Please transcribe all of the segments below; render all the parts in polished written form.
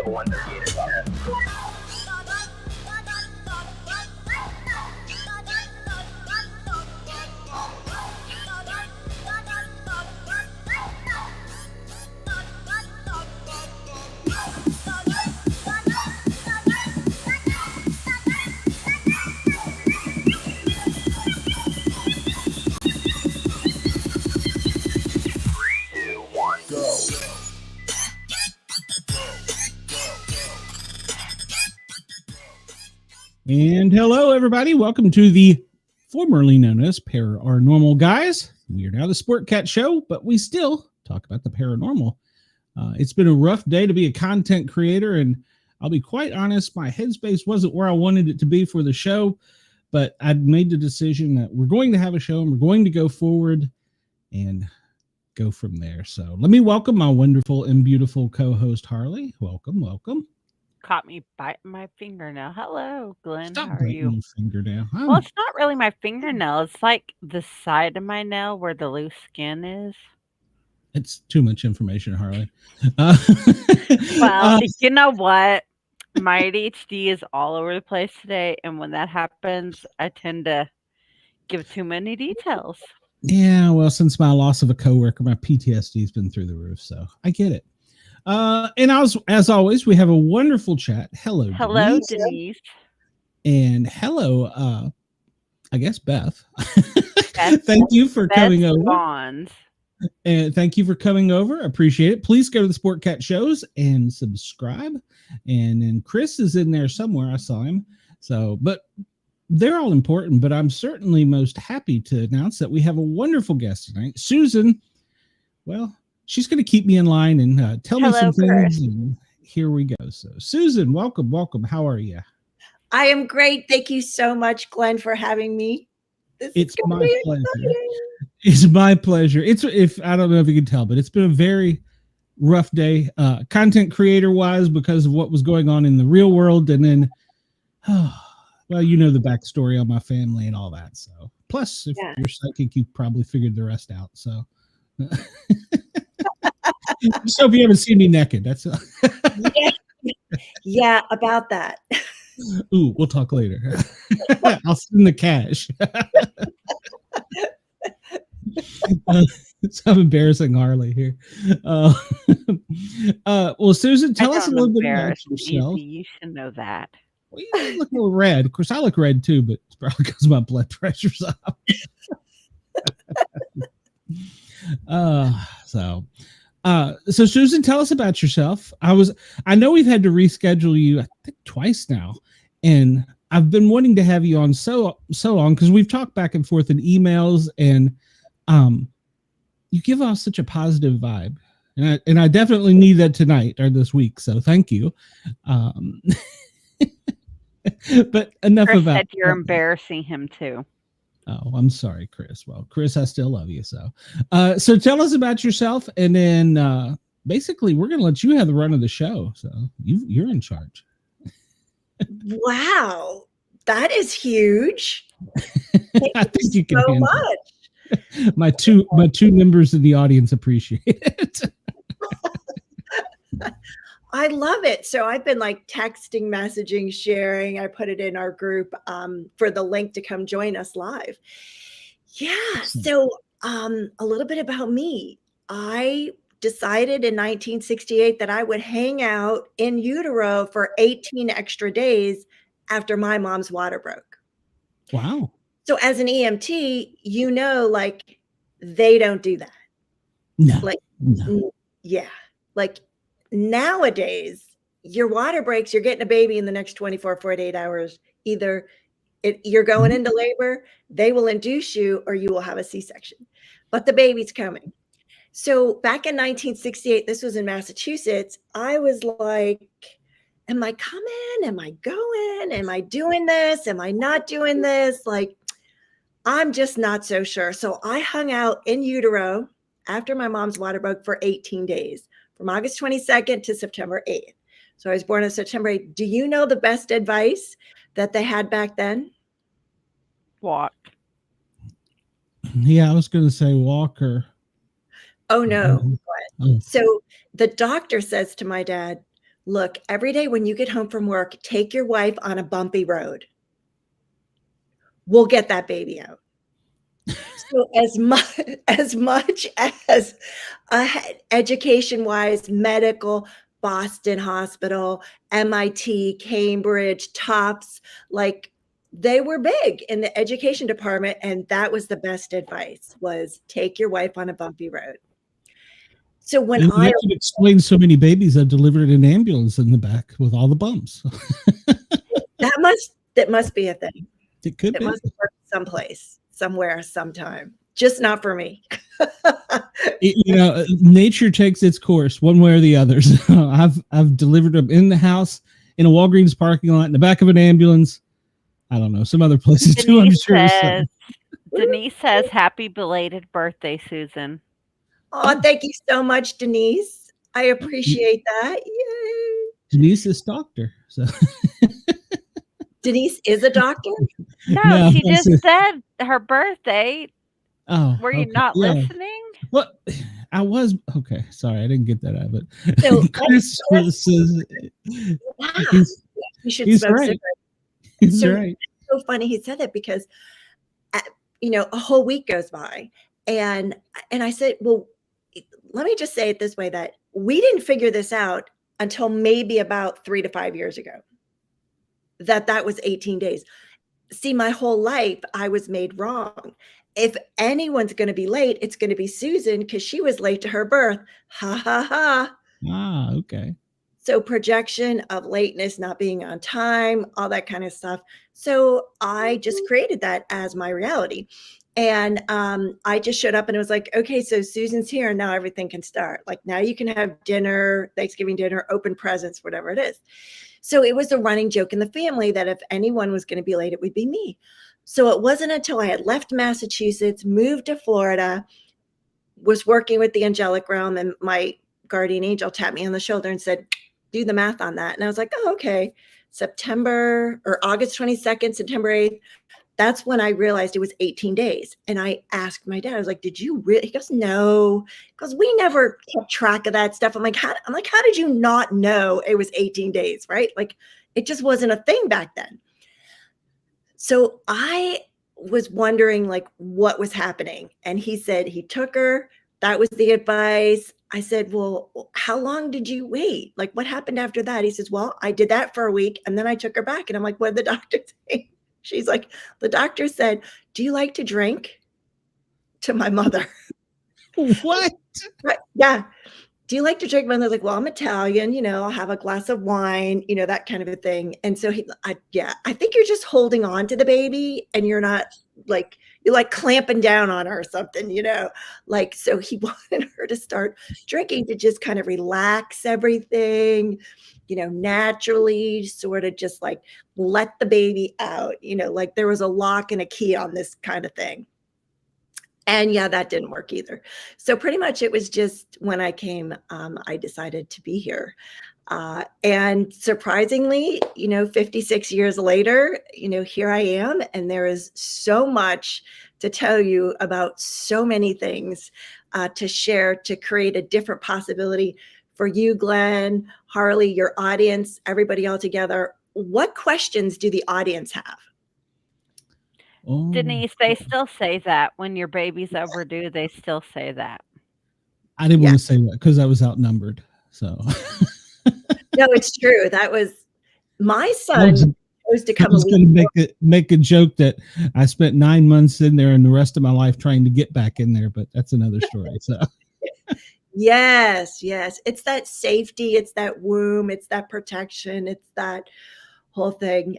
the one that created that. And hello, everybody. Welcome to the formerly known as Paranormal Guys. We are now the Sportcat show, but we still talk about the paranormal. It's been a rough day to be a content creator, and I'll be quite honest, my headspace wasn't where I wanted it to be for the show, but I'd made the decision that we're going to have a show and we're going to go forward and go from there. So let me welcome my wonderful and beautiful co-host, Harley. Welcome. Caught me biting my fingernail. Hello, Glenn. Stop How are biting you? your fingernail. Well, it's not really my fingernail. It's like the side of my nail where the loose skin is. It's too much information, Harley. Well, you know what? My ADHD is all over the place today, and when that happens, I tend to give too many details. Yeah, well, since my loss of a coworker, my PTSD has been through the roof, so I get it. And as always, we have a wonderful chat. Hello, Denise. And hello, I guess Beth. Thank you for coming over. Bonds. And thank you for coming over. Appreciate it. Please go to the Sportcat shows and subscribe. And then Chris is in there somewhere. I saw him. So, but they're all important. But I'm certainly most happy to announce that we have a wonderful guest tonight, Susan. Well, she's going to keep me in line and tell me some things. And here we go. So, Susan, welcome. How are you? I am great. Thank you so much, Glenn, for having me. It's my pleasure. It's my pleasure. If I don't know if you can tell, but it's been a very rough day, content creator wise, because of what was going on in the real world, and then, well, you know the backstory on my family and all that. So, plus, if you're psychic, you probably figured the rest out. So, so if you haven't seen me naked, that's yeah, about that. Ooh, we'll talk later. I'll send the cash. I'm embarrassing Harley here. Well, Susan, tell us a little bit about yourself. You should know that. Well, you look a little red. Of course, I look red too, but it's probably because my blood pressure's up. So Susan, tell us about yourself. I know we've had to reschedule you, I think twice now, and I've been wanting to have you on so long because we've talked back and forth in emails, and you give off such a positive vibe, and I definitely need that tonight or this week. So thank you. But enough Chris about said you're embarrassing him too. Oh, I'm sorry, Chris. Well, Chris, I still love you. So tell us about yourself, and then basically we're going to let you have the run of the show. So you're in charge. Wow, that is huge. I think you can so handle much. It. My two members in the audience appreciate it. I love it. So I've been like texting, messaging, sharing. I put it in our group for the link to come join us live. Yeah. So a little bit about me. I decided in 1968 that I would hang out in utero for 18 extra days after my mom's water broke. Wow. So as an EMT, you know, like they don't do that. No. Like, no. Yeah. Like, nowadays, your water breaks, you're getting a baby in the next 24, 48 hours. Either you're going into labor, they will induce you, or you will have a C-section. But the baby's coming. So back in 1968, this was in Massachusetts, I was like, am I coming? Am I going? Am I doing this? Am I not doing this? Like, I'm just not so sure. So I hung out in utero after my mom's water broke for 18 days. From August 22nd to September 8th. So I was born on September 8th. Do you know the best advice that they had back then? Walk. Yeah, I was going to say walk Oh, no. So the doctor says to my dad, look, every day when you get home from work, take your wife on a bumpy road. We'll get that baby out. So as much as education-wise, medical, Boston Hospital, MIT, Cambridge, Tufts, like they were big in the education department, and that was the best advice, was take your wife on a bumpy road. So when and that could explain so many babies I've delivered in an ambulance in the back with all the bumps. that must be a thing. It could be. Must work someplace, somewhere, sometime. Just not for me. Nature takes its course one way or the other. So I've delivered them in the house, in a Walgreens parking lot, in the back of an ambulance. I don't know, some other places too, I'm sure. Denise says, happy belated birthday, Susan. Oh, thank you so much, Denise. I appreciate that. Yay. Denise is doctor. So Denise is a doctor? No, she just said her birthday. Oh, were you not listening? Well, I was. Okay, sorry, I didn't get that out of it. So Chris says, wow. He's right. He's right. It's so funny he said that, because a whole week goes by, and I said, well, let me just say it this way, that we didn't figure this out until maybe about 3 to 5 years ago, that was 18 days. See, my whole life I was made wrong. If anyone's going to be late, it's going to be Susan, because she was late to her birth. Ha, ha, ha. Ah, okay. So projection of lateness, not being on time, all that kind of stuff. So I just created that as my reality. And I just showed up and it was like, okay, so Susan's here and now everything can start. Like now you can have dinner, Thanksgiving dinner, open presents, whatever it is. So it was a running joke in the family that if anyone was going to be late, it would be me. So it wasn't until I had left Massachusetts, moved to Florida, was working with the angelic realm, and my guardian angel tapped me on the shoulder and said, do the math on that. And I was like, oh, okay. August 22nd, September 8th. That's when I realized it was 18 days. And I asked my dad, I was like, did you really? He goes, no, because we never kept track of that stuff. I'm like, how did you not know it was 18 days? Right? Like it just wasn't a thing back then. So I was wondering like what was happening. And he said he took her. That was the advice. I said, well, how long did you wait? Like what happened after that? He says, well, I did that for a week and then I took her back. And I'm like, what did the doctor say? She's like, the doctor said, do you like to drink? To my mother. What? Right. Yeah. Do you like to drink? My mother's like, well, I'm Italian, I'll have a glass of wine, that kind of a thing. And so I think you're just holding on to the baby and you're not like, you're like clamping down on her or something, like, so he wanted her to start drinking to just kind of relax everything, naturally sort of just like let the baby out, like there was a lock and a key on this kind of thing. And yeah, that didn't work either. So pretty much it was just when I came, I decided to be here. And surprisingly, 56 years later, here I am. And there is so much to tell you about, so many things to share, to create a different possibility for you, Glenn, Harley, your audience, everybody all together. What questions do the audience have? Oh. Denise, they still say that when your baby's overdue, they still say that. I didn't want to say that because I was outnumbered. So no, it's true. That was my son chose to come. I was going to make a joke that I spent 9 months in there and the rest of my life trying to get back in there, but that's another story. So yes. It's that safety, it's that womb, it's that protection, it's that whole thing.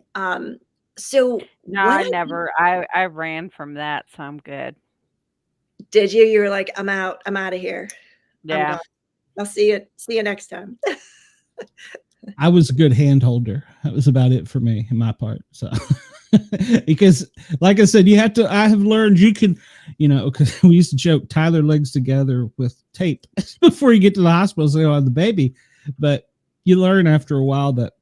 So no, I ran from that, so I'm good. Did you? You were like, I'm out of here. Yeah. I'll see you next time. I was a good hand holder. That was about it for me in my part. So because like I said, I have learned you can, because we used to joke, tie their legs together with tape before you get to the hospital, so on the baby. But you learn after a while that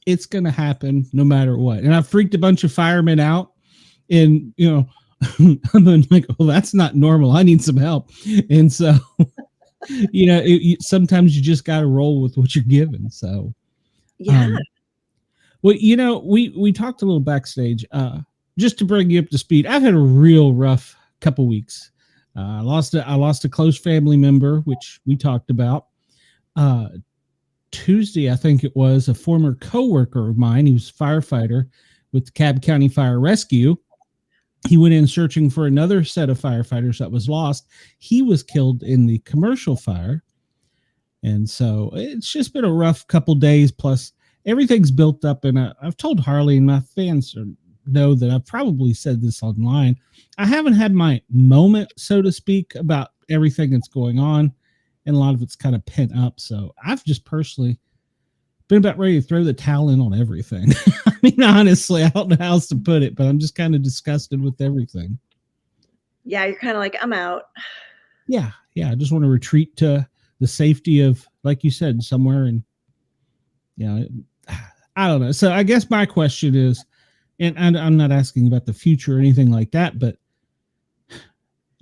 it's going to happen no matter what. And I freaked a bunch of firemen out and, I'm like, well, that's not normal. I need some help. And so sometimes you just got to roll with what you're given. So, Yeah. well, we talked a little backstage, just to bring you up to speed. I've had a real rough couple weeks. I lost a close family member, which we talked about. Tuesday, I think it was, a former coworker of mine. He was a firefighter with the Cobb County Fire Rescue. He went in searching for another set of firefighters that was lost. He was killed in the commercial fire. And so it's just been a rough couple days. Plus, everything's built up. And I've told Harley, and my fans know that I've probably said this online. I haven't had my moment, so to speak, about everything that's going on. And a lot of it's kind of pent up. So I've just personally been about ready to throw the towel in on everything. I mean, honestly, I don't know how else to put it, but I'm just kind of disgusted with everything. Yeah, you're kind of like, I'm out. Yeah. I just want to retreat to the safety of, like you said, somewhere. And I don't know. So I guess my question is, and I'm not asking about the future or anything like that, but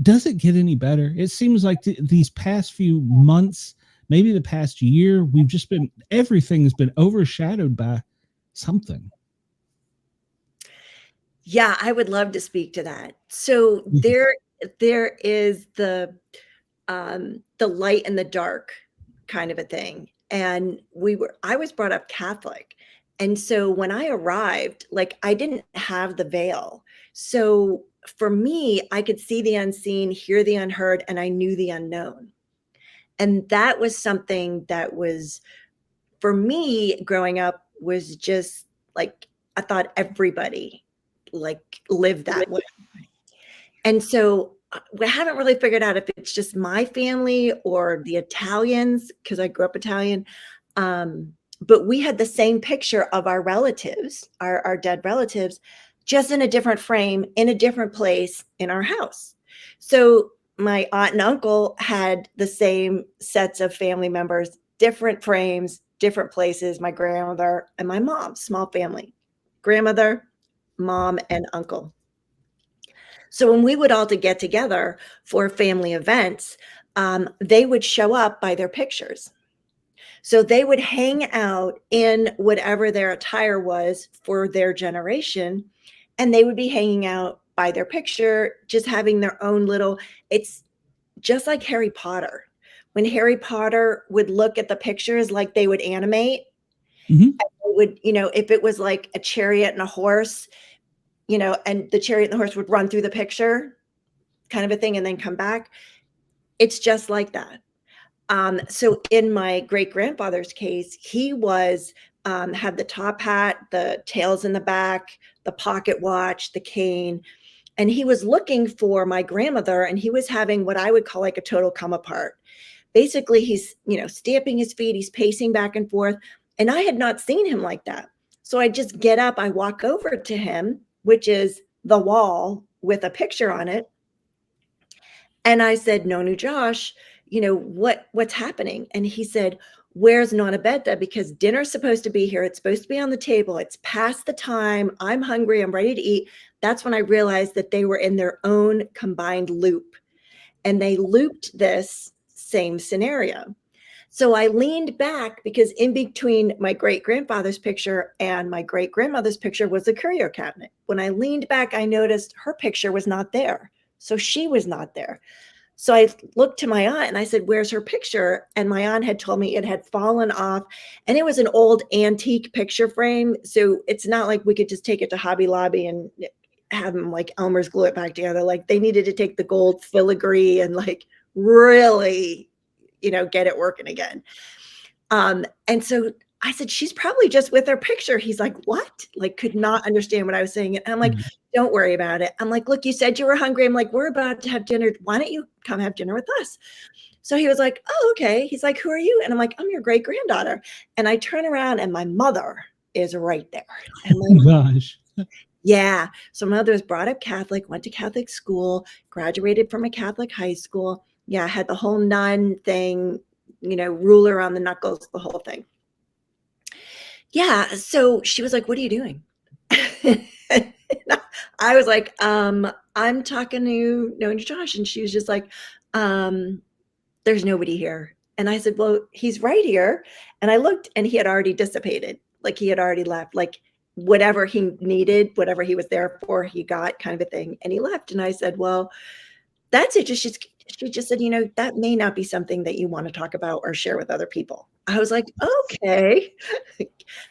does it get any better? It seems like these past few months, maybe the past year, everything has been overshadowed by something. Yeah, I would love to speak to that. So there is the light and the dark kind of a thing. And I was brought up Catholic. And so when I arrived, like, I didn't have the veil. So for me, I could see the unseen, hear the unheard, and I knew the unknown. And that was something that was, for me, growing up, was just like, I thought everybody like lived that way. And so we haven't really figured out if it's just my family or the Italians, because I grew up Italian. But we had the same picture of our relatives, our dead relatives, just in a different frame, in a different place in our house. So my aunt and uncle had the same sets of family members, different frames, different places. My grandmother and my mom, small family, grandmother, mom, and uncle. So when we would all get together for family events, they would show up by their pictures. So they would hang out in whatever their attire was for their generation, and they would be hanging out by their picture, just having their own little, it's just like Harry Potter. When Harry Potter would look at the pictures, like they would animate, Mm-hmm. they would, if it was like a chariot and a horse, and the chariot and the horse would run through the picture kind of a thing and then come back. It's just like that. So in my great grandfather's case, he was, had the top hat, the tails in the back, the pocket watch, the cane, and he was looking for my grandmother, and he was having what I would call like a total come apart. Basically, he's, stamping his feet, he's pacing back and forth, and I had not seen him like that. So I just get up, I walk over to him, which is the wall with a picture on it. And I said, Nonu Josh, what's happening? And he said, where's Nona Betta? Because dinner's supposed to be here. It's supposed to be on the table. It's past the time. I'm hungry. I'm ready to eat. That's when I realized that they were in their own combined loop. And they looped this same scenario. So I leaned back, because in between my great grandfather's picture and my great grandmother's picture was the curio cabinet. When I leaned back, I noticed her picture was not there. So she was not there. So I looked to my aunt and I said, where's her picture? And my aunt had told me it had fallen off, and it was an old antique picture frame. So it's not like we could just take it to Hobby Lobby and have them like Elmer's glue it back together. Like, they needed to take the gold filigree and like really, get it working again. And so I said, she's probably just with her picture. He's like, what? Like, could not understand what I was saying. And I'm like, don't worry about it. I'm like, look, you said you were hungry. I'm like, we're about to have dinner. Why don't you come have dinner with us? So he was like, oh, okay. He's like, who are you? And I'm like, I'm your great granddaughter. And I turn around and my mother is right there. And Oh, gosh. Yeah. So my mother was brought up Catholic, went to Catholic school, graduated from a Catholic high school. Yeah. Had the whole nun thing, ruler on the knuckles, the whole thing. Yeah. So she was like, what are you doing? I was like, I'm talking to Nona Josh. And she was just like, the there's nobody here. And I said, well, he's right here. And I looked and he had already dissipated. Like he had already left, like whatever he needed, whatever he was there for, he got, kind of a thing. And he left. And I said, well, that's it. She just said, that may not be something that you want to talk about or share with other people. I was like, okay.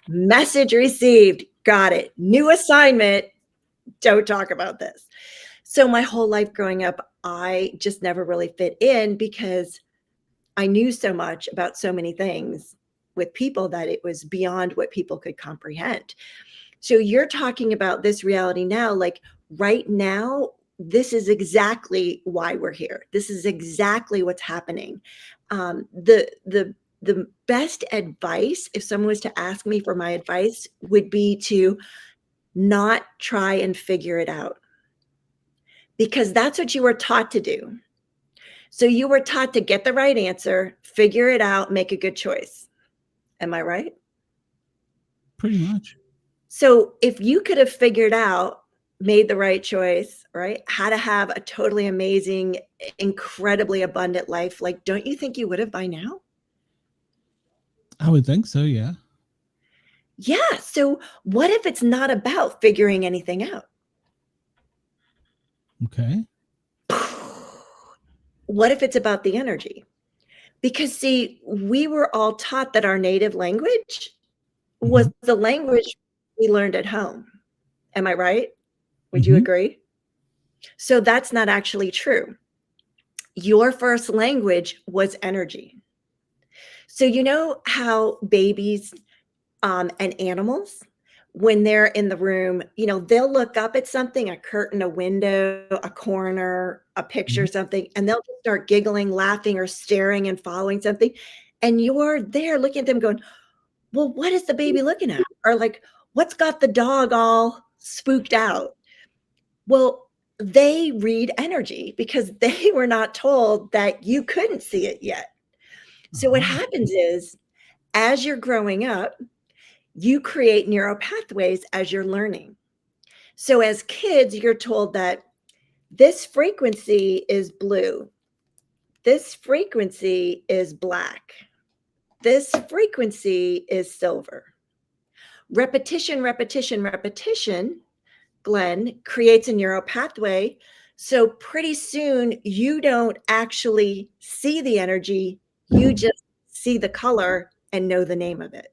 Message received. Got it. New assignment. Don't talk about this. So my whole life growing up, I just never really fit in because I knew so much about so many things with people that it was beyond what people could comprehend. So you're talking about this reality now, like right now, this is exactly why we're here. This is exactly what's happening. The best advice, if someone was to ask me for my advice, would be to not try and figure it out, because that's what you were taught to do. So you were taught to get the right answer, figure it out, make a good choice. Am I right? Pretty much. So if you could have figured out, made the right choice, right? How to have a totally amazing, incredibly abundant life, like, don't you think you would have by now? I would think so, yeah. Yeah. So what if it's not about figuring anything out? Okay. What if it's about the energy? Because see, we were all taught that our native language was the language we learned at home. Am I right? Would you agree? So that's not actually true. Your first language was energy. So you know how babies and animals, when they're in the room, they'll look up at something, a curtain, a window, a corner, a picture, something, and they'll just start giggling, laughing, or staring and following something. And you're there looking at them going, well, what is the baby looking at? Or like, what's got the dog all spooked out? Well, they read energy because they were not told that you couldn't see it yet. So what happens is, as you're growing up, you create neural pathways as you're learning. So as kids, you're told that this frequency is blue. This frequency is black. This frequency is silver. Repetition, repetition, repetition, Glenn, creates a neural pathway. So pretty soon you don't actually see the energy. You just see the color and know the name of it.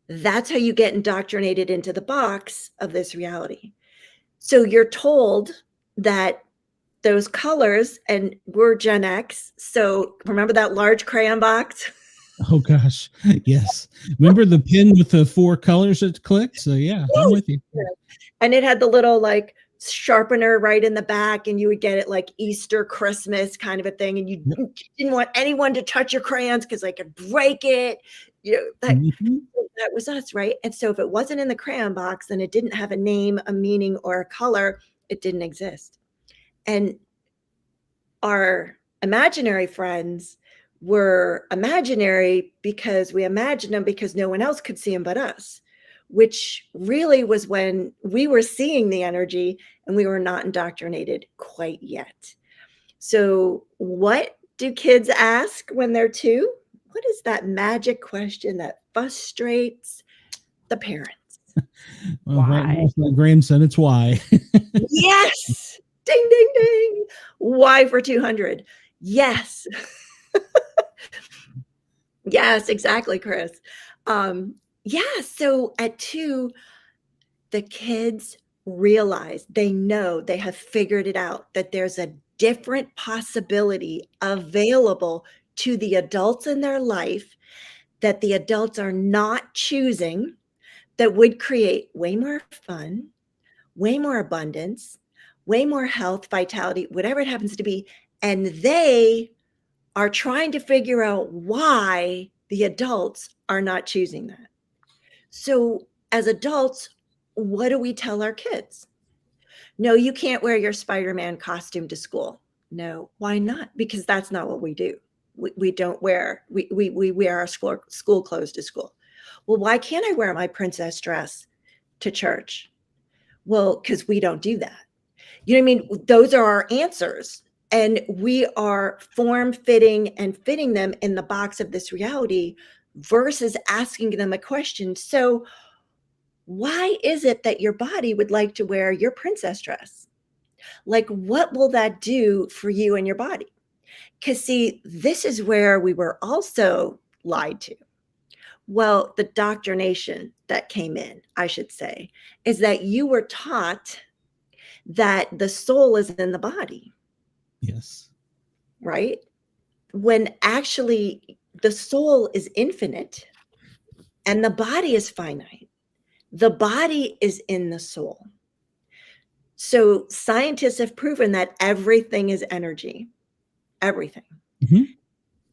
That's how you get indoctrinated into the box of this reality. So you're told that those colors, and we're Gen X. So remember that large crayon box? Oh gosh. Yes. Remember the pin with the 4 colors that clicked? So yeah, I'm with you. And it had the little like sharpener right in the back, and you would get it like Easter, Christmas kind of a thing. And you didn't want anyone to touch your crayons because they could break it. That was us, right? And so if it wasn't in the crayon box, then it didn't have a name, a meaning, or a color. It didn't exist. And our imaginary friends were imaginary because we imagined them because no one else could see them but us, which really was when we were seeing the energy and we were not indoctrinated quite yet. So what do kids ask when they're 2? What is that magic question that frustrates the parents? Well, right now with my grandson, it's why. Yes. Ding, ding, ding. Why for 200? Yes. Yes, exactly, Chris. Yeah. So at 2, the kids realize, they know, they have figured it out, that there's a different possibility available to the adults in their life that the adults are not choosing, that would create way more fun, way more abundance, way more health, vitality, whatever it happens to be. And they are trying to figure out why the adults are not choosing that. So as adults, what do we tell our kids? No, you can't wear your Spider-Man costume to school. No, why not? Because that's not what we do. We don't wear, we wear our school clothes to school. Well, why can't I wear my princess dress to church? Well, because we don't do that. You know what I mean? Those are our answers. And we are form fitting and fitting them in the box of this reality versus asking them a question. So why is it that your body would like to wear your princess dress? Like, what will that do for you and your body? Because, see, this is where we were also lied to. Well, the doctrination that came in, I should say, is that you were taught that the soul is in the body. Yes. Right? When actually the soul is infinite and the body is finite. The body is in the soul. So scientists have proven that everything is energy. Everything. Mm-hmm.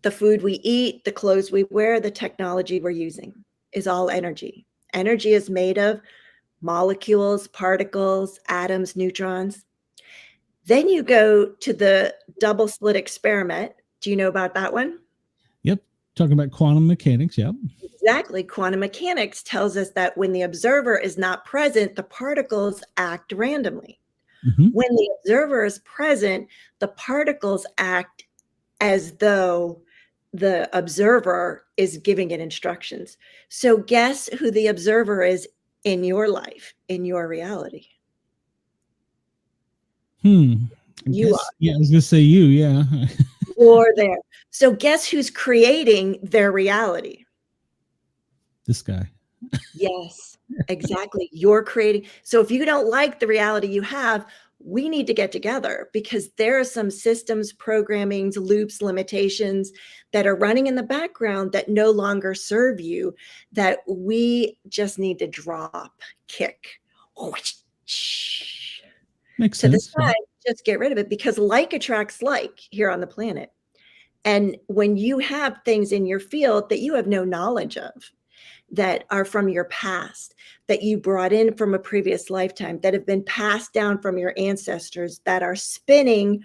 The food we eat, the clothes we wear, the technology we're using is all energy. Energy is made of molecules, particles, atoms, neutrons. Then you go to the double slit experiment. Do you know about that one? Yep. Talking about quantum mechanics. Yep. Exactly. Quantum mechanics tells us that when the observer is not present, the particles act randomly. Mm-hmm. When the observer is present, the particles act as though the observer is giving it instructions. So guess who the observer is in your life, in your reality? You Guess, are. yeah, I was gonna say you, yeah. You're there. So guess who's creating their reality? This guy. Yes, exactly. You're creating. So if you don't like the reality you have, we need to get together because there are some systems, programmings, loops, limitations that are running in the background that no longer serve you, that we just need to drop, kick. Makes To the sense. side, just get rid of it because like attracts like here on the planet. And when you have things in your field that you have no knowledge of, that are from your past, that you brought in from a previous lifetime, that have been passed down from your ancestors, that are spinning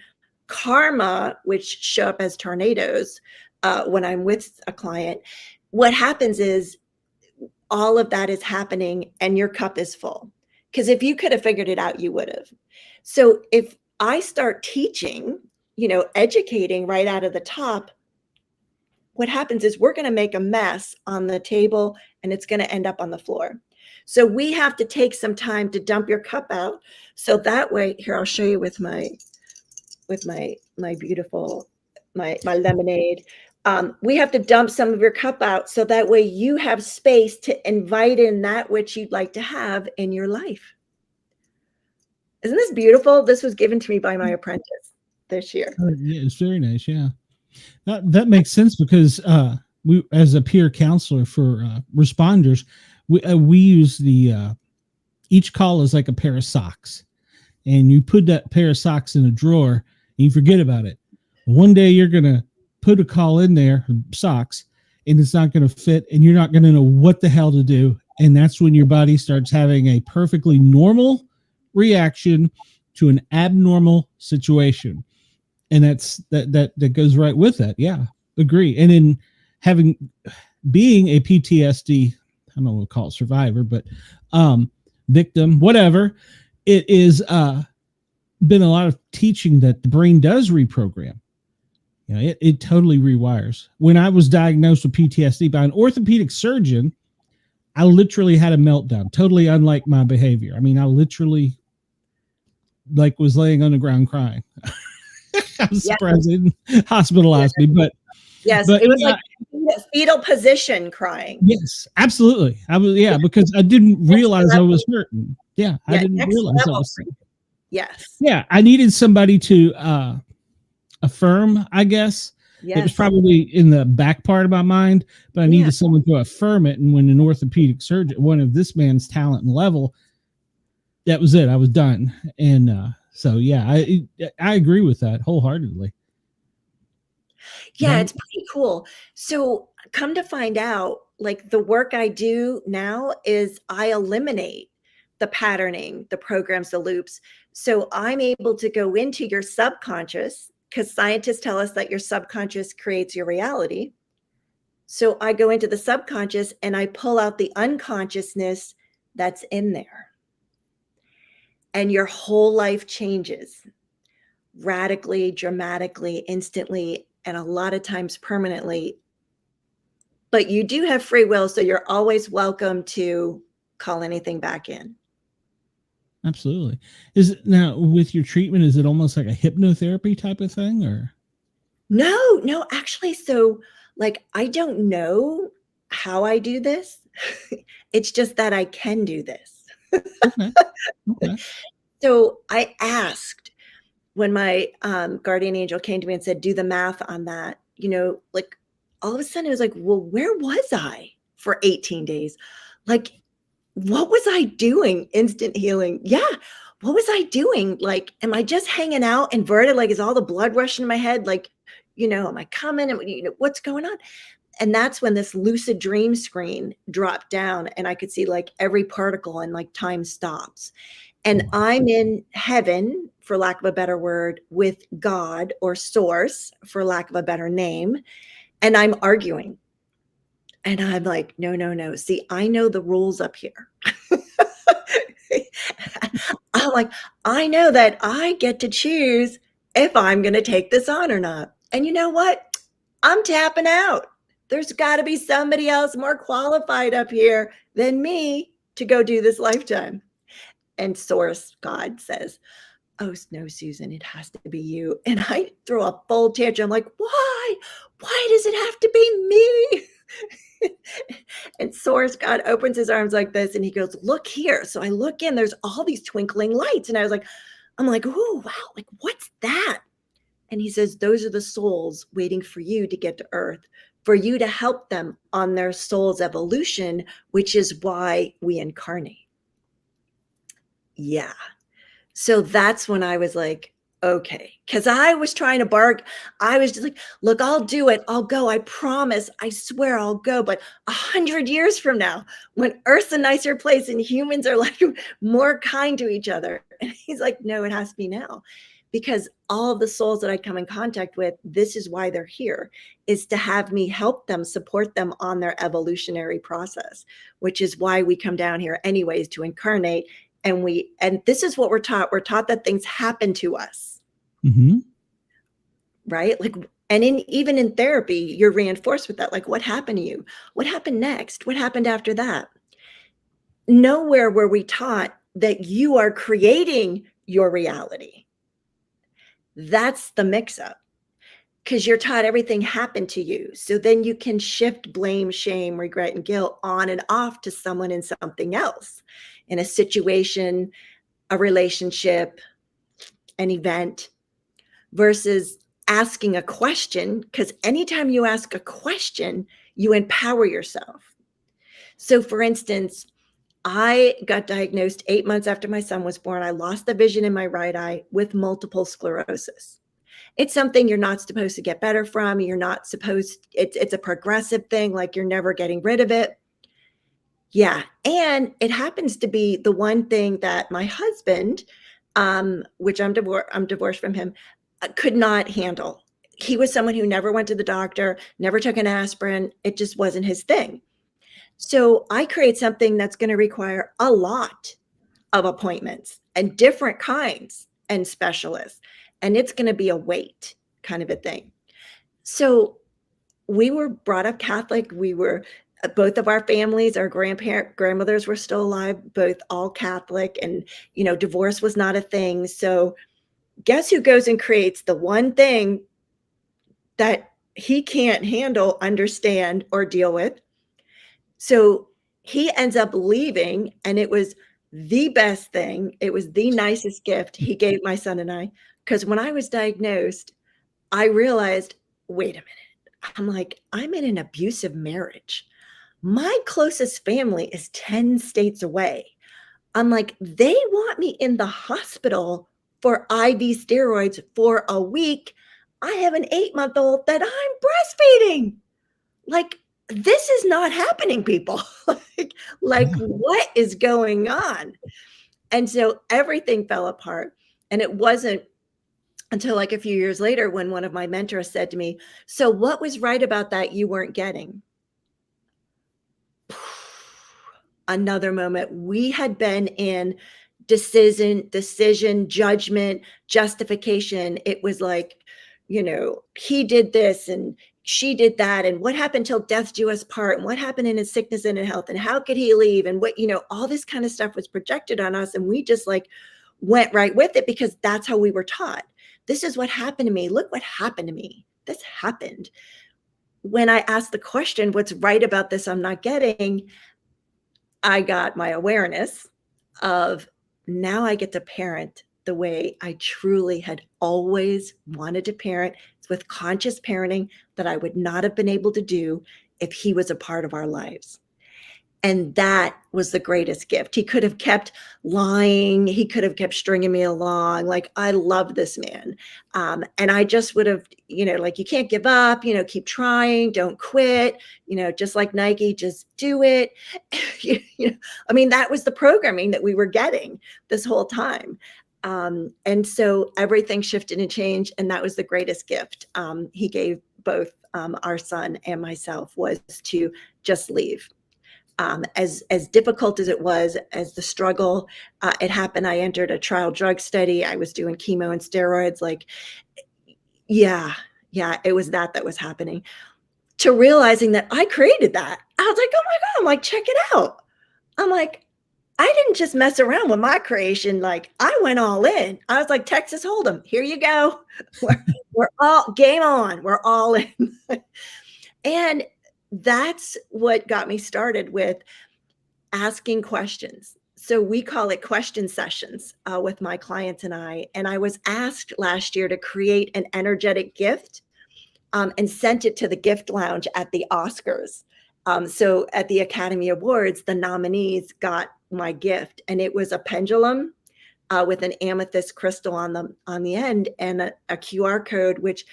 karma, which show up as tornadoes when I'm with a client, what happens is all of that is happening and your cup is full. Because if you could have figured it out, you would have. So if I start teaching, educating right out of the top, what happens is we're going to make a mess on the table and it's going to end up on the floor. So we have to take some time to dump your cup out. So that way, here, I'll show you with my beautiful, my lemonade. We have to dump some of your cup out. So that way you have space to invite in that which you'd like to have in your life. Isn't this beautiful? This was given to me by my apprentice this year. Yeah, it's very nice. Yeah. That makes sense because we, as a peer counselor for responders, we use the each call is like a pair of socks, and you put that pair of socks in a drawer and you forget about it. One day you're gonna put a call in there, socks, and it's not gonna fit, and you're not gonna know what the hell to do, and that's when your body starts having a perfectly normal reaction to an abnormal situation. And that goes right with that. Yeah, agree. And in being a PTSD, I don't know what to call it, survivor, but victim, whatever, it is been a lot of teaching that the brain does reprogram. It totally rewires. When I was diagnosed with PTSD by an orthopedic surgeon, I literally had a meltdown, totally unlike my behavior. I mean, I literally was laying on the ground crying. I was surprised they didn't hospitalize me, but it was like fetal position crying. Yes, absolutely. I was because I didn't realize I was hurting. Yeah, I didn't realize I was hurting. Yes. Yeah, I needed somebody to affirm, I guess. Yes. It was probably in the back part of my mind, but I needed someone to affirm it. And when an orthopedic surgeon, one of this man's talent and level, that was it. I was done. And so, yeah, I agree with that wholeheartedly. Yeah, it's pretty cool. So come to find out, like the work I do now is I eliminate the patterning, the programs, the loops. So I'm able to go into your subconscious because scientists tell us that your subconscious creates your reality. So I go into the subconscious and I pull out the unconsciousness that's in there. And your whole life changes. radically, dramatically, instantly, and a lot of times permanently. But you do have free will, so you're always welcome to call anything back in. Absolutely. Is it now with your treatment, is it almost like a hypnotherapy type of thing, or? No, actually. So like, I don't know how I do this. It's just that I can do this. Okay. Okay. So I asked when my guardian angel came to me and said, do the math on that, like all of a sudden it was like, well, where was I for 18 days? Like, what was I doing? Instant healing. Yeah. What was I doing? Like, am I just hanging out inverted? Like, is all the blood rushing in my head? Like, am I coming? And what's going on? And that's when this lucid dream screen dropped down and I could see like every particle and like time stops. And I'm in heaven, for lack of a better word, with God or source, for lack of a better name. And I'm arguing. And I'm like, no. See, I know the rules up here. I'm like, I know that I get to choose if I'm going to take this on or not. And you know what? I'm tapping out. There's got to be somebody else more qualified up here than me to go do this lifetime. And source, God, says, oh, no, Susan, it has to be you. And I throw a full tantrum. I'm like, why? Why does it have to be me? And source, God, opens his arms like this and he goes, look here. So I look in, there's all these twinkling lights. And I'm like, oh, wow, like, what's that? And he says, those are the souls waiting for you to get to Earth, for you to help them on their soul's evolution, which is why we incarnate. Yeah. So that's when I was like, okay, because I was trying to bark. I was just like, look, I'll do it. I'll go. I promise. I swear I'll go. But 100 years from now, when Earth's a nicer place and humans are like more kind to each other. And he's like, no, it has to be now. Because all of the souls that I come in contact with, this is why they're here, is to have me help them, support them on their evolutionary process, which is why we come down here anyways, to incarnate. And this is what we're taught. We're taught that things happen to us. Mm-hmm. Right? Like, and even in therapy, you're reinforced with that. Like, what happened to you? What happened next? What happened after that? Nowhere were we taught that you are creating your reality. That's the mix-up, because you're taught everything happened to you. So then you can shift blame, shame, regret, and guilt on and off to someone and something else, in a situation, a relationship, an event, versus asking a question, because anytime you ask a question, you empower yourself. So for instance, I got diagnosed 8 months after my son was born. I lost the vision in my right eye with multiple sclerosis. It's something you're not supposed to get better from. You're not supposed, it's a progressive thing, like you're never getting rid of it. Yeah. And it happens to be the one thing that my husband, which I'm divorced from him, could not handle. He was someone who never went to the doctor, never took an aspirin. It just wasn't his thing. So I create something that's going to require a lot of appointments and different kinds and specialists. And it's going to be a wait kind of a thing. So we were brought up Catholic. We were, both of our families, our grandmothers were still alive, both all Catholic, and, divorce was not a thing. So guess who goes and creates the one thing that he can't handle, understand, or deal with? So he ends up leaving, and it was the best thing. It was the nicest gift he gave my son and I, because when I was diagnosed, I realized, wait a minute. I'm like, I'm in an abusive marriage. My closest family is 10 states away. I'm like, they want me in the hospital for IV steroids for a week. I have an 8-month-old that I'm breastfeeding. Like, this is not happening, people. like what is going on? And so everything fell apart. And it wasn't until like a few years later when one of my mentors said to me, so what was right about that you weren't getting? Another moment. We had been in decision, judgment, justification. It was like, he did this and she did that, and what happened till death do us part, and what happened in his sickness and in health, and how could he leave, and what, all this kind of stuff was projected on us, and we just like went right with it because that's how we were taught. This is what happened to me. Look what happened to me. This happened. When I asked the question, what's right about this I'm not getting, I got my awareness of, now I get to parent the way I truly had always wanted to parent. It's with conscious parenting that I would not have been able to do if he was a part of our lives. And that was the greatest gift. He could have kept lying. He could have kept stringing me along. Like, I love this man. And I just would have, like, you can't give up, keep trying, don't quit, just like Nike, just do it. I mean, that was the programming that we were getting this whole time. And so everything shifted and changed. And that was the greatest gift he gave both our son and myself, was to just leave. As difficult as it was, as the struggle, it happened. I entered a trial drug study. I was doing chemo and steroids. Like, yeah, it was that was happening. To realizing that I created that. I was like, oh my God, I'm like, check it out. I'm like, I didn't just mess around with my creation. Like, I went all in. I was like, Texas Hold'em, here you go. We're all game on. We're all in. And that's what got me started with asking questions. So we call it question sessions with my clients and I. And I was asked last year to create an energetic gift and sent it to the gift lounge at the Oscars. So at the Academy Awards, the nominees got my gift, and it was a pendulum with an amethyst crystal on the end, and a QR code, which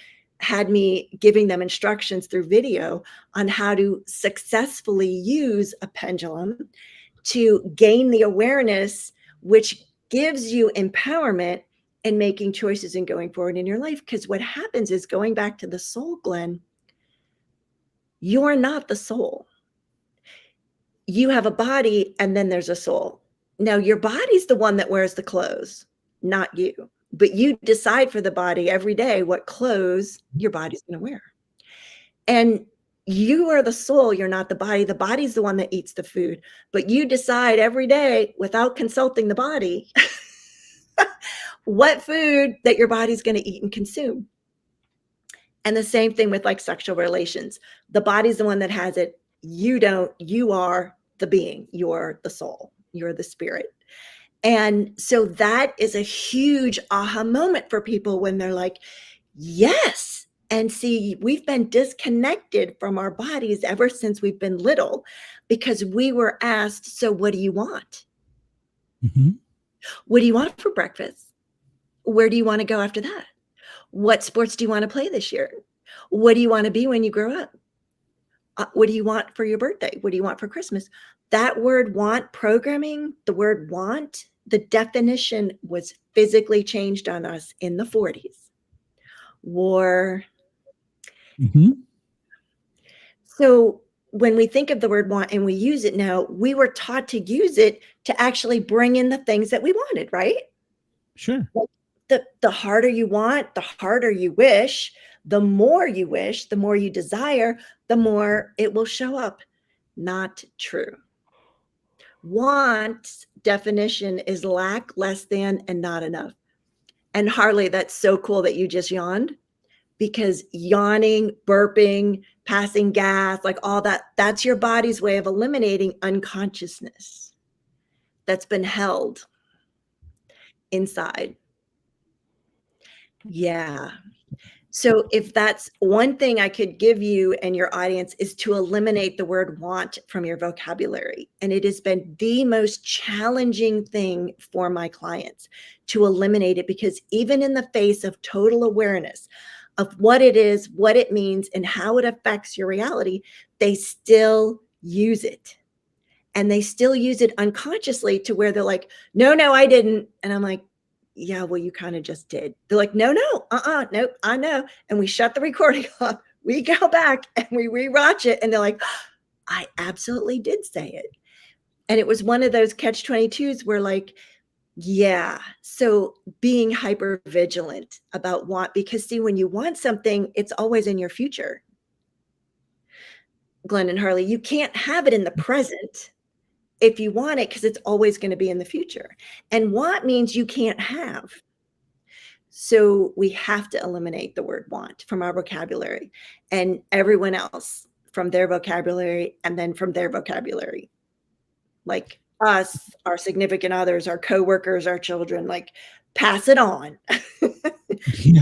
had me giving them instructions through video on how to successfully use a pendulum to gain the awareness, which gives you empowerment in making choices and going forward in your life. Because what happens is, going back to the soul, Glenn, you're not the soul. You have a body, and then there's a soul. Now, your body's the one that wears the clothes, not you. But you decide for the body every day what clothes your body's going to wear. And you are the soul. You're not the body. The body's the one that eats the food. But you decide every day, without consulting the body, what food that your body's going to eat and consume. And the same thing with like sexual relations. The body's the one that has it. You don't. You are the being. You're the soul. You're the spirit. And so that is a huge aha moment for people when they're like, yes. And see, we've been disconnected from our bodies ever since we've been little, because we were asked, so what do you want? Mm-hmm. What do you want for breakfast? Where do you want to go after that? What sports do you want to play this year? What do you want to be when you grow up? What do you want for your birthday? What do you want for Christmas? That word want programming, the word want, the definition was physically changed on us in the 40s. War. Mm-hmm. So when we think of the word want and we use it now, we were taught to use it to actually bring in the things that we wanted, right? Sure. The harder you want, the harder you wish, the more you desire, the more it will show up. Not true. Want definition is lack, less than, and not enough. And Harley, that's so cool that you just yawned, because yawning, burping, passing gas, like all that, that's your body's way of eliminating unconsciousness that's been held inside. Yeah. So if that's one thing I could give you and your audience, is to eliminate the word want from your vocabulary. And it has been the most challenging thing for my clients to eliminate it, because even in the face of total awareness of what it is, what it means, and how it affects your reality, they still use it. And they still use it unconsciously, to where they're like, no, I didn't. And I'm like, yeah, well, you kind of just did. They're like, nope, I know. And we shut the recording off. We go back and we rewatch it. And they're like, I absolutely did say it. And it was one of those catch-22s where, like, Yeah. So being hyper vigilant about because see, when you want something, it's always in your future. Glenn and Harley, you can't have it in the present if you want it because it's always going to be in the future. And want means you can't have. So we have to eliminate the word want from our vocabulary and everyone else from their vocabulary and then from their vocabulary. Like us, our significant others, our coworkers, our children, like pass it on. Yeah.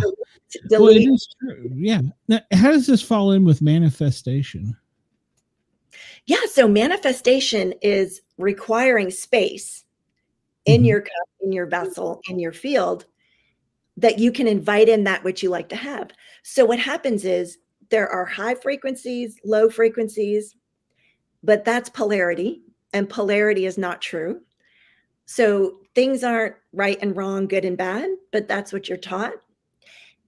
Well, it is true. Yeah. Now, how does this fall in with manifestation? Yeah. So manifestation is requiring space in your cup, in your vessel, in your field that you can invite in that which you like to have. So what happens is there are high frequencies, low frequencies, but that's polarity, and polarity is not true. So things aren't right and wrong, good and bad, but that's what you're taught.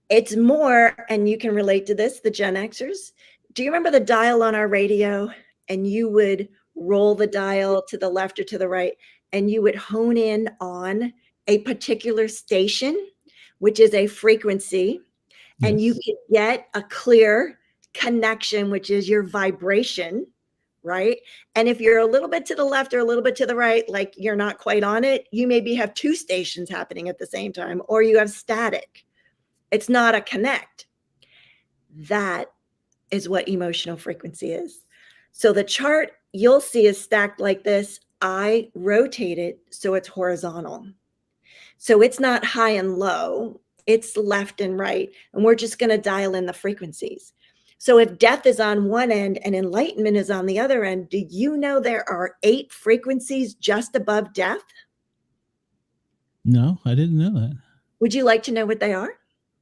It's more, and you can relate to this, the Gen Xers. Do you remember the dial on our radio? And you would roll the dial to the left or to the right, and you would hone in on a particular station, which is a frequency, and you could get a clear connection, which is your vibration, right? And if you're a little bit to the left or a little bit to the right, like you're not quite on it, you maybe have two stations happening at the same time, or you have static. It's not a connect. That is what emotional frequency is. So the chart you'll see is stacked like this. I rotate it so it's horizontal. So it's not high and low, it's left and right. And we're just going to dial in the frequencies. So if death is on one end and enlightenment is on the other end, do you know there are 8 frequencies just above death? No, I didn't know that. Would you like to know what they are?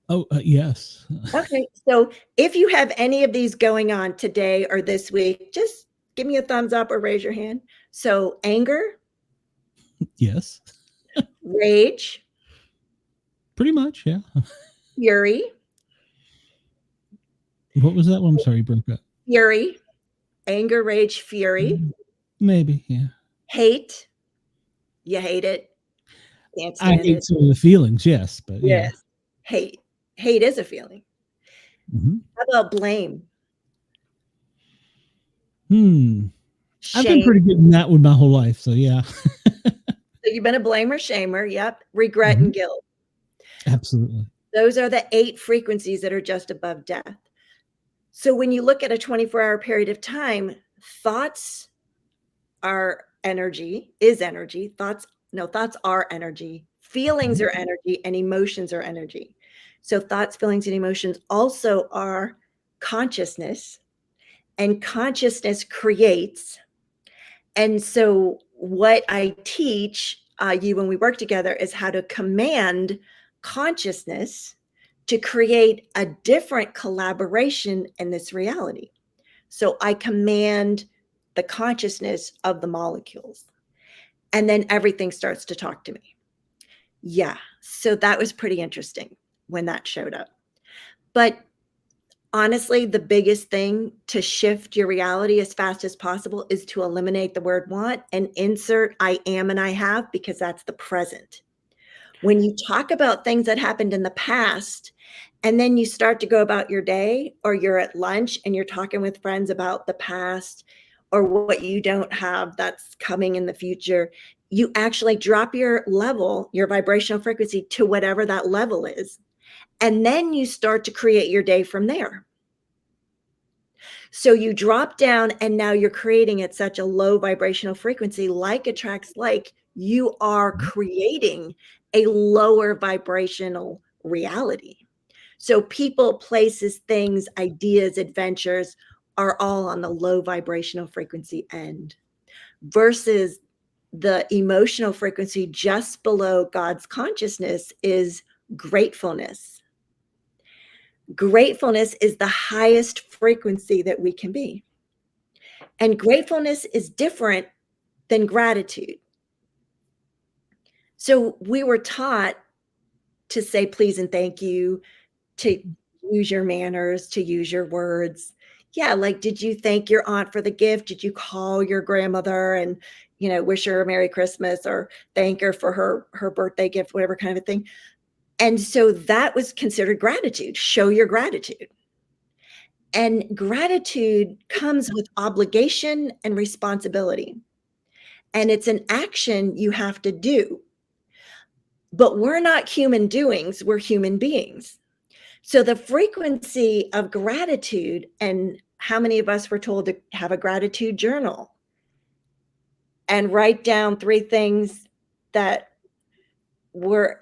Oh, yes. Okay. So if you have any of these going on today or this week, just give me a thumbs up or raise your hand. So anger. Yes. Rage. Pretty much, yeah. Fury. What was that one? I'm sorry, broke up. Fury. Anger, rage, fury. Maybe, yeah. Hate. You hate it. Can't I stand hate it. some of the feelings, yes, but yeah. Yes. Hate. Hate is a feeling. How about blame? Shame. I've been pretty good in that one my whole life, so yeah. So you've been a blamer, shamer. Yep. Regret and guilt. Absolutely. Those are the 8 frequencies that are just above death. So when you look at a 24-hour period of time, thoughts are energy, is energy. Thoughts are energy. Feelings are energy, and emotions are energy. So thoughts, feelings, and emotions also are consciousness, and consciousness creates. And so what I teach you when we work together is how to command consciousness to create a different collaboration in this reality. So I command the consciousness of the molecules, and then everything starts to talk to me. Yeah. So that was pretty interesting when that showed up. But honestly, the biggest thing to shift your reality as fast as possible is to eliminate the word want and insert I am and I have, because that's the present. When you talk about things that happened in the past, and then you start to go about your day, or you're at lunch and you're talking with friends about the past or what you don't have that's coming in the future, you actually drop your level, your vibrational frequency, to whatever that level is. And then you start to create your day from there. So you drop down, and now you're creating at such a low vibrational frequency, like attracts like, you are creating a lower vibrational reality. So people, places, things, ideas, adventures are all on the low vibrational frequency end, versus the emotional frequency just below God's consciousness is gratefulness. Gratefulness is the highest frequency that we can be. And gratefulness is different than gratitude. So we were taught to say please and thank you, to use your manners, to use your words. Yeah, like, did you thank your aunt for the gift? Did you call your grandmother and, wish her a Merry Christmas or thank her for her birthday gift, whatever kind of a thing. And so that was considered gratitude. Show your gratitude. And gratitude comes with obligation and responsibility. And it's an action you have to do. But we're not human doings, we're human beings. So the frequency of gratitude, and how many of us were told to have a gratitude journal and write down 3 things that were,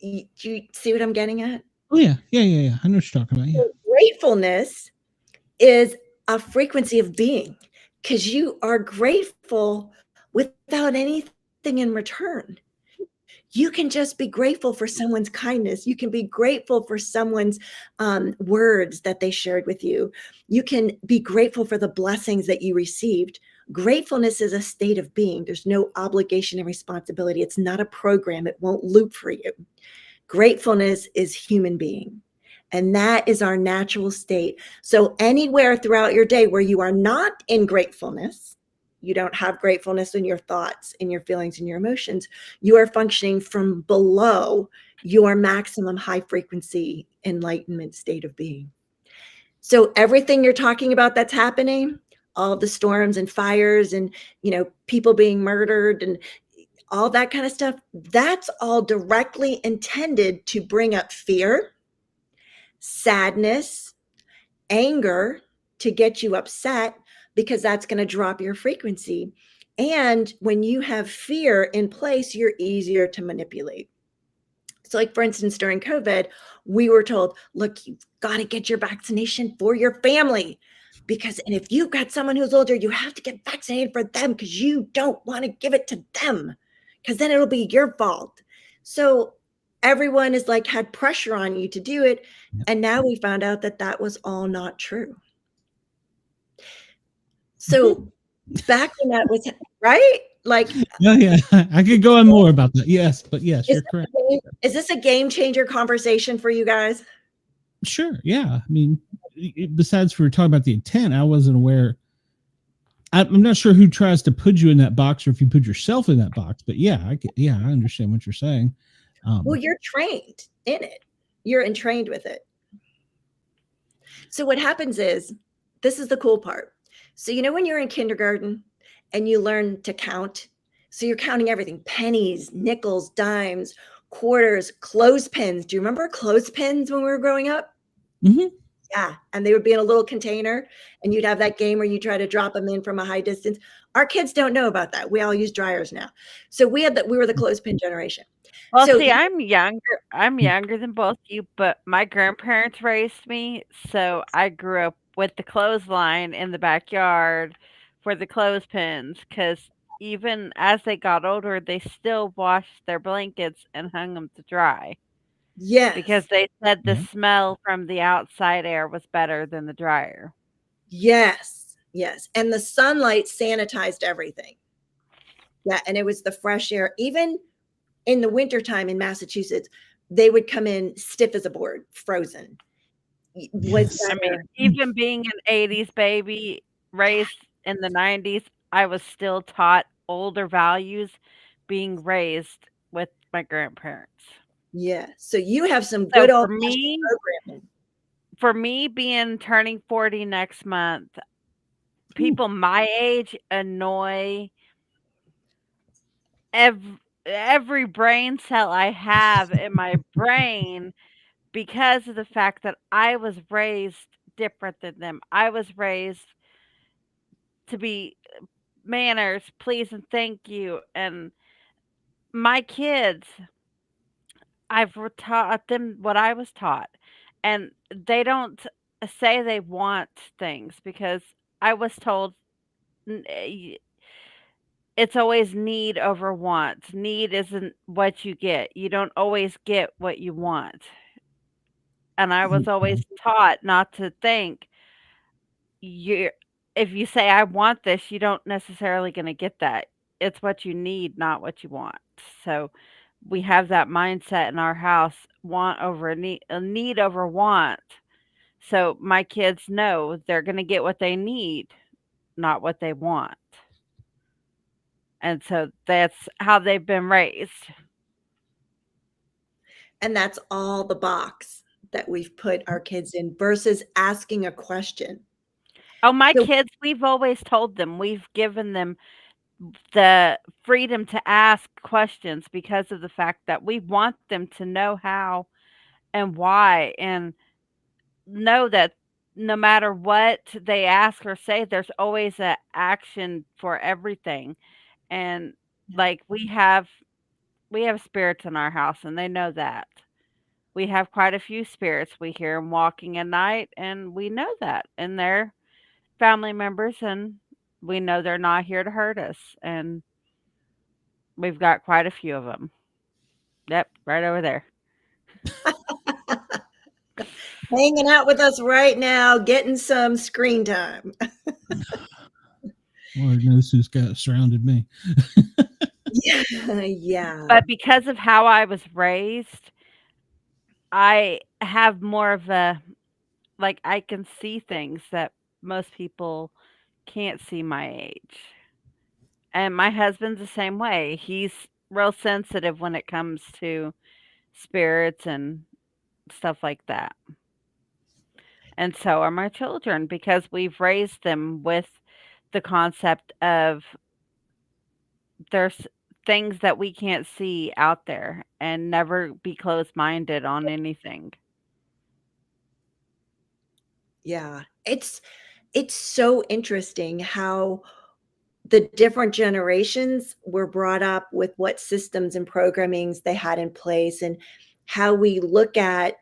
do you see what I'm getting at? Oh yeah. I know what you're talking about. Yeah. So gratefulness is a frequency of being, because you are grateful without anything in return. You can just be grateful for someone's kindness. You can be grateful for someone's words that they shared with you. You can be grateful for the blessings that you received. Gratefulness is a state of being. There's no obligation and responsibility. It's not a program. It won't loop for you. Gratefulness is human being. And that is our natural state. So anywhere throughout your day where you are not in gratefulness, you don't have gratefulness in your thoughts, in your feelings, and your emotions, you are functioning from below your maximum high frequency enlightenment state of being. So everything you're talking about that's happening, all the storms and fires and, people being murdered and all that kind of stuff, that's all directly intended to bring up fear, sadness, anger, to get you upset, because that's going to drop your frequency. And when you have fear in place, you're easier to manipulate. So like, for instance, during COVID, we were told, look, you've got to get your vaccination for your family, and if you've got someone who's older, you have to get vaccinated for them, because you don't want to give it to them, because then it'll be your fault. So everyone is like, had pressure on you to do it. And now we found out that that was all not true. So back when that was, right? Like, yeah. I could go on more about that. Yes, but yes, you're correct. Is this a game changer conversation for you guys? Sure. Yeah. I mean, besides we were talking about the intent, I wasn't aware. I'm not sure who tries to put you in that box or if you put yourself in that box, but yeah, I understand what you're saying. Well, you're trained in it. You're entrained with it. So what happens is, this is the cool part. So, when you're in kindergarten and you learn to count, so you're counting everything: pennies, nickels, dimes, quarters, clothespins. Do you remember clothespins when we were growing up? Mm-hmm. Yeah. And they would be in a little container, and you'd have that game where you try to drop them in from a high distance. Our kids don't know about that. We all use dryers now. So we were the clothespin generation. Well, So see, I'm younger than both you, but my grandparents raised me, so I grew up with the clothesline in the backyard for the clothespins, because even as they got older, they still washed their blankets and hung them to dry, because yes, they said the Yeah. smell from the outside air was better than the dryer. yes. And the sunlight sanitized everything. Yeah. And it was the fresh air. Even in the wintertime in Massachusetts, they would come in stiff as a board, frozen. Was I mean, better. even being an '80s baby raised in the '90s, I was still taught older values being raised with my grandparents. Yeah. So you have some So good old programming. for me being turning 40 next month, people my age annoy every brain cell I have in my brain, because of the fact that I was raised different than them. I was raised to be manners, please and thank you. And my kids, taught them what I was taught. And they don't say they want things, because I was told it's always need over want. Need isn't what you get. You don't always get what you want. And I was always taught not to think you if you say I want this, you don't necessarily going to get that. It's what you need, not what you want. So we have that mindset in our house, want over a need over want. So my kids know they're going to get what they need, not what they want. And so that's how they've been raised. And that's all the box that we've put our kids in versus asking a question. Oh, my So kids, we've always told them, we've given them the freedom to ask questions because of the fact that we want them to know how and why, and know that no matter what they ask or say, there's always a action for everything. And like we have spirits in our house and they know that. We have quite a few spirits. We hear them walking at night and we know that. And they're family members and we know they're not here to hurt us. And we've got quite a few of them. Yep, right over there. hanging out with us right now, getting some screen time. Lord knows who's got surrounded me. Yeah. But because of how I was raised, I have more of a like I can see things that most people can't see my age. And my husband's the same way. He's real sensitive when it comes to spirits and stuff like that. And so are my children because we've raised them with the concept of there's things that we can't see out there and never be closed-minded on anything. Yeah. It's so interesting how the different generations were brought up with what systems and programmings they had in place and how we look at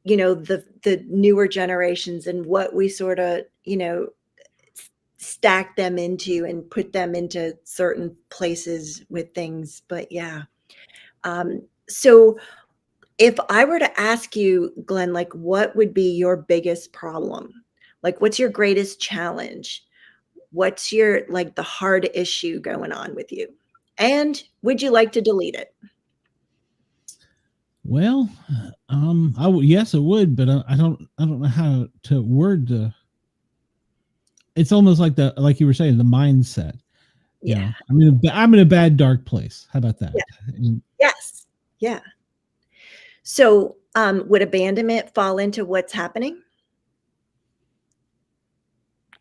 the newer generations and what we sort of stack them into and put them into certain places with things. But yeah. So if I were to ask you, Glenn, like what would be your biggest problem? Like what's your greatest challenge? What's your like the hard issue going on with you? And would you like to delete it? Well, yes, it would, but I don't know how to word the. It's almost like like you were saying, the mindset. Yeah. I'm in a bad dark place. How about that? Yeah. Yes. Yeah. So, would abandonment fall into what's happening?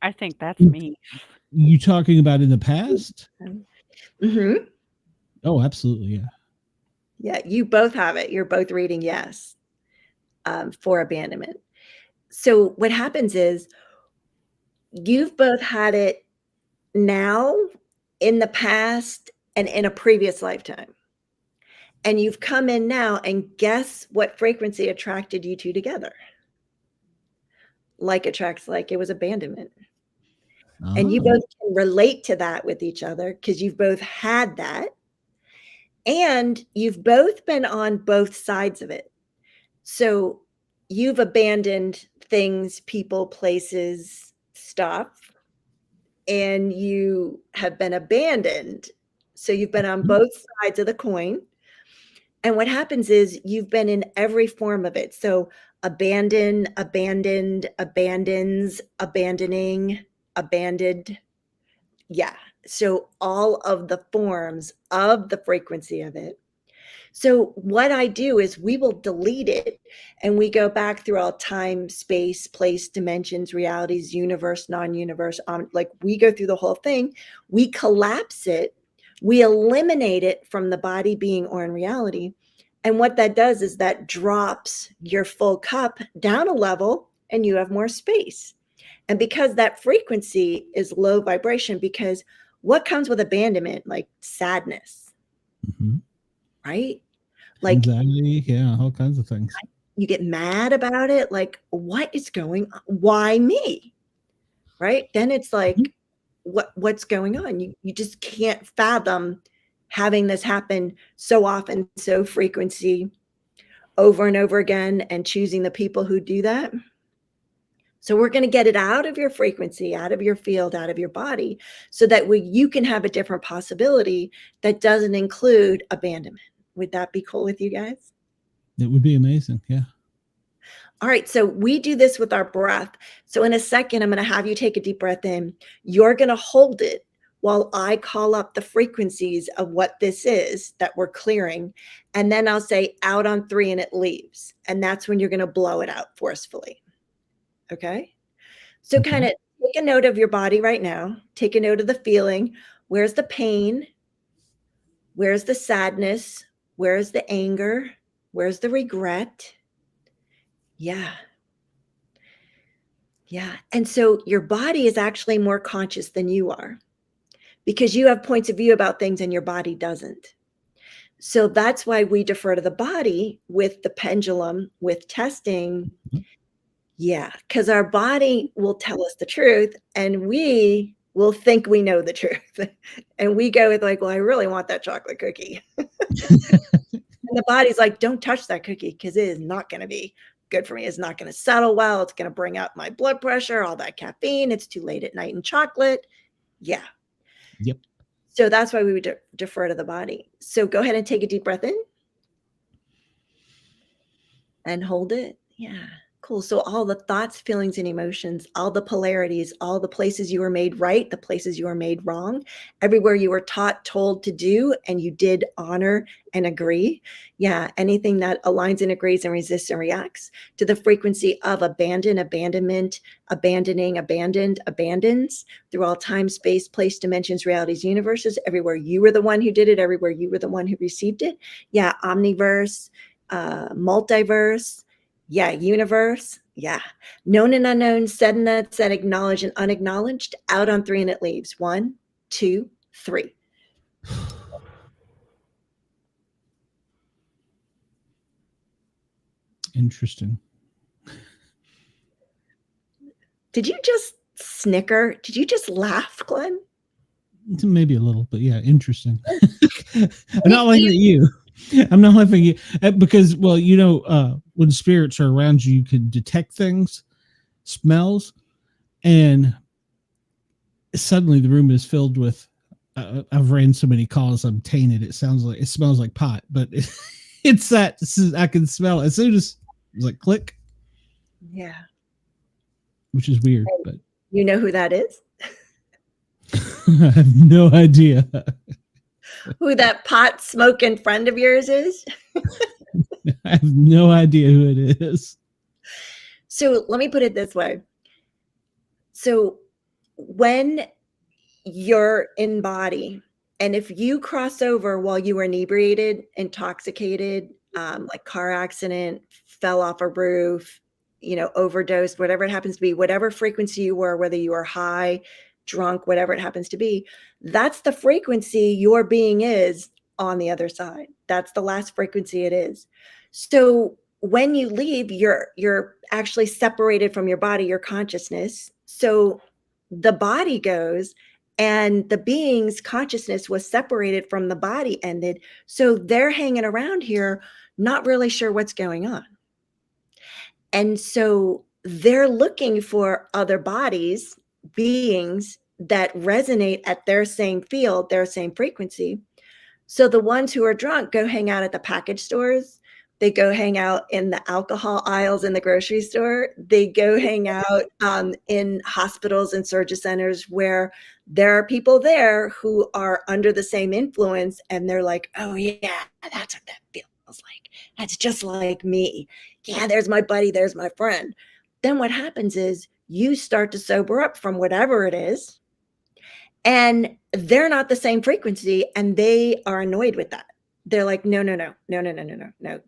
I think that's me. You talking about in the past? Mm-hmm. Oh, absolutely, yeah. Yeah, you both have it. You're both reading yes for abandonment. So what happens is you've both had it now, in the past, and in a previous lifetime. And you've come in now, and guess what frequency attracted you two together? Like attracts like, it was abandonment. And you both can relate to that with each other because you've both had that. And you've both been on both sides of it. So you've abandoned things, people, places, stuff, and you have been abandoned. So you've been on both sides of the coin. And what happens is you've been in every form of it. So abandon, abandoned, abandons, abandoning, abandoned. Yeah. So all of the forms of the frequency of it. So what I do is we will delete it and we go back through all time, space, place, dimensions, realities, universe, non-universe. Like we go through the whole thing. We collapse it. We eliminate it from the body, being, or in reality. And what that does is that drops your full cup down a level and you have more space. And because that frequency is low vibration, because what comes with abandonment? Like sadness, right? Like anxiety, yeah, all kinds of things. You get mad about it. Like, what is going on? Why me? Right? Then it's like, what's going on? You just can't fathom having this happen so often, so frequency, over and over again, and choosing the people who do that. So we're going to get it out of your frequency, out of your field, out of your body, so that you can have a different possibility that doesn't include abandonment. Would that be cool with you guys? It would be amazing. Yeah. All right. So we do this with our breath. So in a second, I'm going to have you take a deep breath in. You're going to hold it while I call up the frequencies of what this is that we're clearing. And then I'll say out on 3 and it leaves. And that's when you're going to blow it out forcefully. Okay. So Okay. kind of take a note of your body right now. Take a note of the feeling. Where's the pain? Where's the sadness? Where's the anger? Where's the regret? Yeah. Yeah. And so your body is actually more conscious than you are, because you have points of view about things and your body doesn't. So that's why we defer to the body with the pendulum, with testing. Yeah, because our body will tell us the truth and we will think we know the truth. And we go with like, well, I really want that chocolate cookie. And the body's like, don't touch that cookie because it is not going to be good for me. It's not going to settle well. It's going to bring up my blood pressure, all that caffeine. It's too late at night and chocolate. Yeah. Yep. So that's why we would defer to the body. So go ahead and take a deep breath in and hold it. Yeah. Cool. So all the thoughts, feelings, and emotions, all the polarities, all the places you were made right, the places you were made wrong, everywhere you were taught, told to do, and you did honor and agree. Yeah. Anything that aligns and agrees and resists and reacts to the frequency of abandon, abandonment, abandoning, abandoned, abandons through all time, space, place, dimensions, realities, universes, everywhere you were the one who did it, everywhere you were the one who received it. Yeah. Omniverse, multiverse. Yeah, universe. Yeah. Known and unknown, said and unsaid, acknowledged and unacknowledged. Out on 3 and it leaves. 1, 2, 3. Interesting. Did you just snicker? Did you just laugh, Glenn? Maybe a little, but yeah, interesting. I'm not laughing at you. I'm not laughing at you because, well, you know, when spirits are around you, you can detect things, smells, and suddenly the room is filled with. I've ran so many calls, I'm tainted. It smells like pot, but it's that I can smell it as soon as it's like click. Yeah. Which is weird, but you know who that is? I have no idea. Who that pot smoking friend of yours is? I have no idea who it is. So let me put it this way. So when you're in body, and if you cross over while you were inebriated, intoxicated, like car accident, fell off a roof, you know, overdosed, whatever it happens to be, whatever frequency you were, whether you were high, drunk, whatever it happens to be, that's the frequency your being is on the other side. That's the last frequency it is. So when you leave, you're actually separated from your body, your consciousness. So the body goes, and the being's consciousness was separated from the body, ended. So they're hanging around here, not really sure what's going on. And so they're looking for other bodies, beings that resonate at their same field, their same frequency. So the ones who are drunk go hang out at the package stores. They go hang out in the alcohol aisles in the grocery store. They go hang out in hospitals and surgery centers where there are people there who are under the same influence. And they're like, oh, yeah, that's what that feels like. That's just like me. Yeah, there's my buddy. There's my friend. Then what happens is you start to sober up from whatever it is. And they're not the same frequency, and they are annoyed with that. They're like, no.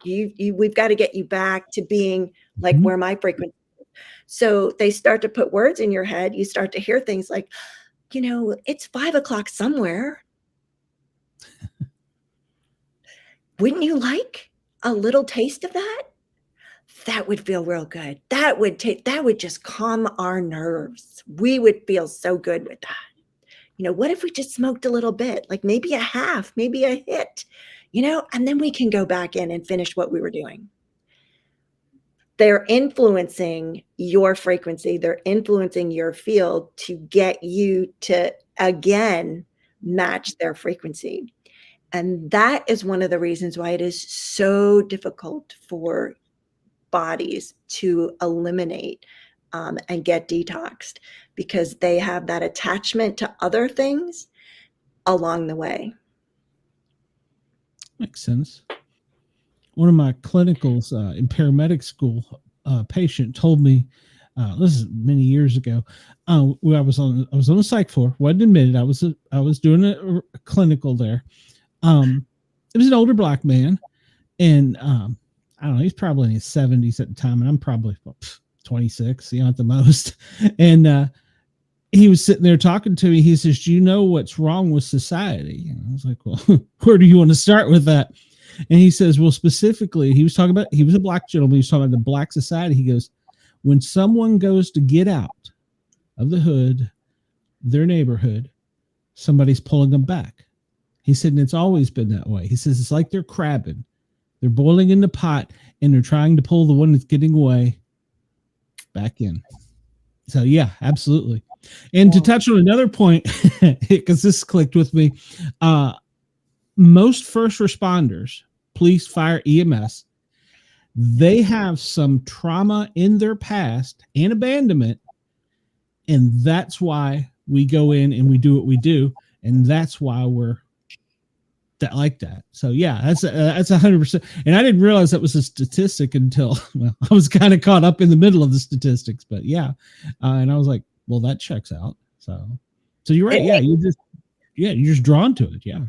We've got to get you back to being like where my frequency is. So they start to put words in your head. You start to hear things like, you know, it's 5 o'clock somewhere. Wouldn't you like a little taste of that? That would feel real good. That would just calm our nerves. We would feel so good with that. You know, what if we just smoked a little bit, like maybe a half, maybe a hit, you know, and then we can go back in and finish what we were doing. They're influencing your frequency. They're influencing your field to get you to, again, match their frequency. And that is one of the reasons why it is so difficult for bodies to eliminate and get detoxed, because they have that attachment to other things along the way. Makes sense. One of my clinicals in paramedic school, patient told me, this is many years ago, where I was on a psych floor. Wasn't admitted. I was doing a clinical there. It was an older black man, and I don't know, he's probably in his 70s at the time, and I'm probably 26, at the most. And he was sitting there talking to me. He says, "Do you know what's wrong with society?" And I was like, "Well, where do you want to start with that?" And he says, "Well, specifically," he was talking about, he was a black gentleman. He was talking about the black society. He goes, "When someone goes to get out of the hood, their neighborhood, somebody's pulling them back." He said, and it's always been that way. He says, it's like they're crabbing. They're boiling in the pot, and they're trying to pull the one that's getting away back in. So, yeah, absolutely. And to touch on another point, because this clicked with me, most first responders, police, fire, EMS, they have some trauma in their past and abandonment, and that's why we go in and we do what we do, and that's why we're like that. So yeah, that's 100%. And I didn't realize that was a statistic until I was kind of caught up in the middle of the statistics. But yeah, and I was like, well, that checks out. So you're right. Yeah, you're just drawn to it. Yeah,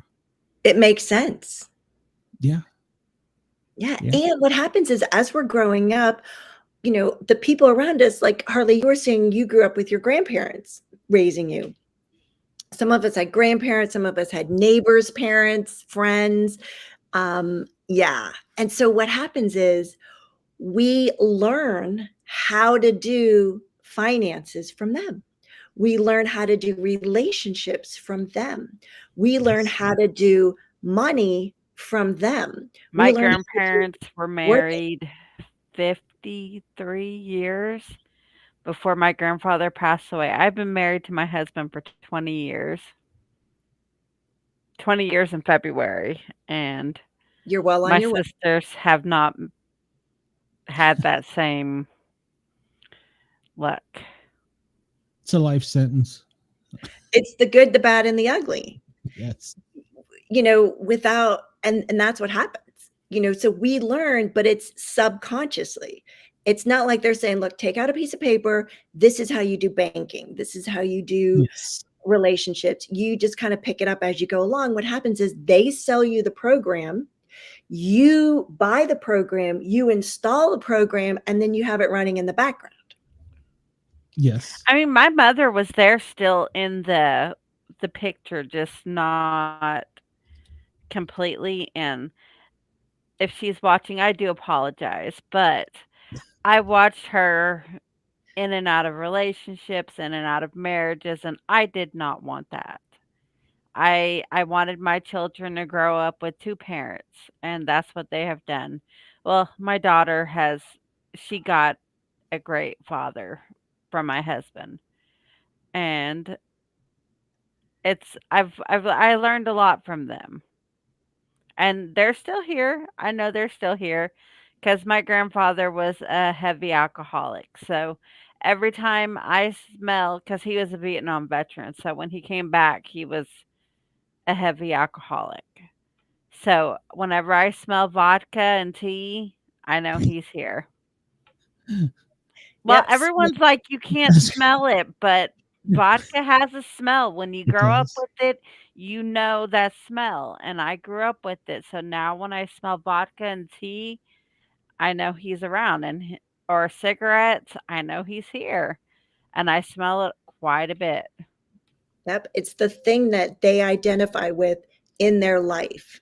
it makes sense. Yeah. And what happens is, as we're growing up, the people around us, like Harley, you were saying you grew up with your grandparents raising you. Some of us had grandparents, some of us had neighbors, parents, friends. And so what happens is we learn how to do finances from them. We learn how to do relationships from them. We learn how to do money from them. My grandparents were married 53 years before my grandfather passed away. I've been married to my husband for 20 years. 20 years in February, and you're well on my your way. sisters have not had that same luck. It's a life sentence. It's the good, the bad, and the ugly. Yes. Without, and that's what happens. So we learn, but it's subconsciously. It's not like they're saying, look, take out a piece of paper. This is how you do banking. This is how you do relationships. You just kind of pick it up as you go along. What happens is they sell you the program. You buy the program, you install the program, and then you have it running in the background. Yes. I mean, my mother was there still in the picture, just not completely in. If she's watching, I do apologize, but I watched her in and out of relationships, in and out of marriages, and I did not want that. I wanted my children to grow up with two parents, and that's what they have done. Well, my daughter she got a great father from my husband, and I learned a lot from them. And they're still here. I know they're still here because my grandfather was a heavy alcoholic. So every time I smell, because he was a Vietnam veteran, so when he came back, he was a heavy alcoholic. So whenever I smell vodka and tea, I know he's here. Well, everyone's like, you can't smell it, but vodka has a smell. When you grow up with it, you know that smell. And I grew up with it. So now when I smell vodka and tea, I know he's around. Or cigarettes, I know he's here. And I smell it quite a bit. Yep. It's the thing that they identify with in their life.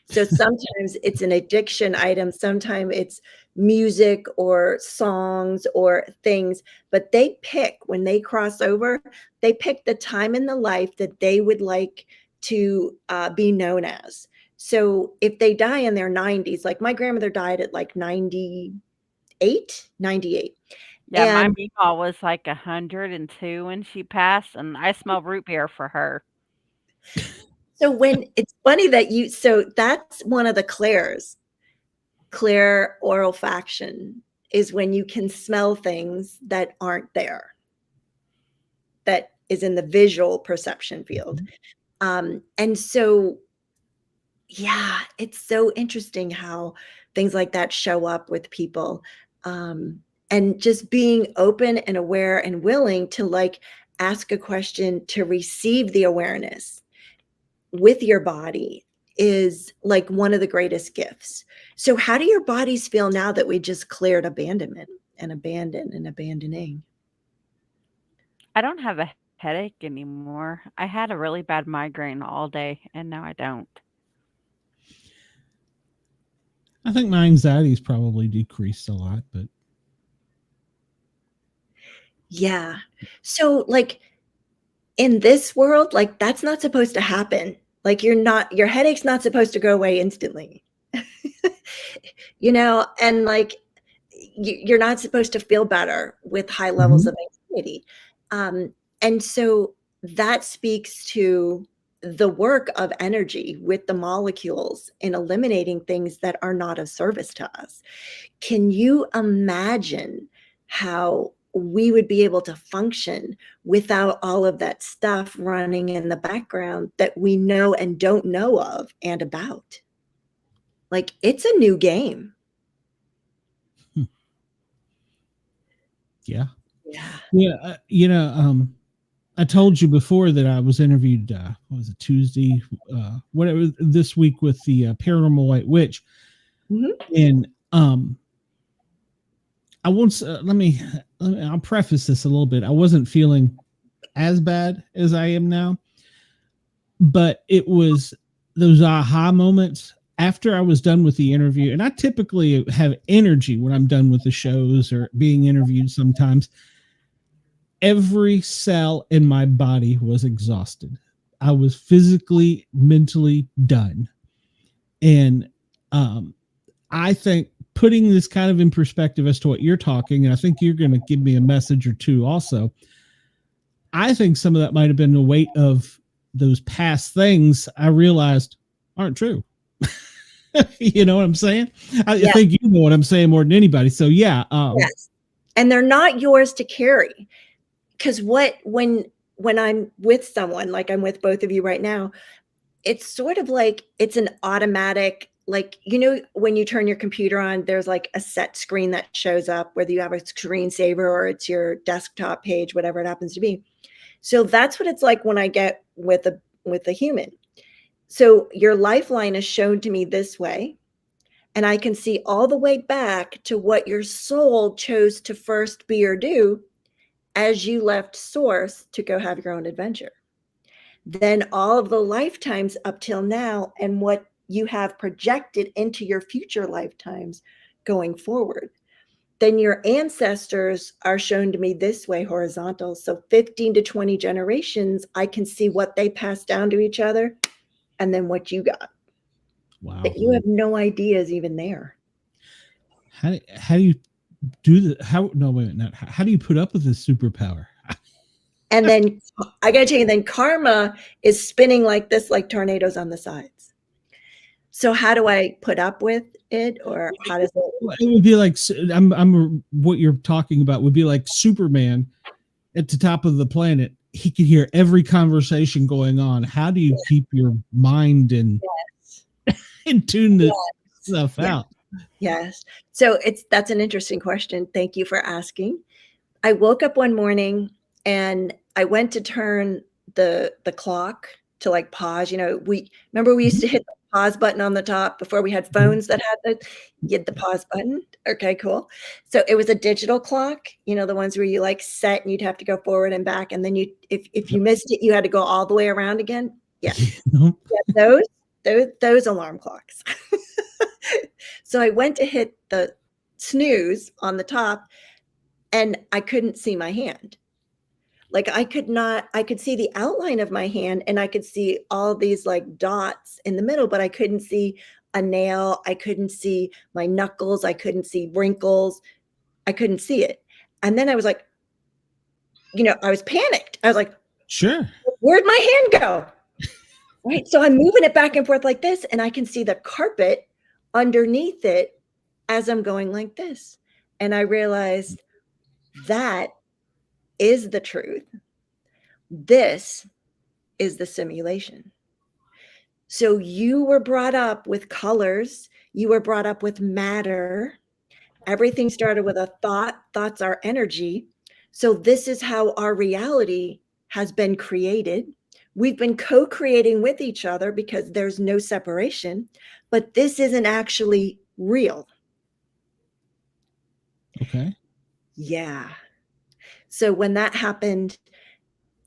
So sometimes it's an addiction item. Sometimes it's music or songs or things, but they pick, when they cross over, they pick the time in the life that they would like to be known as. So if they die in their 90s, like my grandmother died at like 98. Yeah, my meemaw was like 102 when she passed, and I smell root beer for her. So when it's funny that so that's one of the clairs. Clair olfaction is when you can smell things that aren't there. That is in the visual perception field. And so, yeah, it's so interesting how things like that show up with people. And just being open and aware and willing to like ask a question to receive the awareness with your body is like one of the greatest gifts. So how do your bodies feel now that we just cleared abandonment and abandoning? I don't have a headache anymore. I had a really bad migraine all day, and now I don't. I think my anxiety's probably decreased a lot, but Yeah. So like in this world, like that's not supposed to happen. Like your headache's not supposed to go away instantly. And like you're not supposed to feel better with high levels of anxiety. And so that speaks to the work of energy with the molecules in eliminating things that are not of service to us. Can you imagine how we would be able to function without all of that stuff running in the background that we know and don't know of and about? Like, it's a new game. yeah. Yeah. Yeah. I told you before that I was interviewed, what was it, Tuesday, whatever, this week with the Paranormal White Witch. And I won't, I'll preface this a little bit. I wasn't feeling as bad as I am now, but it was those aha moments after I was done with the interview. And I typically have energy when I'm done with the shows or being interviewed sometimes. Every cell in my body was exhausted. I was physically, mentally done. And I think putting this kind of in perspective as to what you're talking, and I think you're going to give me a message or two also. I think some of that might have been the weight of those past things I realized aren't true. You know what I'm saying? I think you know what I'm saying more than anybody. So yeah. Yes. And they're not yours to carry. Because when I'm with someone, like I'm with both of you right now, it's sort of like it's an automatic, like, when you turn your computer on, there's like a set screen that shows up, whether you have a screensaver or it's your desktop page, whatever it happens to be. So that's what it's like when I get with a human. So your lifeline is shown to me this way, and I can see all the way back to what your soul chose to first be or do as you left source to go have your own adventure. Then all of the lifetimes up till now and what you have projected into your future lifetimes going forward. Then your ancestors are shown to me this way, horizontal. So 15 to 20 generations, I can see what they passed down to each other and then what you got. Wow. That you have no idea is even there. How do you do that? How do you put up with this superpower? And then I got to tell you, then karma is spinning like this, like tornadoes on the sides. So how do I put up with it, or how does it? It would be like what you're talking about would be like Superman at the top of the planet. He could hear every conversation going on. How do you keep your mind and tune this stuff out? Yes. So that's an interesting question. Thank you for asking. I woke up one morning and I went to turn the clock to like pause. We used to hit the pause button on the top before we had phones that had the pause button. Okay, cool. So it was a digital clock, the ones where you like set and you'd have to go forward and back. And then if you missed it, you had to go all the way around again. Yeah. Those alarm clocks. So I went to hit the snooze on the top and I couldn't see my hand. Like I could see the outline of my hand and I could see all these like dots in the middle, but I couldn't see a nail. I couldn't see my knuckles. I couldn't see wrinkles. I couldn't see it. And then I was like, I was panicked. I was like, sure, where'd my hand go? Right. So I'm moving it back and forth like this, and I can see the carpet underneath it as I'm going like this. And I realized that is the truth. This is the simulation. So you were brought up with colors, you were brought up with matter. Everything started with a thought. Thoughts are energy. So this is how our reality has been created. We've been co-creating with each other because there's no separation, but this isn't actually real. Okay. Yeah. So when that happened,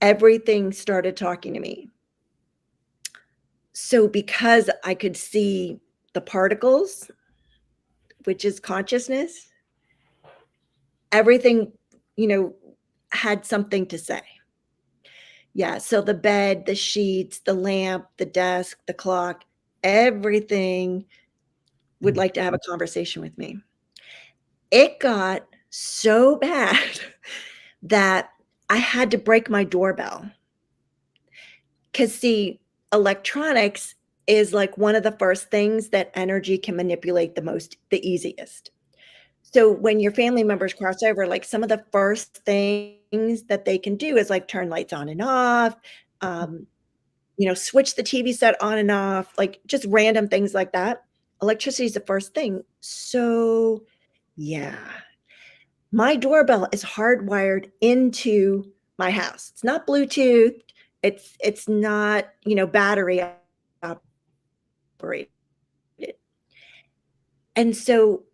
everything started talking to me. So because I could see the particles, which is consciousness, everything, had something to say. Yeah. So the bed, the sheets, the lamp, the desk, the clock, everything would like to have a conversation with me. It got so bad that I had to break my doorbell. Because, see, electronics is like one of the first things that energy can manipulate the easiest. So when your family members cross over, like some of the first things that they can do is like turn lights on and off, switch the TV set on and off, like just random things like that. Electricity is the first thing. So, yeah, my doorbell is hardwired into my house. It's not Bluetooth. It's not, battery operated. And so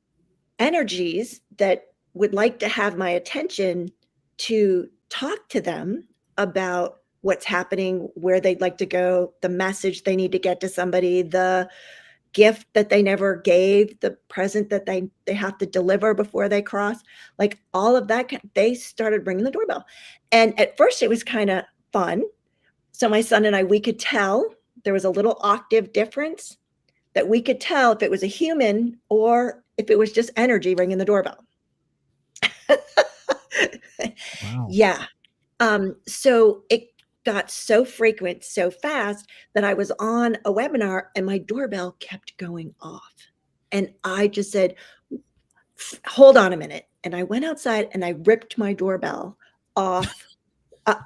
energies that would like to have my attention to talk to them about what's happening, where they'd like to go, the message they need to get to somebody, the gift that they never gave, the present that they have to deliver before they cross, like all of that, they started ringing the doorbell. And at first it was kind of fun. So my son and I, we could tell there was a little octave difference, that we could tell if it was a human or if it was just energy ringing the doorbell. Wow. Yeah. So it got so frequent, so fast that I was on a webinar and my doorbell kept going off. And I just said, hold on a minute. And I went outside and I ripped my doorbell off,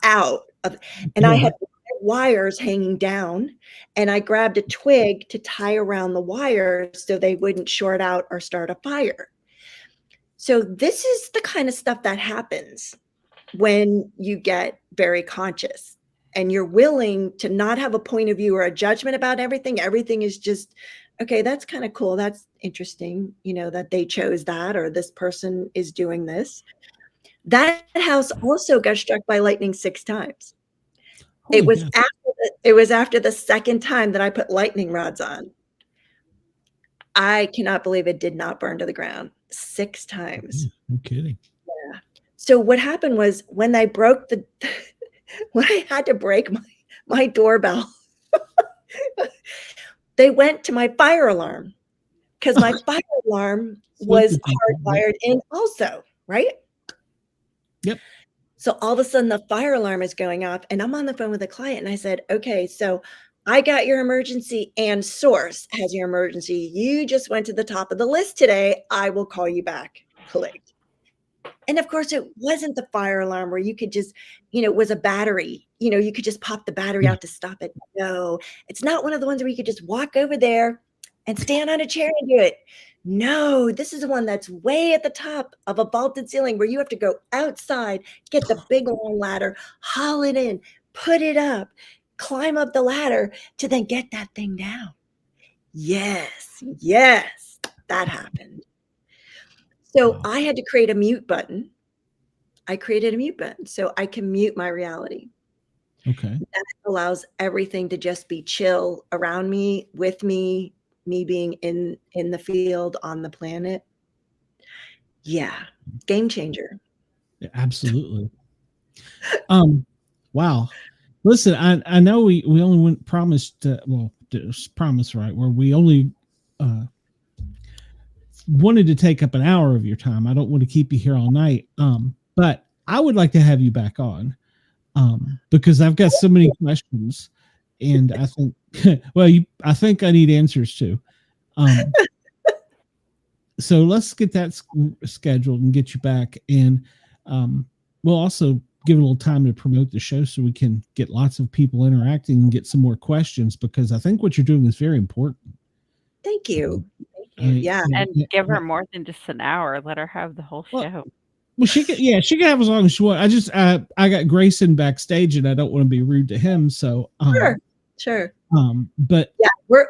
out of, and I had wires hanging down, and I grabbed a twig to tie around the wires so they wouldn't short out or start a fire. So this is the kind of stuff that happens when you get very conscious and you're willing to not have a point of view or a judgment about everything. Everything is just, okay, that's kind of cool. That's interesting, that they chose that, or this person is doing this. That house also got struck by lightning 6 times. It was after the second time that I put lightning rods on. I cannot believe it did not burn to the ground 6 times. No kidding. Yeah. So what happened was when I broke when I had to break my doorbell, they went to my fire alarm, because my fire alarm was hardwired in also, right? Yep. So all of a sudden the fire alarm is going off and I'm on the phone with a client and I said, okay, so I got your emergency and source has your emergency. You just went to the top of the list today. I will call you back. Click. And of course it wasn't the fire alarm where you could just, it was a battery, you could just pop the battery out to stop it. No, it's not one of the ones where you could just walk over there and stand on a chair and do it. No, this is the one that's way at the top of a vaulted ceiling where you have to go outside, get the big long ladder, haul it in, put it up, climb up the ladder to then get that thing down. Yes, that happened. So I had to create a mute button. I created a mute button so I can mute my reality. Okay. That allows everything to just be chill around me, with me being in the field, on the planet. Yeah. Game changer. Yeah, absolutely. Wow. Listen, I know we only promised, promise, right? Where we only wanted to take up an hour of your time. I don't want to keep you here all night. But I would like to have you back on, because I've got so many questions, and I think, I think I need answers too. So let's get that scheduled and get you back, and we'll also give it a little time to promote the show so we can get lots of people interacting and get some more questions, because I think what you're doing is very important. Thank you. Thank I you. mean, Yeah. And give her more than just an hour. Let her have the whole Well, show. well, she can have as long as she wants. I got Grayson backstage, and I don't want to be rude to him. So, Sure. but Yeah, well,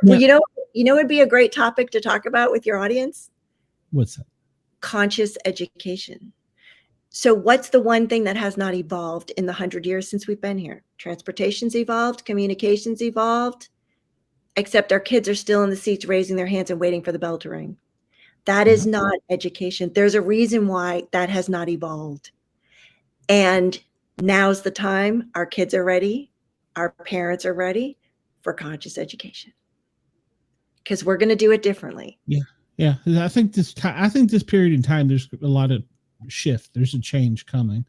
it'd be a great topic to talk about with your audience. What's that? Conscious education. So what's the one thing that has not evolved in the 100 years since we've been here? Transportation's evolved, communication's evolved, except our kids are still in the seats raising their hands and waiting for the bell to ring. That is not education. There's a reason why that has not evolved. And now's the time. Our kids are ready. Our parents are ready for conscious education, because we're going to do it differently. Yeah. I think this period in time, there's a lot of shift. There's a change coming.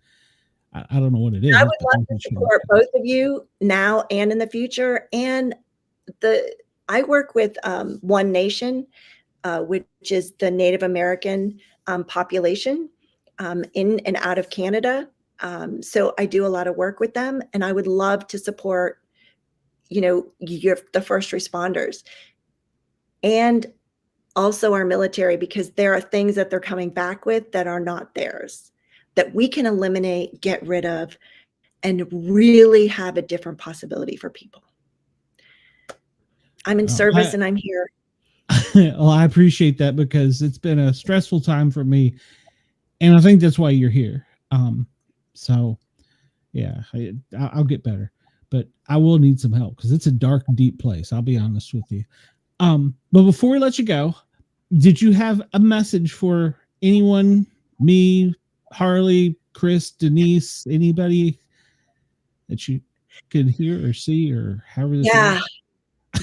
I don't know what it is. I would love to support both of you now and in the future. And I work with One Nation, which is the Native American population in and out of Canada. So I do a lot of work with them, and I would love to support, the first responders and also our military, because there are things that they're coming back with that are not theirs, that we can eliminate, get rid of, and really have a different possibility for people. I'm in service and I'm here. Well, I appreciate that, because it's been a stressful time for me, and I think that's why you're here. So yeah, I'll get better, but I will need some help, because it's a dark, deep place. I'll be honest with you. But before we let you go, did you have a message for anyone, me, Harley, Chris, Denise, anybody that you could hear or see, or however this works?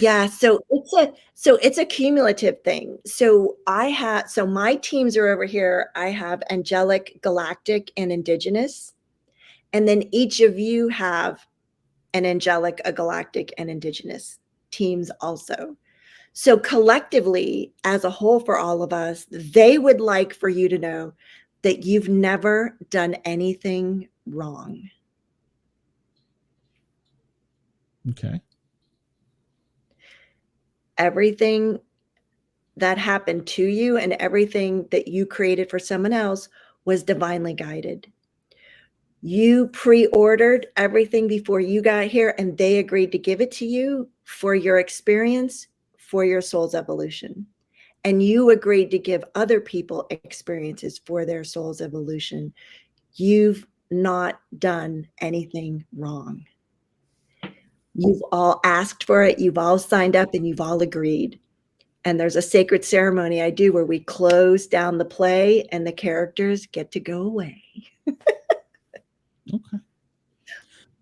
Yeah. So it's a cumulative thing. So my teams are over here. I have angelic, galactic, and indigenous. And then each of you have an angelic, a galactic, and indigenous teams also. So collectively, as a whole, for all of us, they would like for you to know that you've never done anything wrong. Okay. Everything that happened to you and everything that you created for someone else was divinely guided. You pre-ordered everything before you got here, and they agreed to give it to you for your experience, for your soul's evolution. And you agreed to give other people experiences for their soul's evolution. You've not done anything wrong. You've all asked for it. You've all signed up, and you've all agreed. And there's a sacred ceremony I do where we close down the play and the characters get to go away. Okay.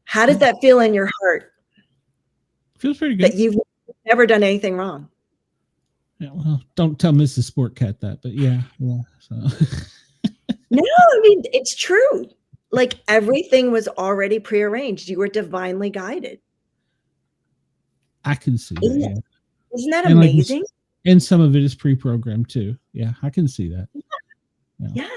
How does that feel in your heart? Feels pretty good. That you've never done anything wrong. Yeah, well, don't tell Mrs. Sportcat that, but yeah. So. No, I mean, it's true. Like, everything was already prearranged. You were divinely guided. I can see that. Isn't that amazing? And some of it is pre-programmed too. Yeah, I can see that. Yeah.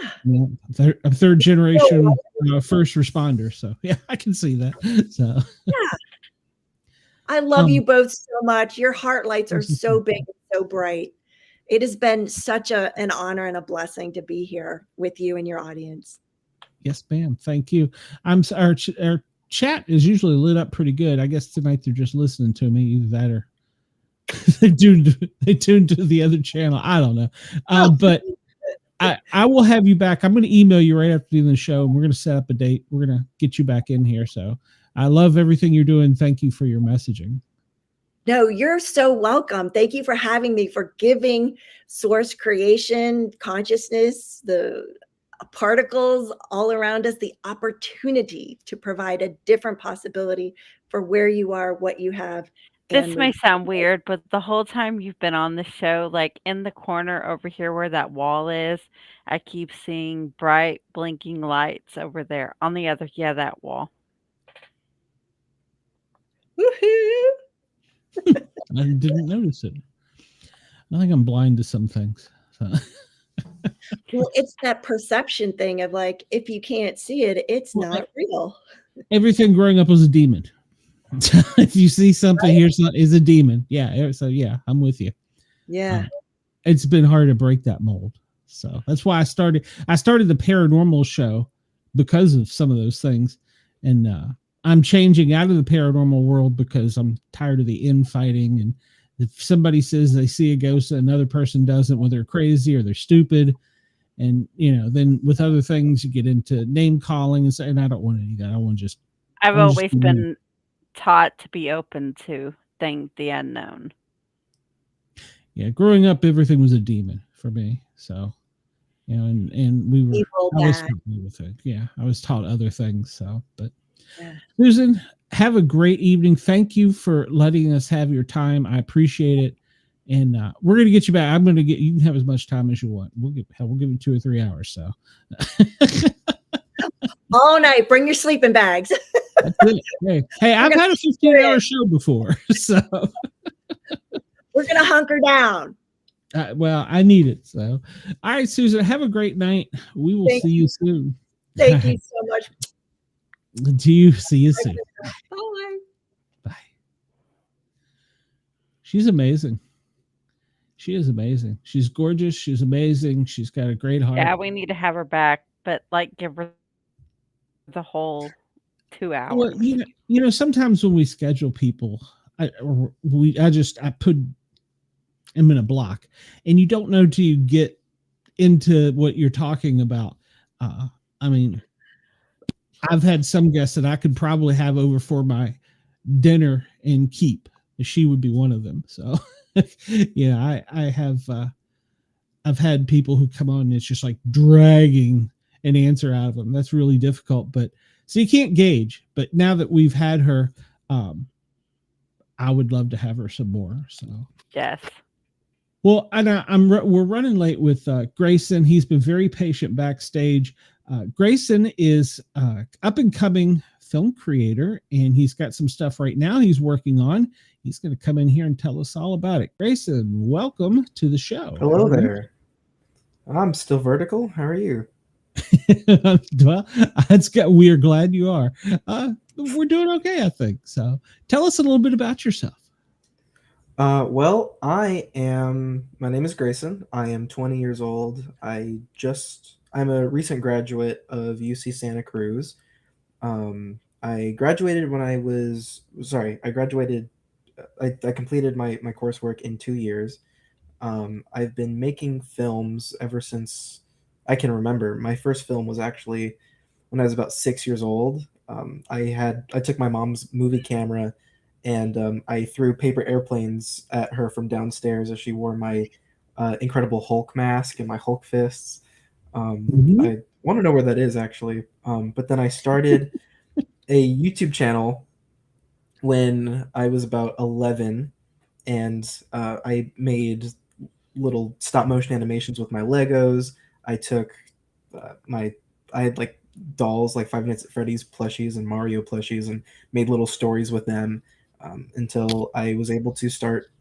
A third generation first responder. So yeah, I can see that. So yeah. I love you both so much. Your heart lights are so big and so bright. It has been such an honor and a blessing to be here with you and your audience. Yes, ma'am. Thank you. Our chat is usually lit up pretty good. I guess tonight they're just listening to me, either that or they tuned to the other channel. I don't know. But I will have you back. I'm going to email you right after the show, and we're going to set up a date. We're going to get you back in here. So I love everything you're doing. Thank you for your messaging. No, you're so welcome. Thank you for having me, for giving source creation, consciousness, the particles all around us, the opportunity to provide a different possibility for where you are, what you have. This may sound weird, but the whole time you've been on the show, like in the corner over here where that wall is, I keep seeing bright blinking lights over there on the other, that wall. Woohoo! I didn't notice it. I think I'm blind to some things. So. Well, it's that perception thing of like, if you can't see it, it's Well, not real. everything growing up was a demon. If you see something, Right? here's is a demon. Yeah. So yeah, I'm with you. Yeah. It's been hard to break that mold. So that's why I started the paranormal show because of some of those things. And I'm changing out of the paranormal world because I'm tired of the infighting. And if somebody says they see a ghost and another person doesn't, well, they're crazy or they're stupid. And then with other things you get into name calling and I don't want any of that. I've I'm just always been taught to be open to the unknown. Yeah, growing up everything was a demon for me. So and we were Evil, I was bad. taught other things. Yeah, I was taught other things. So but Yeah. Susan, have a great evening. Thank you for letting us have your time. I appreciate it. And we're gonna get you back. You can have as much time as you want. We'll give you 2 or 3 hours. So All night. Bring your sleeping bags. that's it. Hey, I've had a 15-hour show before. So We're going to hunker down. well, I need it. So all right, Susan, have a great night. We will see you soon. Thank you so much. See you soon. Bye. Bye. She's amazing. She is amazing. She's gorgeous. She's amazing. She's got a great heart. Yeah, we need to have her back, but give her the whole 2 hours. Well, sometimes when we schedule people, I put them in a block, and you don't know till you get into what you're talking about. I mean, I've had some guests that I could probably have over for my dinner and keep. She would be one of them. So, yeah, I have. I've had people who come on and it's just like dragging an answer out of them. That's really difficult. But so you can't gauge. But now that we've had her, I would love to have her some more. So yes. Well, and we're running late with Grayson. He's been very patient backstage. Grayson is up and coming film creator, and he's got some stuff right now he's working on. He's going to come in here and tell us all about it. Grayson, welcome to the show. Hello there. I'm still vertical. How are you? Well, we're glad you are. We're doing okay, I think. So tell us a little bit about yourself. Well, my name is Grayson. I am 20 years old. I'm a recent graduate of UC Santa Cruz. I graduated I completed my coursework in 2 years. I've been making films ever since I can remember. My first film was actually when I was about 6 years old. I took my mom's movie camera and I threw paper airplanes at her from downstairs as she wore my Incredible Hulk mask and my Hulk fists. I want to know where that is actually. But then I started a YouTube channel when I was about 11, and I made little stop motion animations with my Legos. I had like dolls, like Five Nights at Freddy's plushies and Mario plushies, and made little stories with them until I was able to start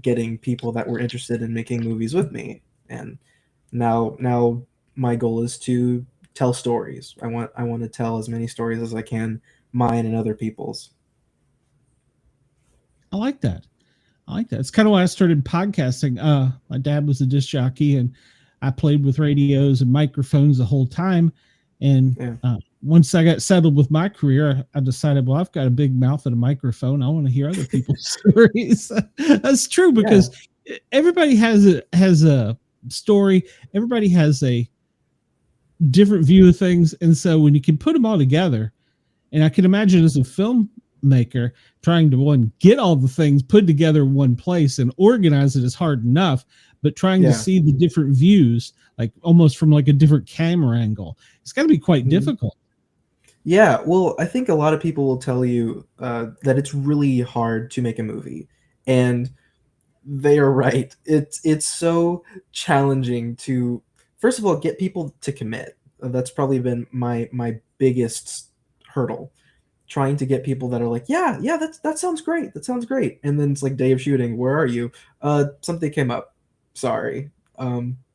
getting people that were interested in making movies with me. And now my goal is to tell stories. I want to tell as many stories as I can, mine and other people's. I like that. It's kind of why I started podcasting. My dad was a disc jockey, and I played with radios and microphones the whole time. And once I got settled with my career, I decided, well, I've got a big mouth and a microphone. I want to hear other people's stories. That's true, because everybody has a story. Everybody has a different view of things. And so when you can put them all together, and I can imagine as a filmmaker trying to get all the things put together in one place and organize it is hard enough, but trying to see the different views, like almost from like a different camera angle, it's got to be quite difficult. Yeah, well, I think a lot of people will tell you that it's really hard to make a movie, and they are right. It's so challenging to, first of all, get people to commit. That's probably been my biggest hurdle, trying to get people that are like, yeah, that sounds great. That sounds great. And then it's like day of shooting. Where are you? Something came up. Sorry.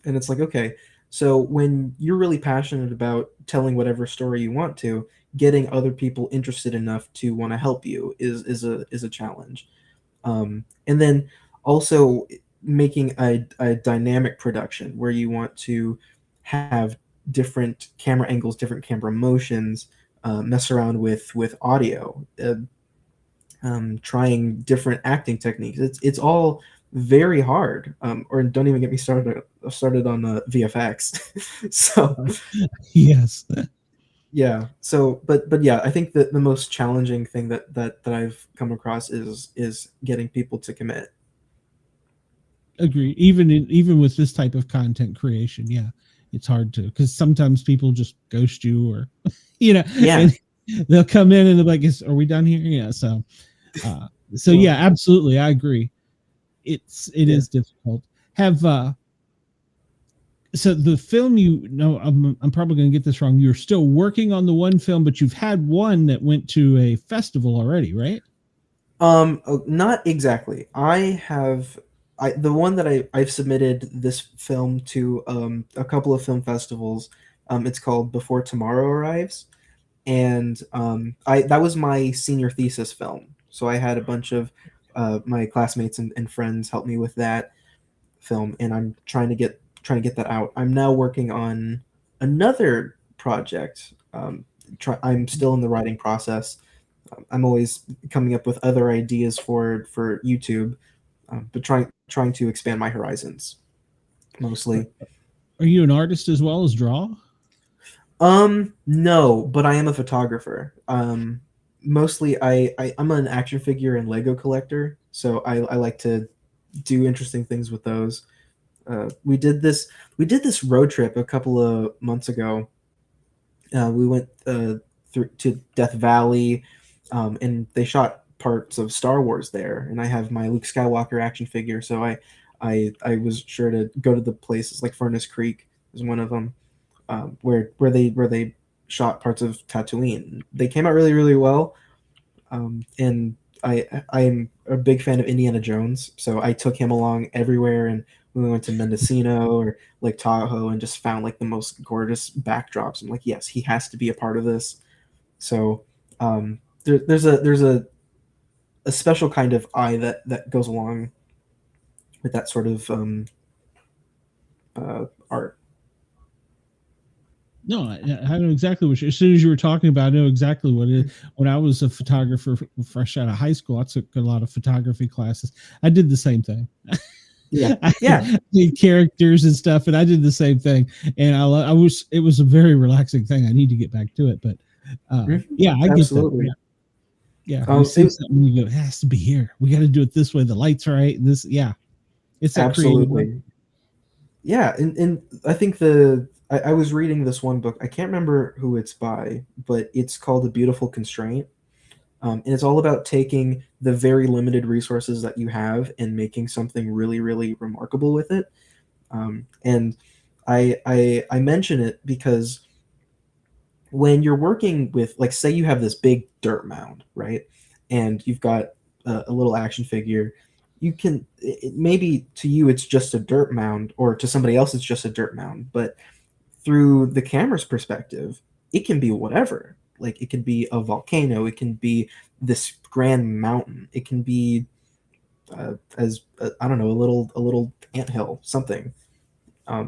And it's like, okay, so when you're really passionate about telling whatever story you want to, getting other people interested enough to want to help you is a challenge. And then also making a dynamic production where you want to have different camera angles, different camera motions, mess around with audio, trying different acting techniques. It's all very hard. Or don't even get me started on VFX. So Yes. yeah. So but yeah, I think that the most challenging thing that I've come across is getting people to commit. Agree. Even with this type of content creation, yeah, it's hard to, because sometimes people just ghost you, or Yeah. and they'll come in and they're like, "Are we done here?" Yeah. So Well, yeah, absolutely, I agree. It yeah. is difficult. Have So the film, I'm probably going to get this wrong. You're still working on the one film, but you've had one that went to a festival already, right? Not exactly. The one that I've submitted this film to a couple of film festivals. It's called Before Tomorrow Arrives, and I that was my senior thesis film. So I had a bunch of my classmates and friends help me with that film, and I'm trying to get that out. I'm now working on another project. I'm still in the writing process. I'm always coming up with other ideas for YouTube, but trying to expand my horizons mostly. Are you an artist as well as draw? No, but I am a photographer. Mostly I'm an action figure and Lego collector, so I like to do interesting things with those. We did this road trip a couple of months ago. We went through to Death Valley, and they shot parts of Star Wars there. And I have my Luke Skywalker action figure, so I was sure to go to the places like Furnace Creek is one of them, where they shot parts of Tatooine. They came out really really well, and I'm a big fan of Indiana Jones, so I took him along everywhere, and we went to Mendocino or Lake Tahoe and just found like the most gorgeous backdrops. I'm like, yes, he has to be a part of this. So there's a special kind of eye that goes along with that sort of art. No, I know exactly what as soon as you were talking about, I know exactly what it is. When I was a photographer fresh out of high school, I took a lot of photography classes. I did the same thing. Yeah, I yeah, did characters and stuff, and I did the same thing. And it was a very relaxing thing. I need to get back to it, but yeah, I get that. absolutely. Yeah, you see It, something, you go, it has to be here. We got to do it this way. The light's right. And this, yeah, it's that creative. absolutely. Yeah, and I think I was reading this one book. I can't remember who it's by, but it's called A Beautiful Constraint. And it's all about taking the very limited resources that you have and making something really, really remarkable with it. And I mention it because when you're working with, like, say you have this big dirt mound, right? And you've got a little action figure. You can maybe to you it's just a dirt mound, or to somebody else it's just a dirt mound, but through the camera's perspective, it can be whatever. Like it can be a volcano, it can be this grand mountain, it can be as I don't know, a little anthill, something.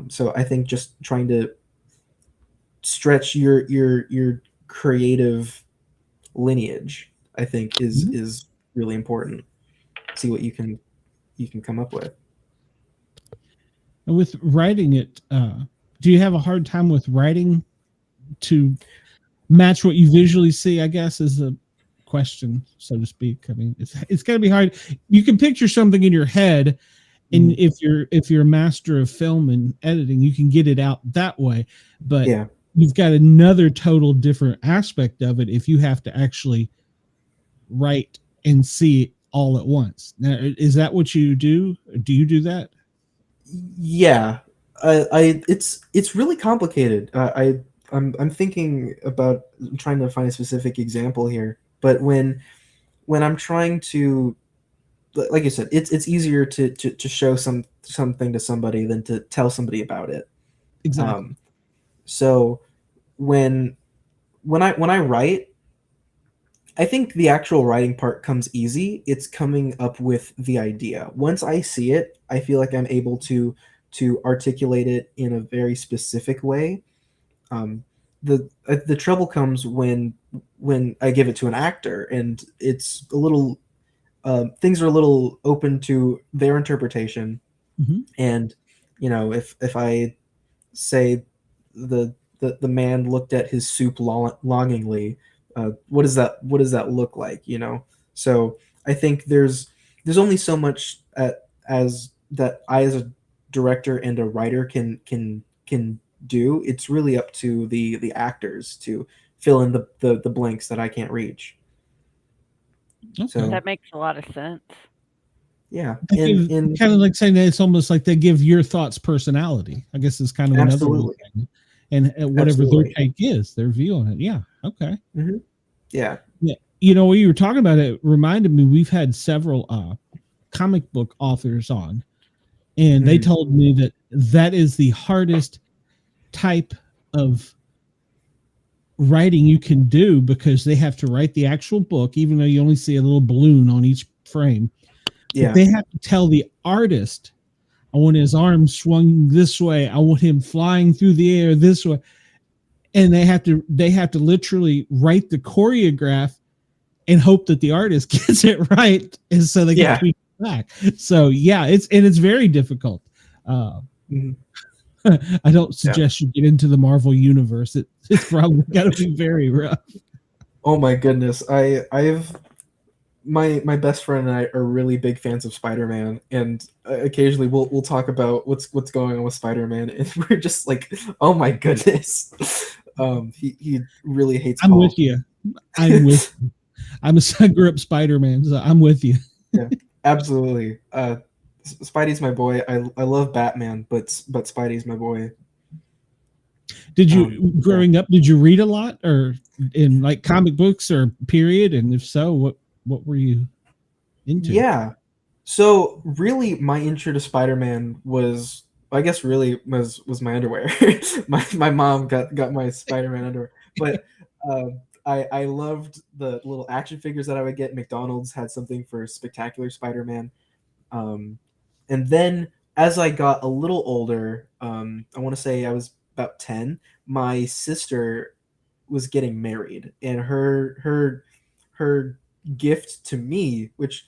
So I think just trying to stretch your creative lineage, I think is really important. See what you can come up with. And with writing it, do you have a hard time with writing to match what you visually see? I guess is the question, so to speak. I mean, it's got to be hard. You can picture something in your head, and if you're a master of film and editing, you can get it out that way. But Yeah. you've got another total different aspect of it if you have to actually write and see it all at once. Now, is that what you do? Do you do that? Yeah, it's really complicated. I'm thinking about trying to find a specific example here, but when I'm trying to like you said, it's easier to show something to somebody than to tell somebody about it. Exactly. So when I write, I think the actual writing part comes easy. It's coming up with the idea. Once I see it, I feel like I'm able to articulate it in a very specific way. Um, the trouble comes when I give it to an actor, and it's a little things are a little open to their interpretation. Mm-hmm. And if I say the man looked at his soup longingly, what does that look like? So I think there's only so much as that I, as a director and a writer, can do. It's really up to the actors to fill in the blanks that I can't reach. Okay. So That makes a lot of sense. yeah, Kind of like saying that it's almost like they give your thoughts personality. I guess is kind of another way of saying it. And whatever their take is, their view on it. Yeah. Okay. Mm-hmm. Yeah. When you were talking about it, reminded me we've had several comic book authors on, and they told me that is the hardest type of writing you can do, because they have to write the actual book, even though you only see a little balloon on each frame. Yeah. But they have to tell the artist, I want his arms swung this way, I want him flying through the air this way. And they have to literally write the choreograph and hope that the artist gets it right, and so they can tweak it back. So yeah, it's very difficult. I don't suggest you get into the Marvel universe. It's probably got to be very rough. Oh my goodness, I've my best friend and I are really big fans of Spider-Man, and occasionally we'll talk about what's going on with Spider-Man, and we're just like, oh my goodness. He really hates. I'm with you. I grew up Spider-Man, so I'm with you. Yeah, absolutely. Spidey's my boy. I love Batman, but Spidey's my boy. Did you growing up? Did you read a lot, or in like comic books or period? And if so, what were you into? Yeah. So really, my intro to Spider-Man was, I guess, really was my underwear. my mom got my Spider-Man underwear, but I loved the little action figures that I would get. McDonald's had something for Spectacular Spider-Man. And then as I got a little older, I want to say I was about 10, my sister was getting married, and her gift to me, which,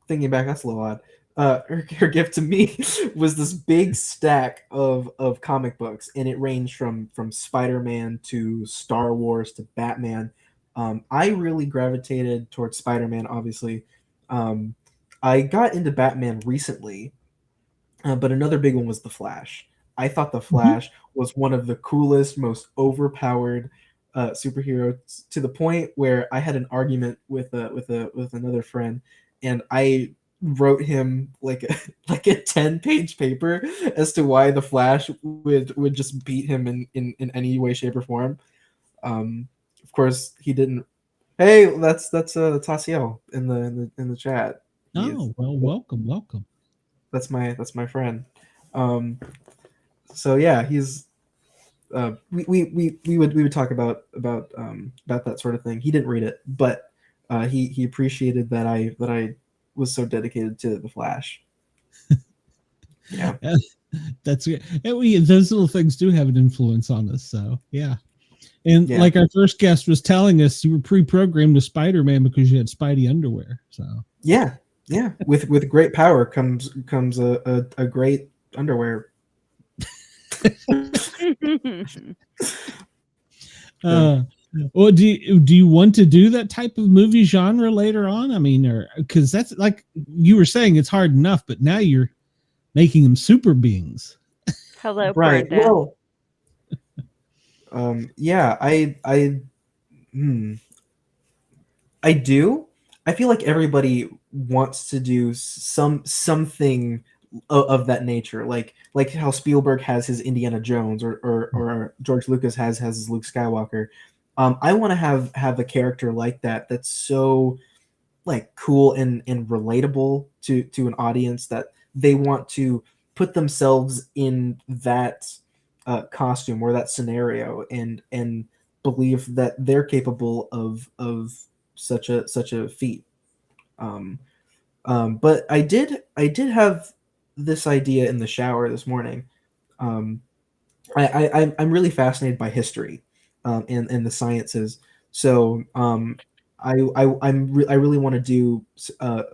thinking back, that's a little odd. Her gift to me was this big stack of comic books, and it ranged from Spider-Man to Star Wars to Batman. I really gravitated towards Spider-Man, obviously. I got into Batman recently, but another big one was The Flash. I thought The Flash was one of the coolest, most overpowered superheroes, to the point where I had an argument with another friend, and I wrote him like a 10-page paper as to why the Flash would just beat him in any way, shape, or form. Of course, he didn't. Hey, that's Tasiel in the chat. Oh, well, welcome. That's my friend. So yeah, he's. We would talk about that sort of thing. He didn't read it, but he appreciated that I was so dedicated to the Flash. Yeah, that's good. Those little things do have an influence on us. So yeah, and like our first guest was telling us, you were pre-programmed with Spider-Man because you had Spidey underwear. So yeah. With great power comes a great underwear. Well, do you want to do that type of movie genre later on? I mean, or because that's like you were saying, it's hard enough, but now you're making them super beings. Hello, right? Brenda. Well, yeah, I do. I feel like everybody wants to do something of that nature, like how Spielberg has his Indiana Jones, or George Lucas has his Luke Skywalker. I want to have a character like that that's so like cool and relatable to an audience, that they want to put themselves in that costume or that scenario, and believe that they're capable of such a feat. Um, but I did have this idea in the shower this morning. Um, I'm really fascinated by history, and the sciences. So I really want to do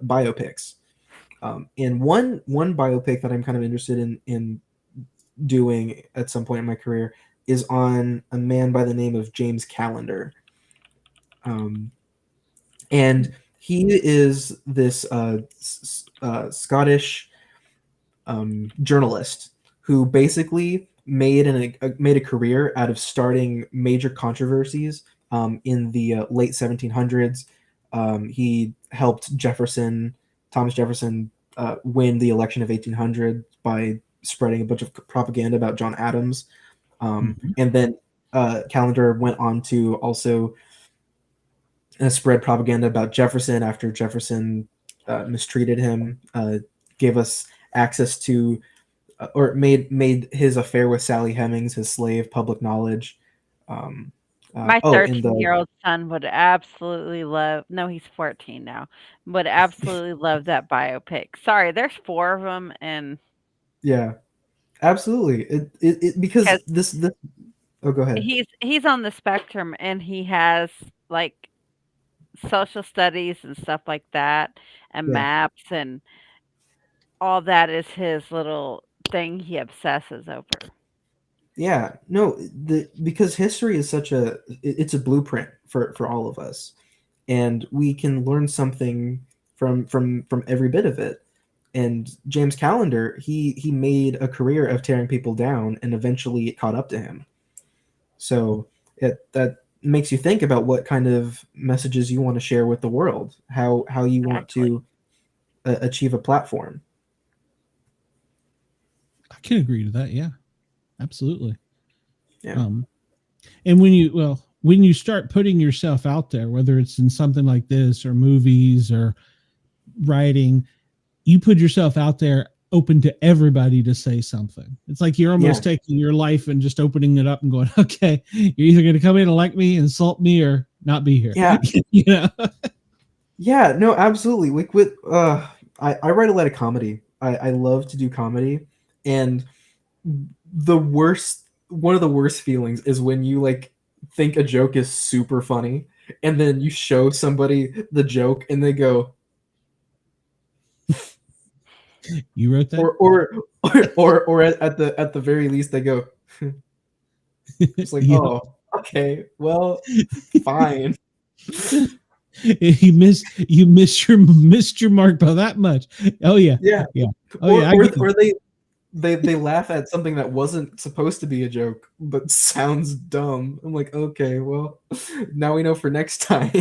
biopics. And one biopic that I'm kind of interested in doing at some point in my career is on a man by the name of James Callender. Um, and he is this Scottish journalist who basically made a career out of starting major controversies in the late 1700s. He helped Thomas Jefferson, win the election of 1800 by spreading a bunch of propaganda about John Adams. And then Callender went on to also spread propaganda about Jefferson after Jefferson mistreated him, gave us access to, or made his affair with Sally Hemings, his slave, public knowledge. Um, My in the 13-year-old son would absolutely love no, he's 14 now, would absolutely love that biopic. Sorry, there's 4 of them, and Yeah, absolutely. Because because this. Oh, go ahead. he's on the spectrum, and he has, like, social studies and stuff like that, and Yeah. maps, and all that is his little thing he obsesses over. Yeah, no, because history is it's a blueprint for all of us, and we can learn something from every bit of it. And James Callender, he made a career of tearing people down, and eventually it caught up to him. So that makes you think about what kind of messages you want to share with the world, how you want Exactly. to achieve a platform. I can agree to that. Yeah, absolutely. Yeah. And when you start putting yourself out there, whether it's in something like this or movies or writing, you put yourself out there open to everybody to say something. It's like you're almost taking your life and just opening it up and going, okay, you're either going to come in and like me, insult me, or not be here. Yeah. You know? Yeah, no, absolutely. Like with I write a lot of comedy. I love to do comedy, and one of the worst feelings is when you like think a joke is super funny, and then you show somebody the joke and they go, You wrote that? or at the very least they go, it's like, Yeah. oh, okay, well, fine. you missed your mark by that much. Oh yeah. Yeah. Yeah. Oh yeah. Or they laugh at something that wasn't supposed to be a joke but sounds dumb. I'm like, okay, well, now we know for next time.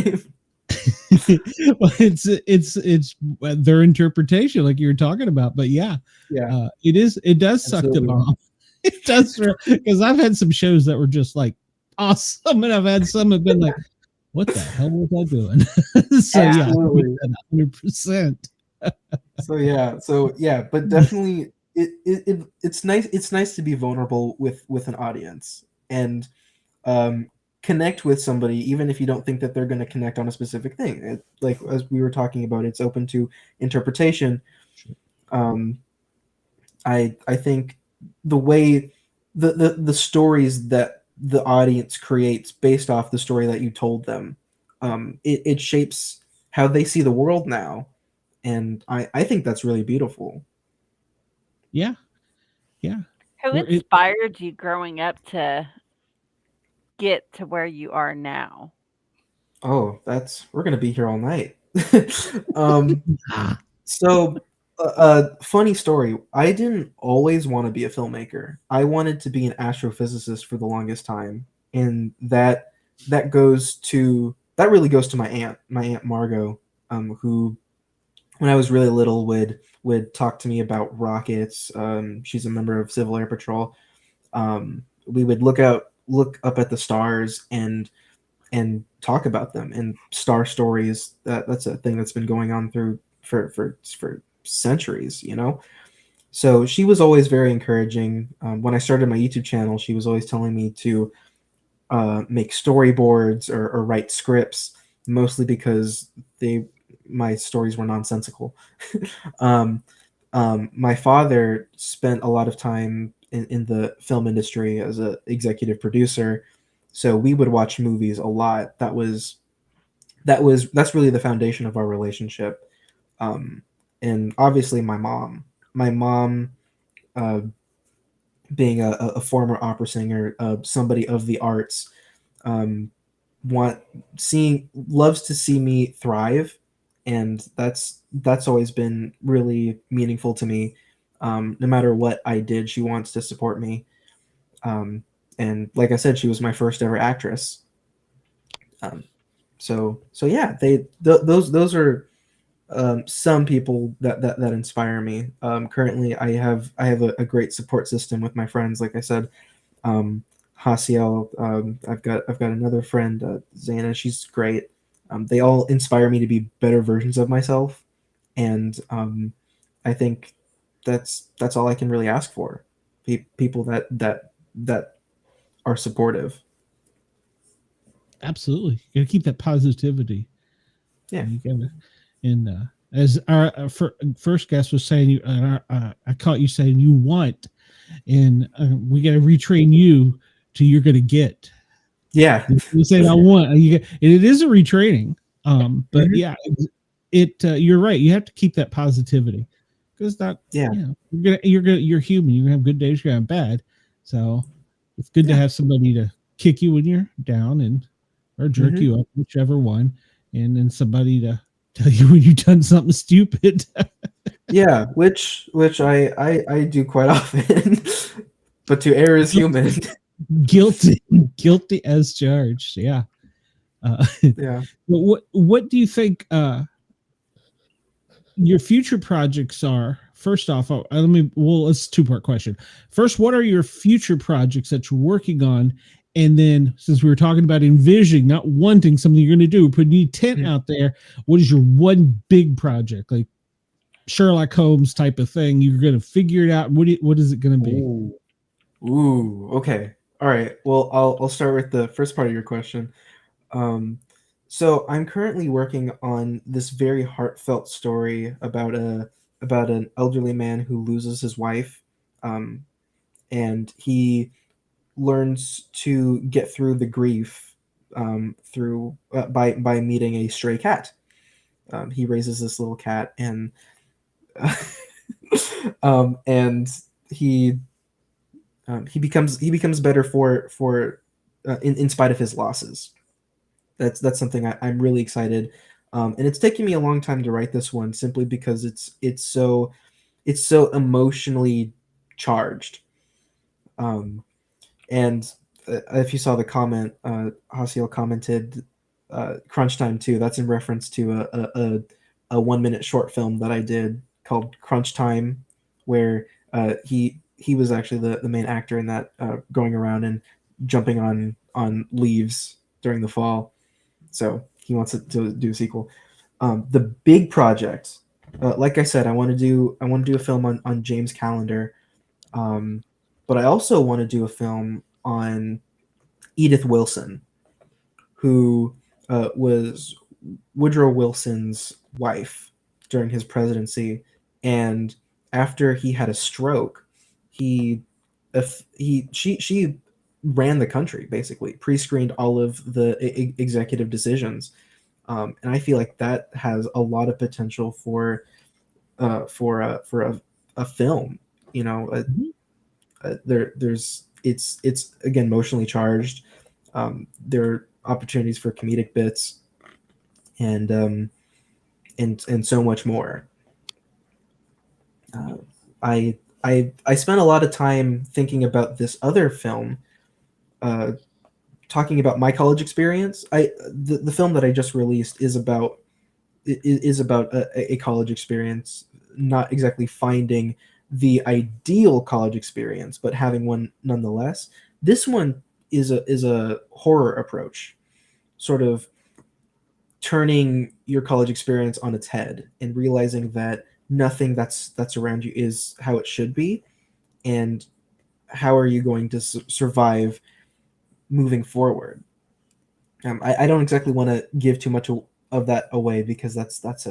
Well, it's their interpretation, like you were talking about. But yeah, Yeah, it does suck to absolutely. bomb. It does, because I've had some shows that were just like awesome, and I've had some have been like, what the hell was I doing? So Absolutely. yeah, 100%. So yeah, but definitely it's nice to be vulnerable with an audience, and connect with somebody even if you don't think that they're going to connect on a specific thing. Like as we were talking about, it's open to interpretation. I think the way the stories that the audience creates based off the story that you told them, it shapes how they see the world now, and I think that's really beautiful. Yeah. Yeah. Who inspired you growing up to get to where you are now? Oh, we're gonna be here all night. So funny story. I didn't always want to be a filmmaker. I wanted to be an astrophysicist for the longest time, and that really goes to my aunt Margot, who, when I was really little, would talk to me about rockets. She's a member of Civil Air Patrol. We would look up at the stars, and and talk about them and star stories. That's a thing that's been going on through for centuries, you know. So she was always very encouraging. When I started my YouTube channel, she was always telling me to make storyboards or write scripts, mostly because my stories were nonsensical. um, my father spent a lot of time in the film industry as an executive producer, so we would watch movies a lot. That's really the foundation of our relationship. Um, and obviously, my mom, uh, being a former opera singer, somebody of the arts, um, want seeing loves to see me thrive, and that's always been really meaningful to me. No matter what I did, she wants to support me. Um, and like I said, she was my first ever actress. Um, so yeah, those are some people that inspire me. Currently, I have a great support system with my friends. Like I said, um, Hasiel. I've got another friend, Zana. She's great. They all inspire me to be better versions of myself, and I think that's all I can really ask for. People that are supportive. Absolutely, you gotta keep that positivity. Yeah. You gotta, and as our first guest was saying, you I caught you saying you want, and we got to retrain you to you're going to get. Yeah. You say I want, and it is a retraining. But yeah, you're right. You have to keep that positivity because that, Yeah. you're human. You're gonna have good days. You're gonna have bad. So it's good to Yeah. have somebody to kick you when you're down or jerk you up, whichever one, and then somebody to tell you when you've done something stupid. Yeah, which I do quite often. But to err is human. Guilty as charged. Yeah. Yeah. But what do you think your future projects are? First off, it's a two-part question. First, what are your future projects that you're working on? And then, since we were talking about envisioning, not wanting something you're going to do, putting a tent out there, what is your one big project, like Sherlock Holmes type of thing? You're going to figure it out. What is it going to be? Ooh, okay. All right. Well, I'll start with the first part of your question. Um, so I'm currently working on this very heartfelt story about an elderly man who loses his wife, um, and he learns to get through the grief through by meeting a stray cat. He raises this little cat, and he he becomes better for in spite of his losses. That's something I'm really excited, and it's taken me a long time to write this one simply because it's so emotionally charged. Um, and if you saw the comment, Hasiel commented, "Crunch Time 2." That's in reference to a 1 minute short film that I did called Crunch Time, where he was actually the main actor in that, going around and jumping on leaves during the fall. So he wants to do a sequel. The big project, like I said, I want to do a film on James Callender, um, but I also want to do a film on Edith Wilson, who was Woodrow Wilson's wife during his presidency, and after he had a stroke, he if he she ran the country, basically pre-screened all of the executive decisions, and I feel like that has a lot of potential for a film. You know, there's it's again emotionally charged. There are opportunities for comedic bits and so much more. Uh, I spent a lot of time thinking about this other film, uh, talking about my college experience. The film that I just released is about a college experience, not exactly finding the ideal college experience, but having one nonetheless. This one is a horror approach. sort of turning your college experience on its head and realizing that nothing that's around you is how it should be, and how are you going to survive moving forward. I don't exactly want to give too much of that away, because that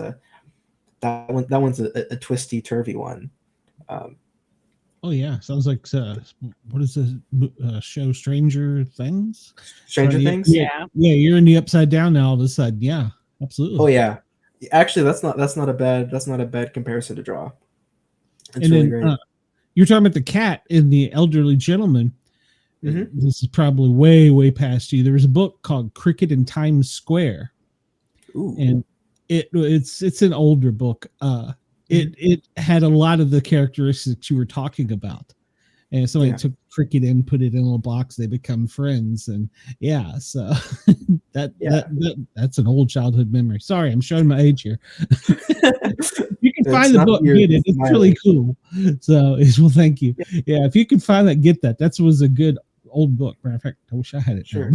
one's a twisty turvy one. Oh yeah, sounds like what is this show? Stranger Things. Stranger Things. Yeah. You're in the upside down now all of a sudden. Yeah, absolutely. Oh yeah, actually, that's not a bad comparison to draw. It's and really then great. you're talking about the cat and the elderly gentleman. Mm-hmm. This is probably way past you. There was a book called Cricket in Times Square. Ooh. And it's an older book. It had a lot of the characteristics you were talking about. And somebody took cricket and put it in a little box. They become friends, and so that's an old childhood memory. Sorry, I'm showing my age here. You can find the book, get it. It's really cool. So, well, thank you. Yeah, if you can find that, get that. That was a good old book. Matter of fact, I wish I had it. Sure.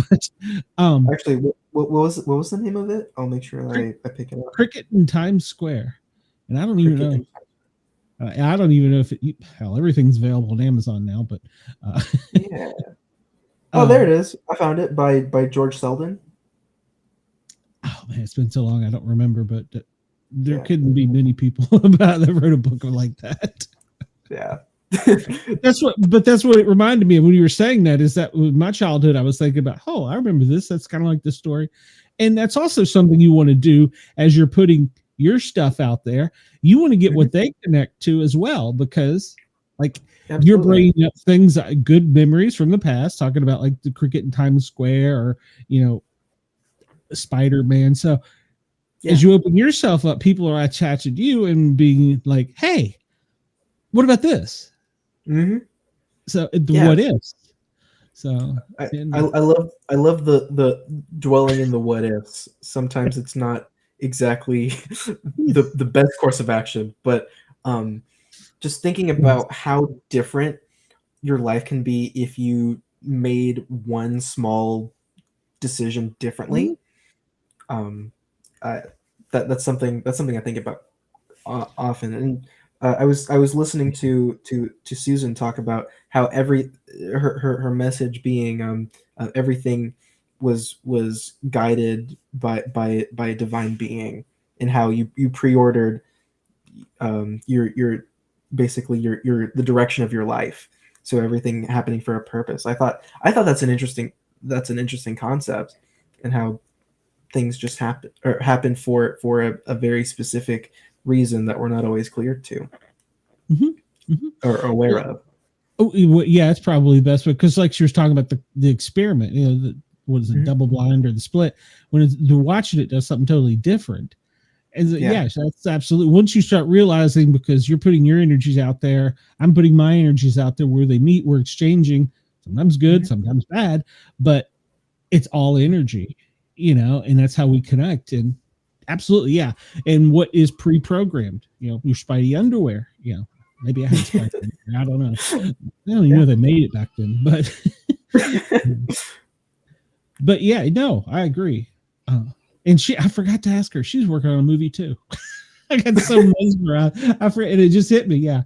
Now, but, actually, what was the name of it? I'll make sure I pick it up. Cricket in Times Square, and I don't even know. I don't even know if everything's available on Amazon now, but yeah. Oh, there it is. I found it by George Selden. Oh man, it's been so long I don't remember, but there couldn't be many people that wrote a book like that. Yeah. That's what it reminded me of when you were saying that. Is that with my childhood, I was thinking about, oh, I remember this. That's kind of like this story, and that's also something you want to do as you're putting your stuff out there. You want to get what they connect to as well, because like Absolutely. You're bringing up things, good memories from the past, talking about like the cricket in Times Square, or Spider-Man. So as you open yourself up, people are attaching to you and being like, hey, what about this? Mm-hmm. So what ifs. So I love the dwelling in the what ifs. Sometimes it's not exactly the best course of action, but just thinking about how different your life can be if you made one small decision differently. That's something I think about often. And I was listening to Susan talk about how her message being everything was guided by a divine being, and how you pre-ordered your basically your the direction of your life, so everything happening for a purpose. I thought that's an interesting concept, and how things just happen for a very specific reason that we're not always clear to or aware of. Oh yeah, it's probably the best, because like she was talking about the experiment, what is it, double blind or the split, when they're watching it does something totally different. And yes, that's absolutely. Once you start realizing, because you're putting your energies out there, I'm putting my energies out there, where they meet, we're exchanging, sometimes good, sometimes bad, but it's all energy, and that's how we connect. And absolutely, yeah. And what is pre-programmed? Your Spidey underwear. Maybe I had Spidey underwear. I don't know. I don't even know they made it back then, but yeah, no, I agree. And I forgot to ask her. She's working on a movie too. I got so mesmerized. I forget, and it just hit me. Yeah,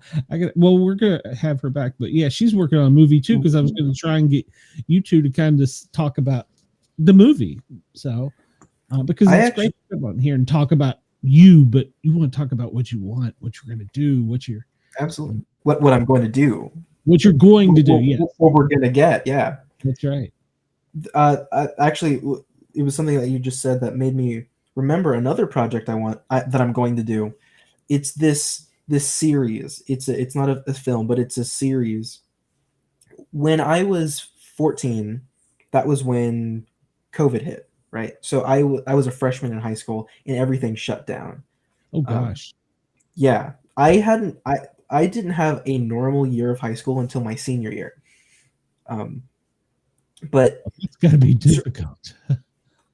we're gonna have her back, but yeah, she's working on a movie too, because I was going to try and get you two to kind of talk about the movie. So, because it's great to come on here and talk about you, but you want to talk about what you want, what you're going to do, what you're absolutely what I'm going to do, what you're going to do. Yeah, what we're going to get. Yeah, that's right. Actually, it was something that you just said that made me remember another project that I'm going to do. It's this series. It's not a film, but it's a series. When I was 14, that was when COVID hit, right? So I was a freshman in high school, and everything shut down. Oh gosh. Yeah, I didn't have a normal year of high school until my senior year. But it's got to be difficult.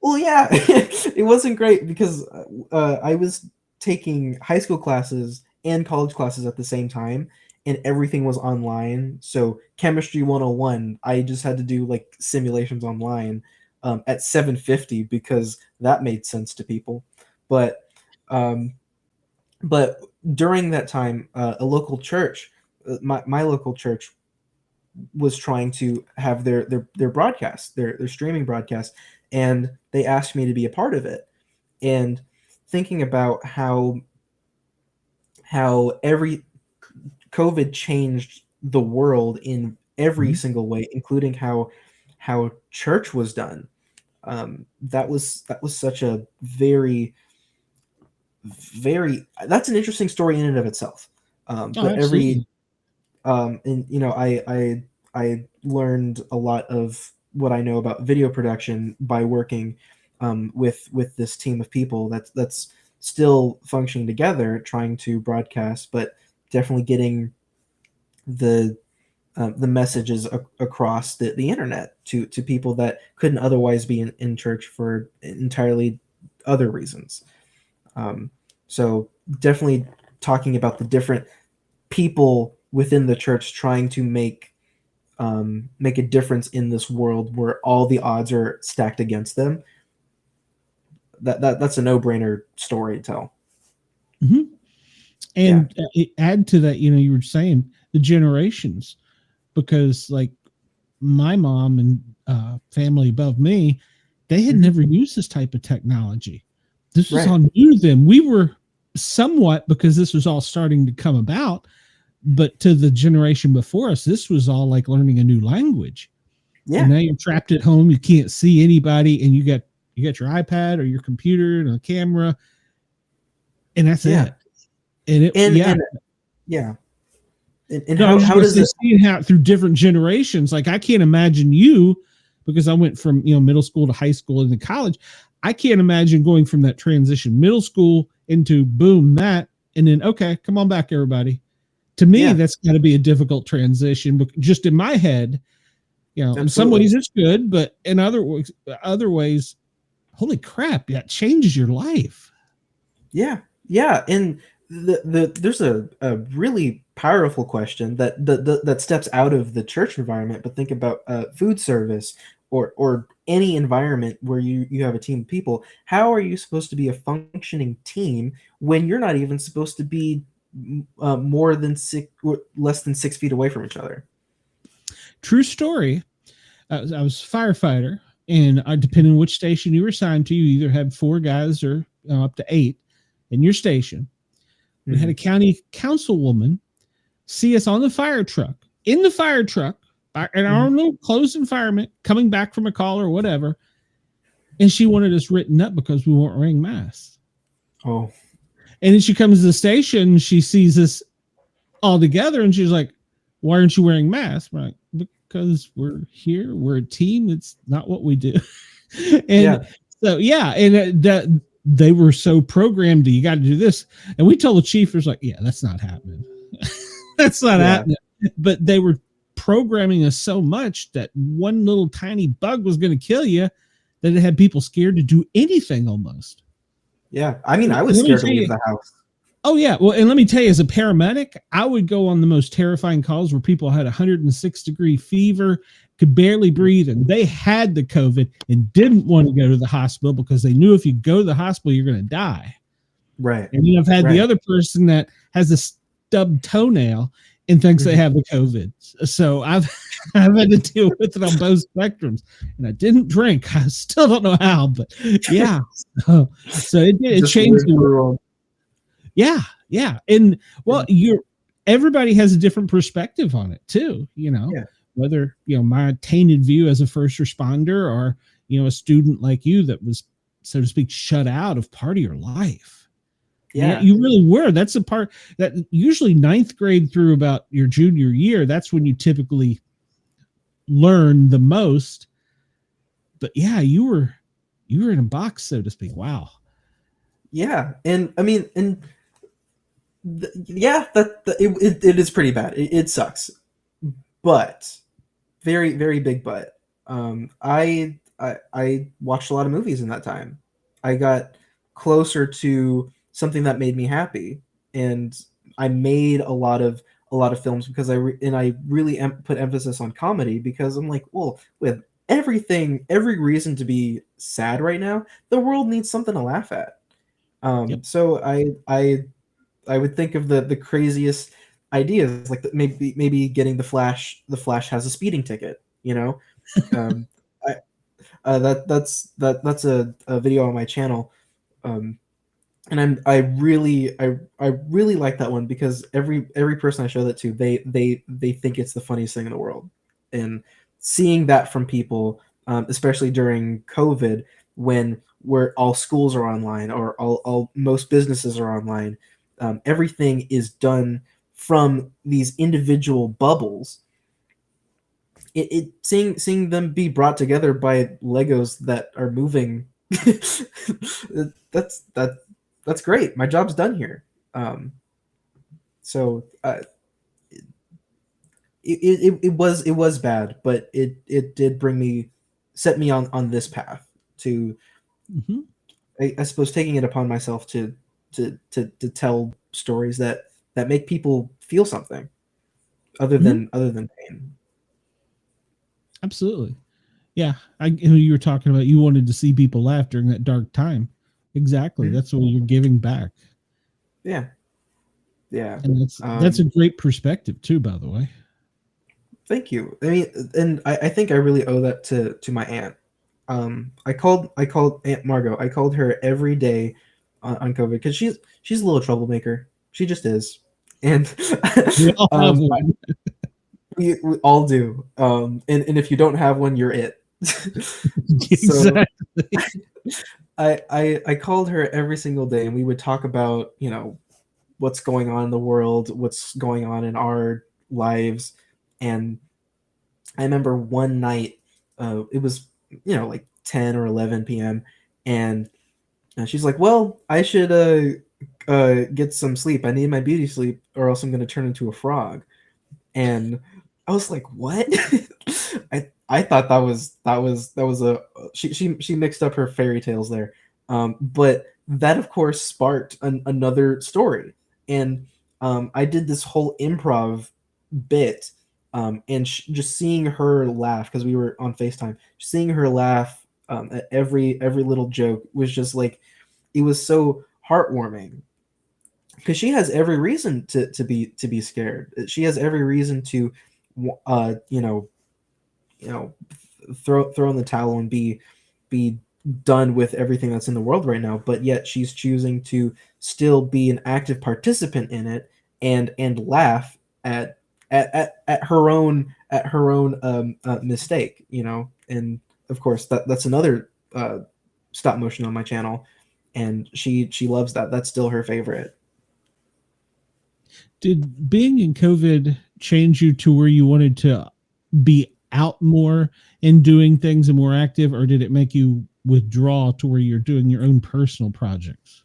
Well, yeah, it wasn't great, because I was taking high school classes and college classes at the same time, and everything was online. So chemistry 101, I just had to do like simulations online. at 7:50 because that made sense to people. But but during that time, a local church, my local church, was trying to have their broadcast, their streaming broadcast, and they asked me to be a part of it. And thinking about how every COVID changed the world in every single way, including how church was done. That was such a very that's an interesting story in and of itself. But absolutely. and I learned a lot of what I know about video production by working with this team of people that's still functioning together, trying to broadcast, but definitely getting the messages across the internet to people that couldn't otherwise be in church for entirely other reasons. So definitely talking about the different people within the church trying to make a difference in this world where all the odds are stacked against them. That's a no-brainer story to tell. Mm-hmm. And add to that, you were saying the generations, because like my mom and family above me, they had never used this type of technology. This was all new to them. We were somewhat, because this was all starting to come about, but to the generation before us, this was all like learning a new language. And now you're trapped at home, you can't see anybody, and you got your iPad or your computer and a camera, and that's it. And how does this see how through different generations? Like I can't imagine you, because I went from middle school to high school and then college. I can't imagine going from that transition, middle school into boom that, and then okay, come on back, everybody. To me, that's got to be a difficult transition. But just in my head, in some ways it's good, but in other ways, holy crap, that changes your life. Yeah, and there's a really powerful question that steps out of the church environment, but think about food service or any environment where you have a team of people. How are you supposed to be a functioning team when you're not even supposed to be less than 6 feet away from each other? True story. I was a firefighter, and depending on which station you were assigned to, you either had 4 guys or up to 8 in your station. We had a county councilwoman see us on the fire truck, in our own little closed environment, coming back from a call or whatever, and she wanted us written up because we weren't wearing masks. Oh. And then she comes to the station, she sees us all together, and she's like, "Why aren't you wearing masks?" We're like, "Because we're here, we're a team. It's not what we do." And and they were so programmed to, you got to do this. And we told the chief, was like, "Yeah, that's not happening." That's not happening. But they were programming us so much that one little tiny bug was going to kill you, that it had people scared to do anything almost. Yeah. I mean, I was scared to leave the house. Oh, yeah. Well, and let me tell you, as a paramedic, I would go on the most terrifying calls where people had 106-degree fever, could barely breathe, and they had the COVID and didn't want to go to the hospital because they knew if you go to the hospital, you're going to die. Right. And I've had the other person that has a stubbed toenail and thinks they have the COVID. So I've had to deal with it on both spectrums. And I didn't drink. I still don't know how, but yeah. So it changed the world. Yeah. And well, everybody has a different perspective on it too, whether, my tainted view as a first responder or, a student like you that was, so to speak, shut out of part of your life. Yeah, you really were. That's the part that usually 9th grade through about your junior year, that's when you typically learn the most. But yeah, you were in a box, so to speak. Wow. Yeah. And I mean, it is pretty bad. It sucks, but very, very big but. I watched a lot of movies in that time. I got closer to something that made me happy, and I made a lot of films because I really put emphasis on comedy, because I'm like, well, with every reason to be sad right now. The world needs something to laugh at. Yep. So I would think of the craziest ideas, like maybe getting the Flash. The Flash has a speeding ticket. You know, um, I, that's a video on my channel. And I really like that one because every person I show that to, they think it's the funniest thing in the world. And seeing that from people, especially during COVID, when where all schools are online or all most businesses are online, everything is done from these individual bubbles. Seeing them be brought together by Legos that are moving, that's that's great. My job's done here. Um, so it was bad, but it did set me on this path to, Mm-hmm. I suppose, taking it upon myself to tell stories that make people feel something other than pain. Absolutely. Yeah. You were talking about you wanted to see people laugh during that dark time. Exactly. Mhm. That's what you're giving back. Yeah. Yeah. And that's a great perspective too, by the way. Thank you. I mean, and I think I really owe that to my aunt. I called Aunt Margot. I called her every day on COVID because she's a little troublemaker. She just is, and We all have one. we all do. And if you don't have one, you're it. So Exactly. I called her every single day, and we would talk about what's going on in the world, what's going on in our lives, and I remember one night, it was like 10 or 11 p.m. and she's like, "Well, I should get some sleep. I need my beauty sleep, or else I'm going to turn into a frog." And I was like, "What?" I thought that was a she mixed up her fairy tales there, but that of course sparked another story, and I did this whole improv bit, and just seeing her laugh because we were on FaceTime, seeing her laugh at every little joke was just like, it was so heartwarming because she has every reason to be scared. She has every reason to, uh, you know, throw in the towel and be done with everything that's in the world right now. But yet she's choosing to still be an active participant in it and laugh at her own mistake. And of course that's another stop motion on my channel, and she loves that. That's still her favorite. Did being in COVID change you to where you wanted to be out more and doing things and more active, or did it make you withdraw to where you're doing your own personal projects?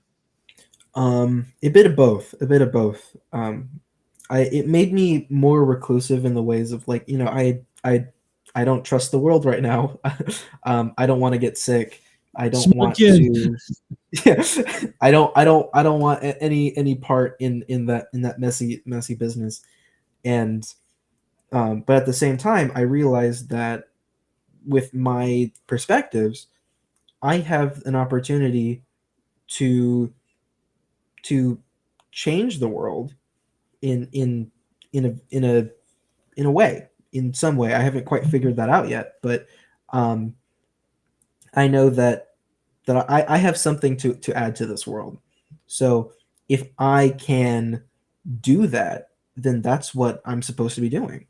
A bit of both. A bit of both. It made me more reclusive in the ways of, like, I don't trust the world right now. I don't want to get sick. I don't Smart want kid. to. Yeah, I don't want any part in that messy business. And but at the same time, I realized that with my perspectives, I have an opportunity to to change the world in a way, in some way. I haven't quite figured that out yet, but um, I know that I have something to add to this world. So if I can do that, then that's what I'm supposed to be doing.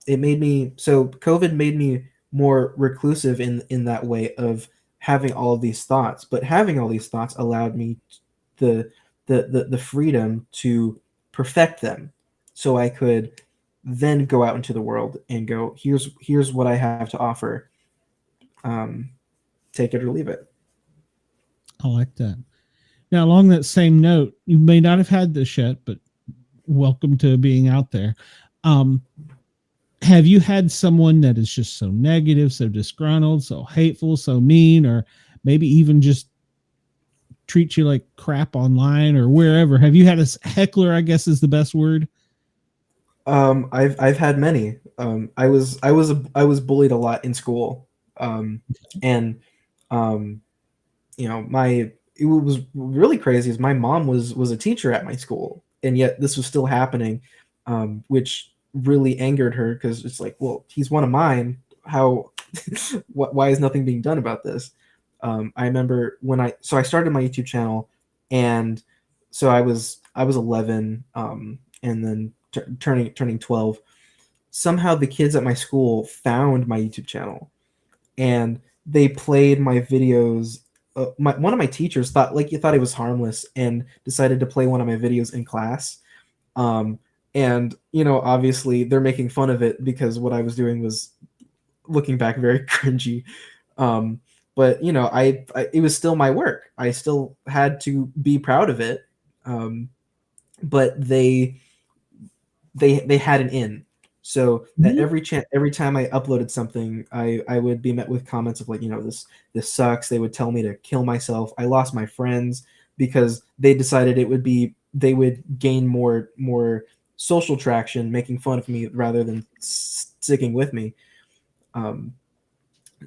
It made me so COVID made me more reclusive in that way of having all of these thoughts, but having all these thoughts allowed me the the freedom to perfect them, so I could then go out into the world and go, here's what I have to offer. Um, Take it or leave it. I like that. Now, along that same note, you may not have had this yet, but welcome to being out there. Have you had someone that is just so negative, so disgruntled, so hateful, so mean, or maybe even just treat you like crap online or wherever? Have you had a heckler, I guess is the best word? I've had many. I was bullied a lot in school, and um, you know, my it was really crazy. Is my mom was a teacher at my school, and yet this was still happening, which really angered her because it's like, well, he's one of mine. How? Why is nothing being done about this? I remember when I started my YouTube channel, and so I was 11, and then turning 12. Somehow the kids at my school found my YouTube channel, and they played my videos. One of my teachers thought like you thought it was harmless and decided to play one of my videos in class. Um, and you know, obviously they're making fun of it because what I was doing was looking back very cringy. Um, but you know, I it was still my work. I still had to be proud of it. Um, but they had an in. So at Mhm. every time I uploaded something, I would be met with comments of like, you know, this sucks. They would tell me to kill myself. I lost my friends because they decided it would be they would gain more social traction making fun of me rather than sticking with me. Um,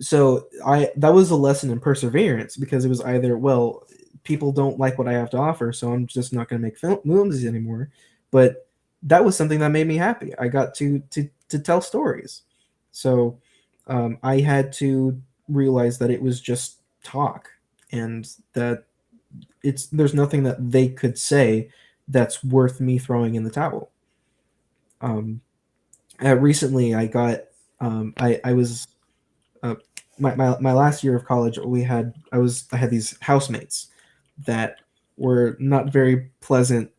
so I that was a lesson in perseverance because it was either, well, people don't like what I have to offer, so I'm just not going to make films anymore. But that was something that made me happy. I got to tell stories. So I had to realize that it was just talk, and that there's nothing that they could say that's worth me throwing in the towel. Um, Recently, I was uh, my last year of college. I had these housemates that were not very pleasant,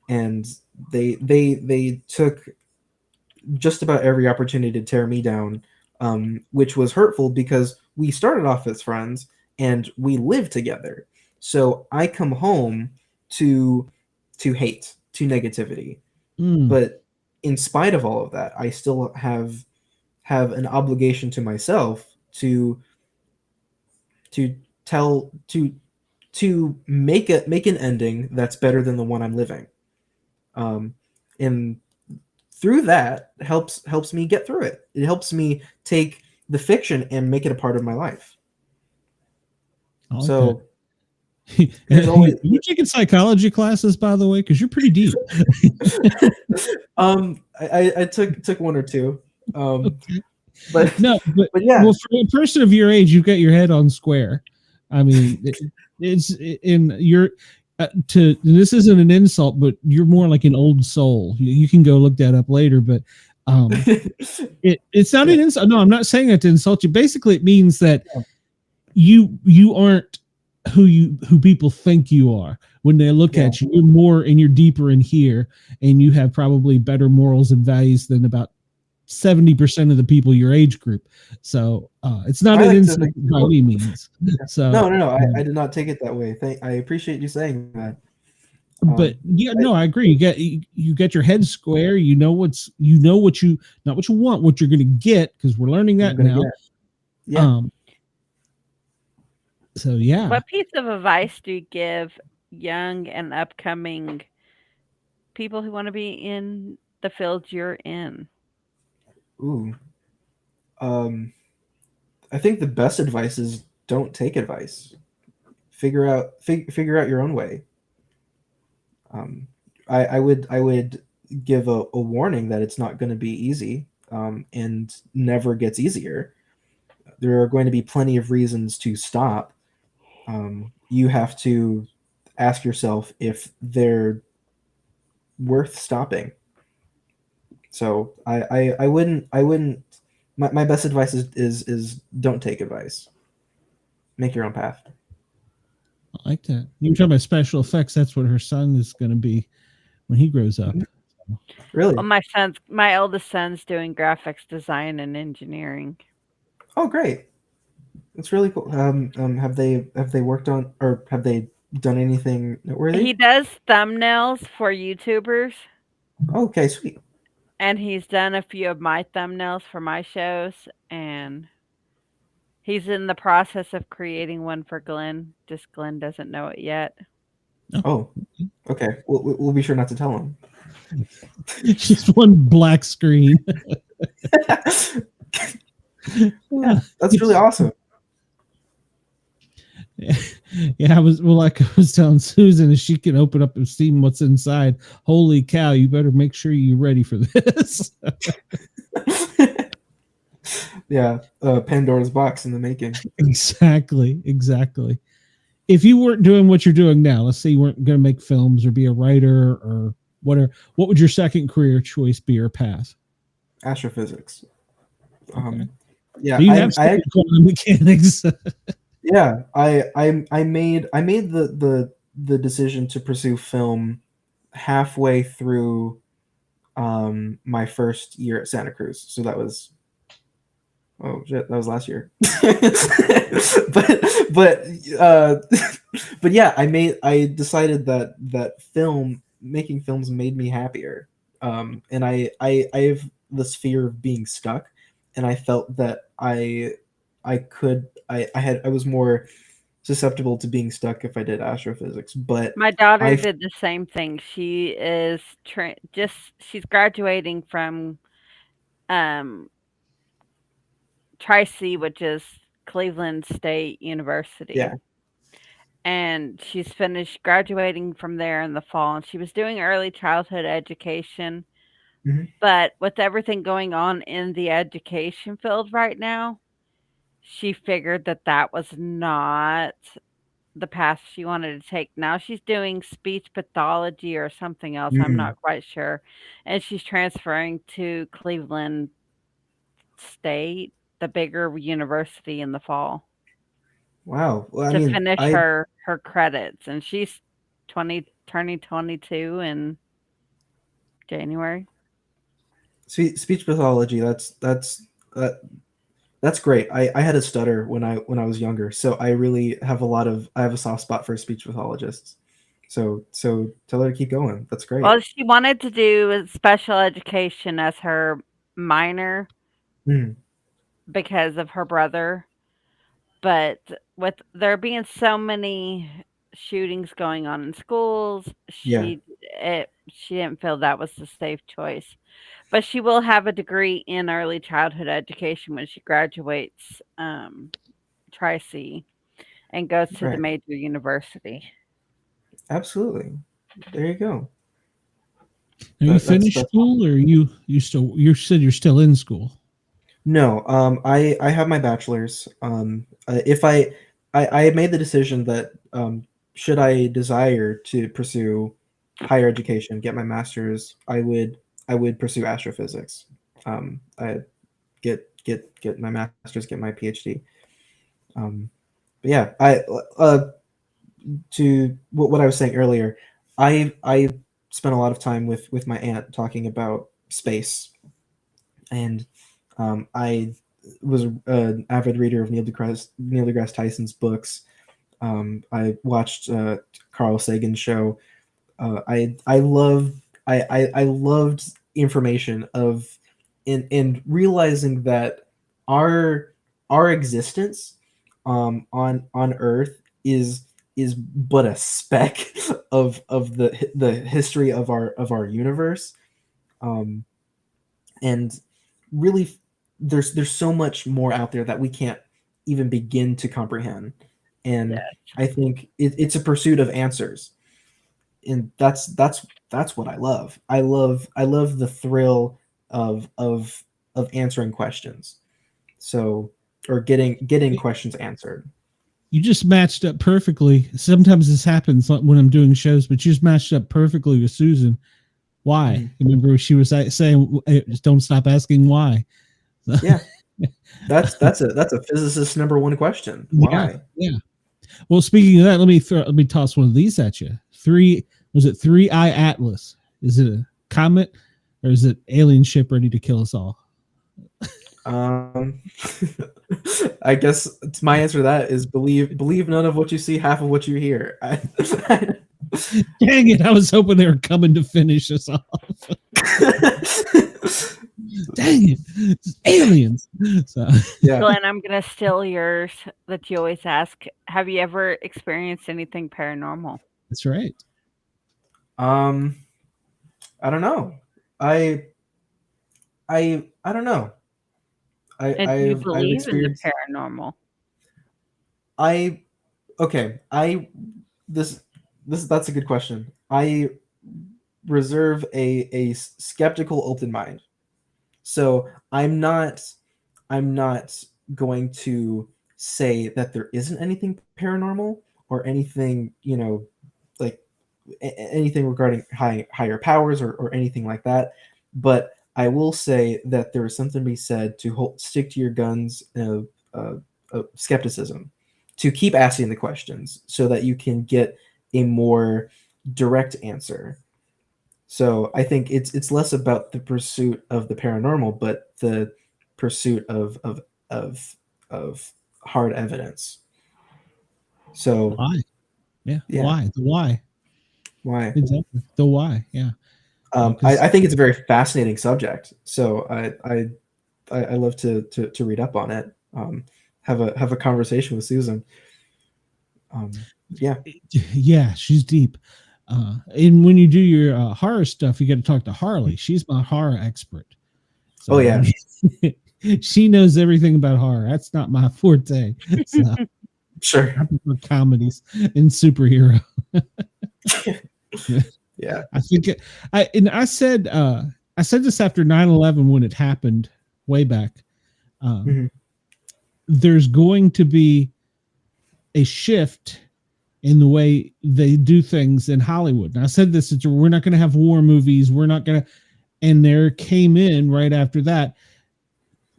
and they took just about every opportunity to tear me down, which was hurtful because we started off as friends and we lived together. So I come home to hate, to negativity, Mm. but in spite of all of that, I still have an obligation to myself to tell to make an ending that's better than the one I'm living. Um, and through that helps me get through it. It helps me take the fiction and make it a part of my life. I like that. So there's always You taking psychology classes, by the way, because you're pretty deep. I took one or two. Okay. But No, but but yeah. well, for a person of your age, you've got your head on square. I mean, it's in your to this isn't an insult, but you're more like an old soul. You can go look that up later, but um, it's not Yeah. an insult. No, I'm not saying that to insult you. Basically, it means that you aren't who people think you are when they look Yeah. at you. You're more and you're deeper in here, and you have probably better morals and values than about 70% of the people your age group. So it's not I an like to insult think by any means. So no, no, no. I did not take it that way. I appreciate you saying that. but yeah, I, no, I agree. You get your head square. You know what you not what you want, what you're going to get, because we're learning I'm that gonna now. get. Yeah. Um, so yeah. What piece of advice do you give young and upcoming people who want to be in the field you're in? Ooh. Um, I think the best advice is don't take advice. Figure out your own way. Um, I would give a warning that it's not going to be easy, and never gets easier. There are going to be plenty of reasons to stop. You have to ask yourself if they're worth stopping. So I wouldn't my best advice is don't take advice. Make your own path. I like that. You were talking about special effects. That's what her son is going to be when he grows up. Mhm. Really? Well, my eldest son's doing graphics design and engineering. Oh, great. That's really cool. Have they worked on or have they done anything He noteworthy? does thumbnails for YouTubers, Okay, sweet. and he's done a few of my thumbnails for my shows, and he's in the process of creating one for Glenn. Just Glenn doesn't know it yet. Oh, Oh, okay. We'll be sure not to tell him. Just one black screen. Yeah, that's really awesome. Yeah, like I was telling Susan, if she can open up and see what's inside, holy cow, you better make sure you're ready for this. Yeah, Pandora's box in the making. Exactly. If you weren't doing what you're doing now, let's say you weren't going to make films or be a writer or whatever, what would your second career choice be or path? Astrophysics. Okay. Yeah, so you have quantum mechanics. Yeah, I made the decision to pursue film halfway through my first year at Santa Cruz. So that was that was last year. but but yeah, I decided that making films made me happier. And I have this fear of being stuck, and I felt that I was more susceptible to being stuck if I did astrophysics. But My daughter did the same thing. She is she's graduating from Tri-C, which is Cleveland State University. Yeah. And she's finished graduating from there in the fall, and she was doing early childhood education. Mhm. But with everything going on in the education field right now, she figured that was not the path she wanted to take. Now she's doing speech pathology or something else. I'm not quite sure. And she's transferring to Cleveland State, the bigger university, in the fall. Wow. Well, to finish her credits, and she's turning 22 in January. Speech pathology. That's great. I had a stutter when I was younger, so I really have I have a soft spot for speech pathologists. So tell her to keep going. That's great. Well, she wanted to do special education as her minor because of her brother. But with there being so many shootings going on in schools, she didn't feel that was the safe choice. But she will have a degree in early childhood education when she graduates Tri-C and goes to the major university. Absolutely. There you go. Are you finished school, or you said you're still in school? No, I have my bachelor's. If I made the decision that should I desire to pursue higher education, get my master's, I would pursue astrophysics. I get my master's, get my PhD. But yeah, to what I was saying earlier, I spent a lot of time with my aunt talking about space, and I was an avid reader of Neil deGrasse Tyson's books. I watched Carl Sagan's show. I loved information of and realizing that our existence on Earth is but a speck of the history of our universe, and really there's so much more out there that we can't even begin to comprehend. And I think it's a pursuit of answers, and that's what I love. I love the thrill of answering questions, or getting questions answered. You just matched up perfectly. Sometimes this happens when I'm doing shows, but you just matched up perfectly with Susan. Why? Remember she was saying, "Just don't stop asking why." Yeah, that's a physicist's number one question. Why? Yeah. Well, speaking of that, let me toss one of these at you. 3I Atlas? Is it a comet, or is it alien ship ready to kill us all? I guess my answer to that is believe none of what you see, half of what you hear. Dang it! I was hoping they were coming to finish us off. Dang it! It's aliens. So, yeah. Glenn, I'm gonna steal yours that you always ask. Have you ever experienced anything paranormal? That's right. I don't know. I don't know. And do you I've believe in the experienced. paranormal? I okay. I this this that's a good question. I reserve a skeptical open mind. So I'm not going to say that there isn't anything paranormal or anything, like anything regarding higher powers or anything like that. But I will say that there is something to be said to stick to your guns of skepticism, to keep asking the questions so that you can get a more direct answer. So I think it's less about the pursuit of the paranormal, but the pursuit of of hard evidence. So Why? Yeah. yeah, The why? why? Exactly. The why? Yeah. I, Because I think it's a very fascinating subject. So I love to read up on it. Have a conversation with Susan. Yeah. yeah, she's deep. And when you do your horror stuff, you got to talk to Harley. She's my horror expert. So, Oh yeah. she knows everything about horror. That's not my forte. So Sure. I prefer comedies and superhero. Yeah. I think I said this after 9/11 when it happened way back. Mhm. There's going to be a shift in the way they do things in Hollywood. And I said this, we're not going to have war movies. We're not going to, and there came in right after that,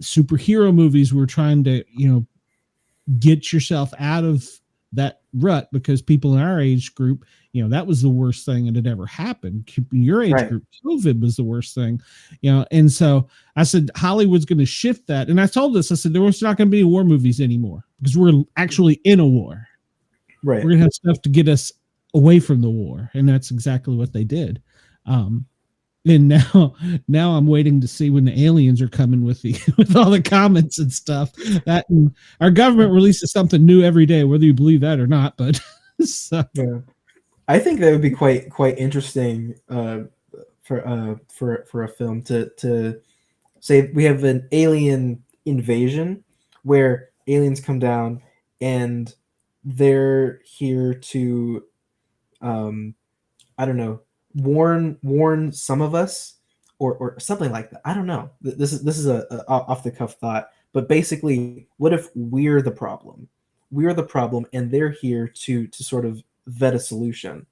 superhero movies were trying to, get yourself out of that rut, because people in our age group, that was the worst thing that had ever happened. Your age Right. group, COVID was the worst thing, and so I said Hollywood's going to shift that. And I told this, I said there was not going to be war movies anymore because we're actually in a war. Right. We're gonna have stuff to get us away from the war, and that's exactly what they did. And now I'm waiting to see when the aliens are coming with with all the comments and stuff. That our government releases something new every day, whether you believe that or not. But so. Yeah. I think that would be quite interesting for a film to say we have an alien invasion where aliens come down and they're here to I don't know, warn some of us or something like that. I don't know. This is a off the cuff thought, but basically, what if we're the problem? We're the problem, and they're here to sort of vet a solution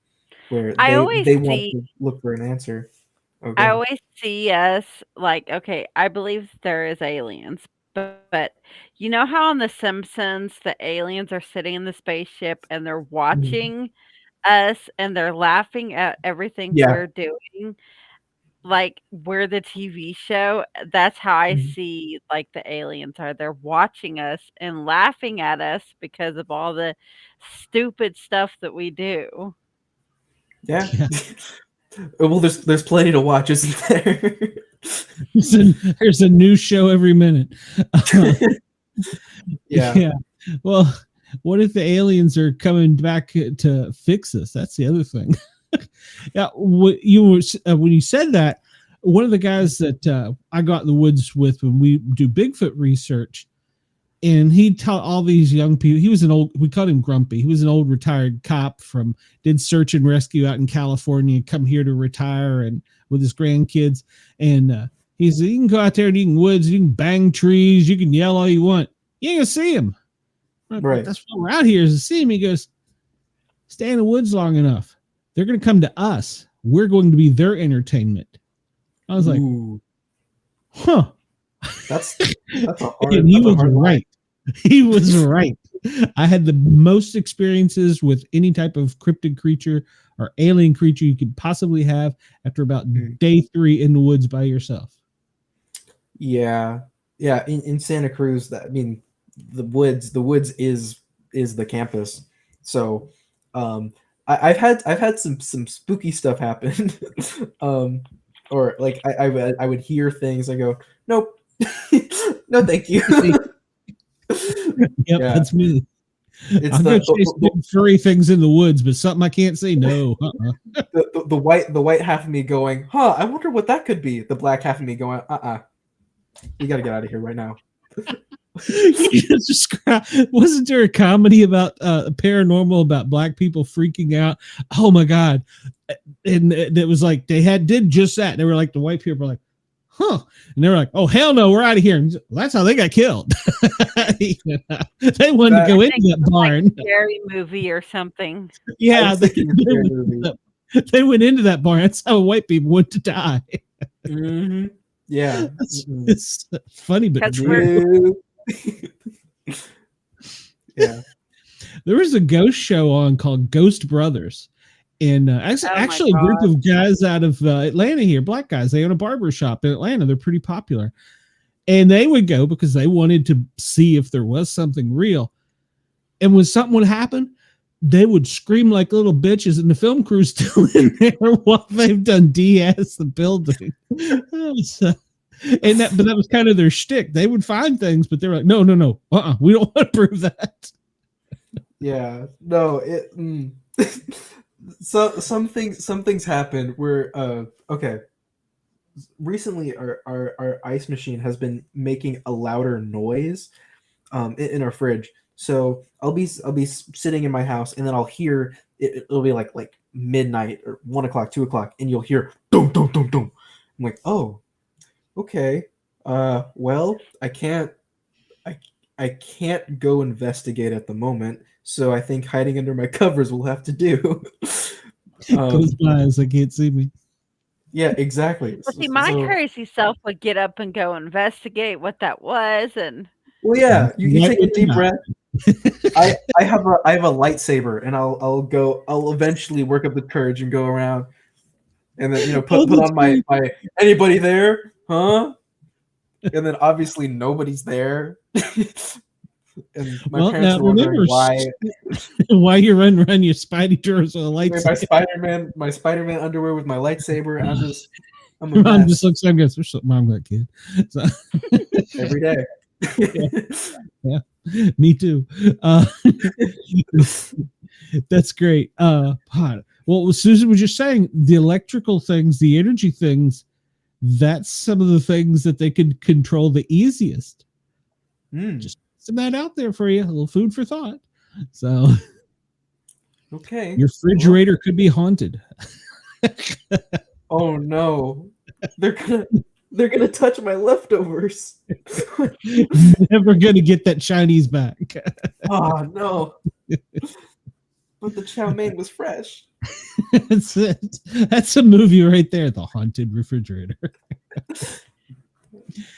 where I they always they want see to look for an answer. Oh, go I ahead. always see us like, okay, I believe there is aliens, but you know how on The Simpsons the aliens are sitting in the spaceship and they're Mhm. watching us and they're laughing at everything Yeah. we're doing, like we're the TV show? That's how I Mhm. see like the aliens are. They're watching us and laughing at us because of all the stupid stuff that we do. Yeah. Yeah, Well, there's plenty to watch, isn't there? there's a new show every minute. Yeah. Yeah. Well, what if the aliens are coming back to fix us? That's the other thing. Yeah, when you said that, one of the guys that I got in the woods with when we do Bigfoot research, and he taught all these young people. He was we called him Grumpy. He was an old retired cop did search and rescue out in California, come here to retire and with his grandkids. And he said, you can go out there and you can woods, you can bang trees, you can yell all you want. You ain't gonna see him. Right. That's why we're out here, is to see him. He goes, stay in the woods long enough. They're going to come to us. We're going to be their entertainment. I was like, Ooh, huh. that's a And he hard was line. right. He was right. I had the most experiences with any type of cryptid creature or alien creature you could possibly have after about day 3 in the woods by yourself. Yeah. Yeah. In Santa Cruz, I mean, the woods is the campus. So, I've had some spooky stuff happen. Or like I would hear things and go, nope, no, thank you. Yep, Yeah. that's me. It's I'll go chase big furry things in the woods, but something I can't see. No. The white half of me going, huh? I wonder what that could be. The black half of me going, you got to get out of here right now. Wasn't there a comedy about paranormal about black people freaking out? Oh my god! And it was like they did just that. They were like, the white people were like, huh? And they were like, oh hell no, we're out of here. And well, that's how they got killed. They wanted to go into that barn. Like a scary movie or something. Yeah, they went into that barn. That's how white people went to die. Mm-hmm. Yeah, it's funny, but true. Yeah, there was a ghost show on called Ghost Brothers, and actually a group of guys out of Atlanta here, black guys. They own a barber shop in Atlanta. They're pretty popular, and they would go because they wanted to see if there was something real. And when something would happen, they would scream like little bitches, and the film crew's still in there while they've done DS the building. But that was kind of their shtick. They would find things, but they were like, no, we don't want to prove that. Yeah, no, so some things happen where okay. Recently, our ice machine has been making a louder noise in our fridge. So I'll be sitting in my house, and then I'll hear it'll be like midnight or 1 o'clock, 2 o'clock, and you'll hear dum dum dum dum. I'm like, oh, okay. Well, I can't go investigate at the moment, so I think hiding under my covers will have to do. Close my eyes, I can't see me. Yeah, exactly. Well, see, my crazy self would get up and go investigate what that was, and well, yeah, you take a deep breath. I have a lightsaber, and I'll eventually work up the courage and go around, and then put on my anybody there, huh? And then obviously nobody's there. And my parents were wondering why you run your Spidey drawers with a lightsaber. My Spider-Man underwear with my lightsaber. I'm Your mom just looks like this. There's something wrong with that kid. So. Every day. Yeah, me too. That's great. Well, Susan was just saying the electrical things, the energy things, that's some of the things that they could control the easiest. Just some that out there for you, a little food for thought. So, okay, your refrigerator could be haunted. Oh no, they're gonna touch my leftovers. Never gonna get that Chinese back. Oh no. But the chow mein was fresh. That's it. That's a movie right there, The Haunted Refrigerator.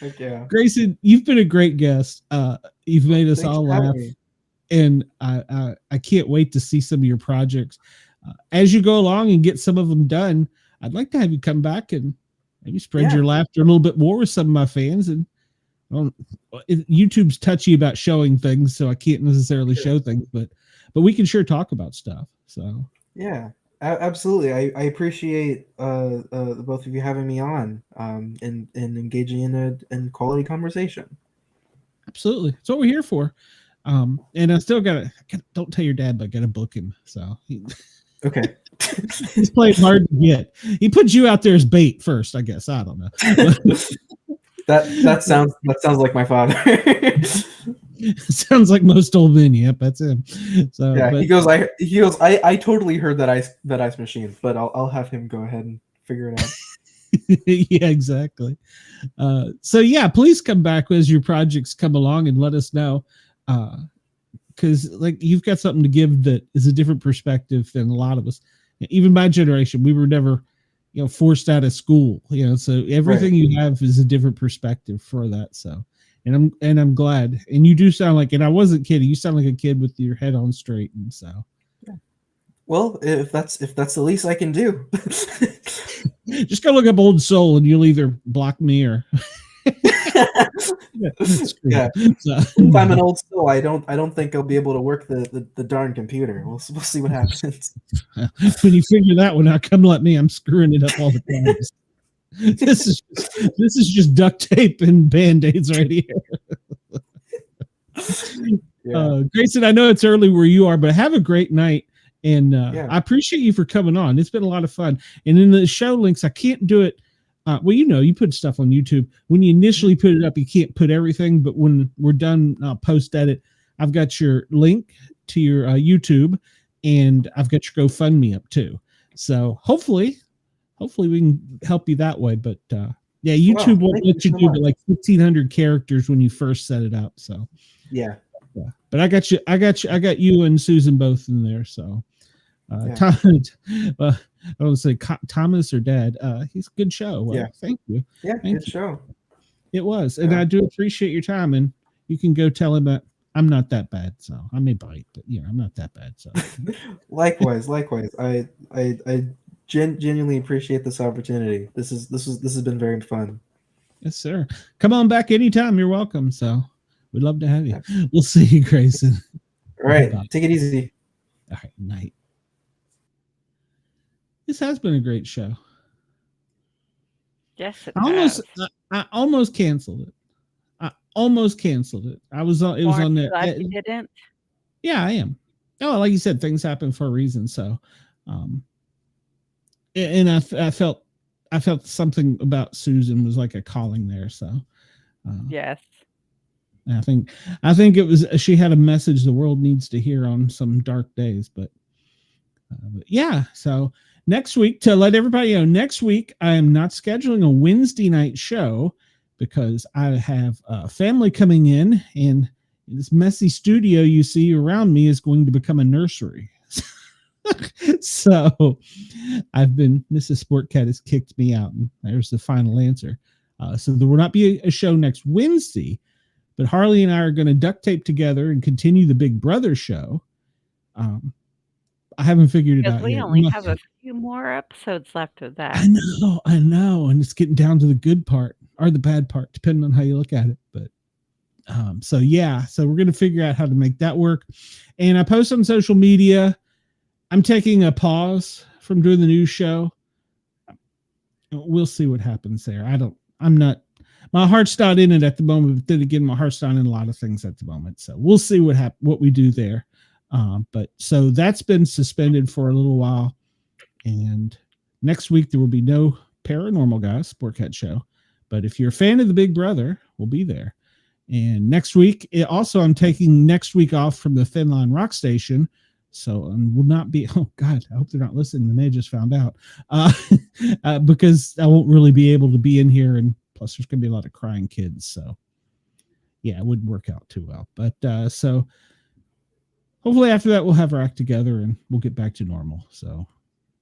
Heck yeah. Grayson, you've been a great guest. You've made us all laugh. And I can't wait to see some of your projects. As you go along and get some of them done, I'd like to have you come back and maybe spread your laughter a little bit more with some of my fans. And YouTube's touchy about showing things, so I can't necessarily show things, but we can sure talk about stuff. So yeah, absolutely. I appreciate the both of you having me on and engaging in a quality conversation. Absolutely, that's what we're here for. And I still don't tell your dad, but I gotta book him. So okay. He's playing hard to get. He puts you out there as bait first, I guess. I don't know. that sounds like my father. Sounds like most old men. Yep, that's him. So yeah, he goes. I totally heard that ice machine, but I'll have him go ahead and figure it out. Yeah, exactly. So yeah, please come back as your projects come along and let us know. Because like you've got something to give that is a different perspective than a lot of us. Even my generation, we were never, forced out of school. So everything you have is a different perspective for that. So, and I'm glad. And you do sound like, and I wasn't kidding. You sound like a kid with your head on straight. And so, well, if that's the least I can do, just go look up Old Soul, and you'll either block me or. Yeah. So, if I'm an old soul, I don't think I'll be able to work the darn computer. We'll see what happens. When you figure that one out, come let me. I'm screwing it up all the time. This is just duct tape and Band-Aids right here. Yeah. Grayson, I know it's early where you are, but have a great night. And Yeah. I appreciate you for coming on. It's been a lot of fun. And in the show links, I can't do it. Well, you put stuff on YouTube. When you initially put it up, you can't put everything. But when we're done post edit, I've got your link to your YouTube, and I've got your GoFundMe up too. So hopefully we can help you that way. But yeah, YouTube won't let you do but like 1,500 characters when you first set it up. So yeah. But I got you and Susan both in there. So I would say Thomas or Dad. He's a good show. Well, thank you. Yeah, thank good show. It was, and I do appreciate your time. And you can go tell him that I'm not that bad. So I may bite, but I'm not that bad. So likewise. I genuinely appreciate this opportunity. This has been very fun. Yes, sir. Come on back anytime. You're welcome. So we'd love to have you. We'll see you, Grayson. All right. Bye. Take it easy. All right. Night. This has been a great show. Yes, I almost canceled it. I was on. It was on there. You didn't. Yeah, I am. Oh, like you said, things happen for a reason. So, and I felt something about Susan was like a calling there. So, yes. I think it was, she had a message the world needs to hear on some dark days, but yeah. So next week, to let everybody know, next week I am not scheduling a Wednesday night show because I have family coming in, and this messy studio you see around me is going to become a nursery. So Mrs. Sportcat has kicked me out, and there's the final answer. So there will not be a show next Wednesday, but Harley and I are going to duct tape together and continue the Big Brother show. I haven't figured it out we yet. only have a few more episodes left of that. I know. And it's getting down to the good part or the bad part, depending on how you look at it. But so we're going to figure out how to make that work. And I post on social media. I'm taking a pause from doing the news show. We'll see what happens there. My heart's not in it at the moment, but then again, my heart's not in a lot of things at the moment. So we'll see what we do there. But so that's been suspended for a little while. And next week, there will be no Paranormal Guys Sportcat show. But if you're a fan of the Big Brother, we'll be there. And next week, I'm taking next week off from the Finland Rock Station. So will not be, oh God, I hope they're not listening. They may have just found out because I won't really be able to be in here. And plus there's going to be a lot of crying kids. So yeah, it wouldn't work out too well. But so hopefully after that, we'll have our act together and we'll get back to normal. So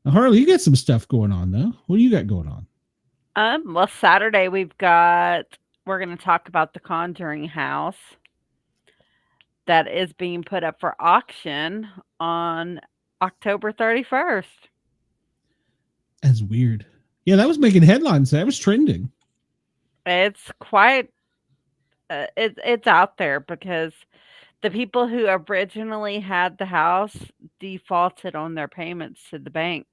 now, Harley, you got some stuff going on though. What do you got going on? Well, Saturday we're going to talk about the Conjuring house that is being put up for auction on October 31st. That's weird. Yeah, that was making headlines. That was trending. It's quite, it's out there because the people who originally had the house defaulted on their payments to the bank.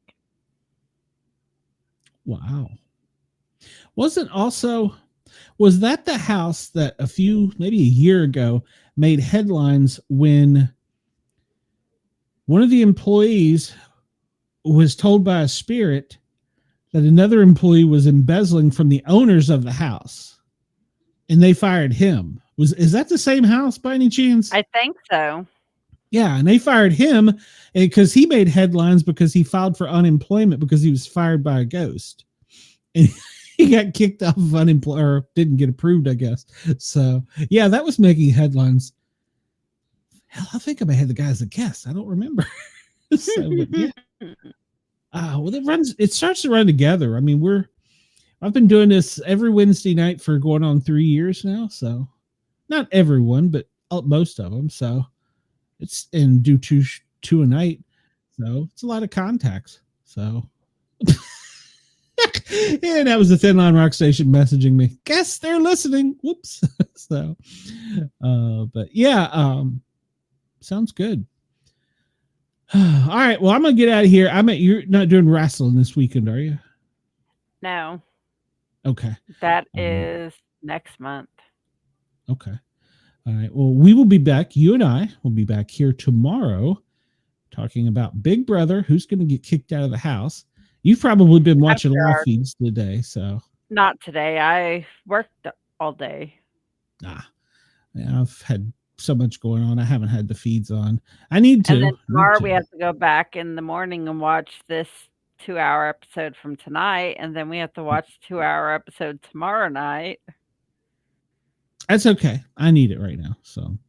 Wow. Was that the house that maybe a year ago made headlines when one of the employees was told by a spirit that another employee was embezzling from the owners of the house and they fired him? Is that the same house by any chance? I think so. Yeah. And they fired him because he made headlines because he filed for unemployment because he was fired by a ghost. And he got kicked off of unemployment or didn't get approved, I guess. So yeah, that was making headlines. Hell, I think I may have the guy as a guest. I don't remember. So, yeah. Well, it starts to run together. I mean, I've been doing this every Wednesday night for going on 3 years now. So not everyone, but most of them. So and do two a night. So it's a lot of contacts. So, and that was the Thin Line Rock Station messaging me. Guess they're listening. Whoops. So, but yeah, sounds good. All right. Well, I'm gonna get out of here. You're not doing wrestling this weekend, are you? No. Okay. That is next month. Okay. All right. Well, we will be back. You and I will be back here tomorrow talking about Big Brother, who's going to get kicked out of the house. You've probably been watching live feeds today, so. Not today. I worked all day. Yeah, I've had so much going on. I haven't had the feeds on. I need to. And then tomorrow we have to go back in the morning and watch this 2-hour episode from tonight, and then we have to watch 2-hour episode tomorrow night. That's okay. I need it right now. So, all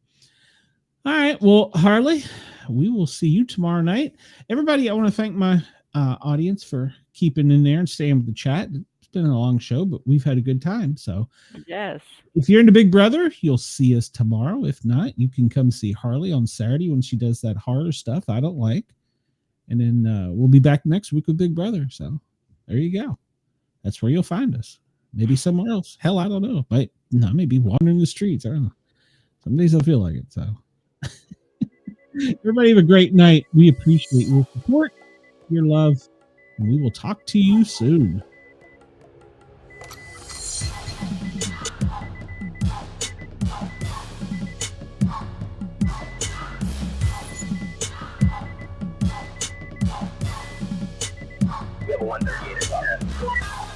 right. Well, Harley, we will see you tomorrow night. Everybody, I want to thank my audience for keeping in there and staying with the chat. It's been a long show, but we've had a good time. So, yes. If you're into Big Brother, you'll see us tomorrow. If not, you can come see Harley on Saturday when she does that horror stuff I don't like. And then we'll be back next week with Big Brother. So there you go. That's where you'll find us. Maybe somewhere else. Hell, I don't know. But no, maybe wandering the streets. I don't know. Some days I feel like it. So everybody have a great night. We appreciate your support, your love, and we will talk to you soon. We have a 138 at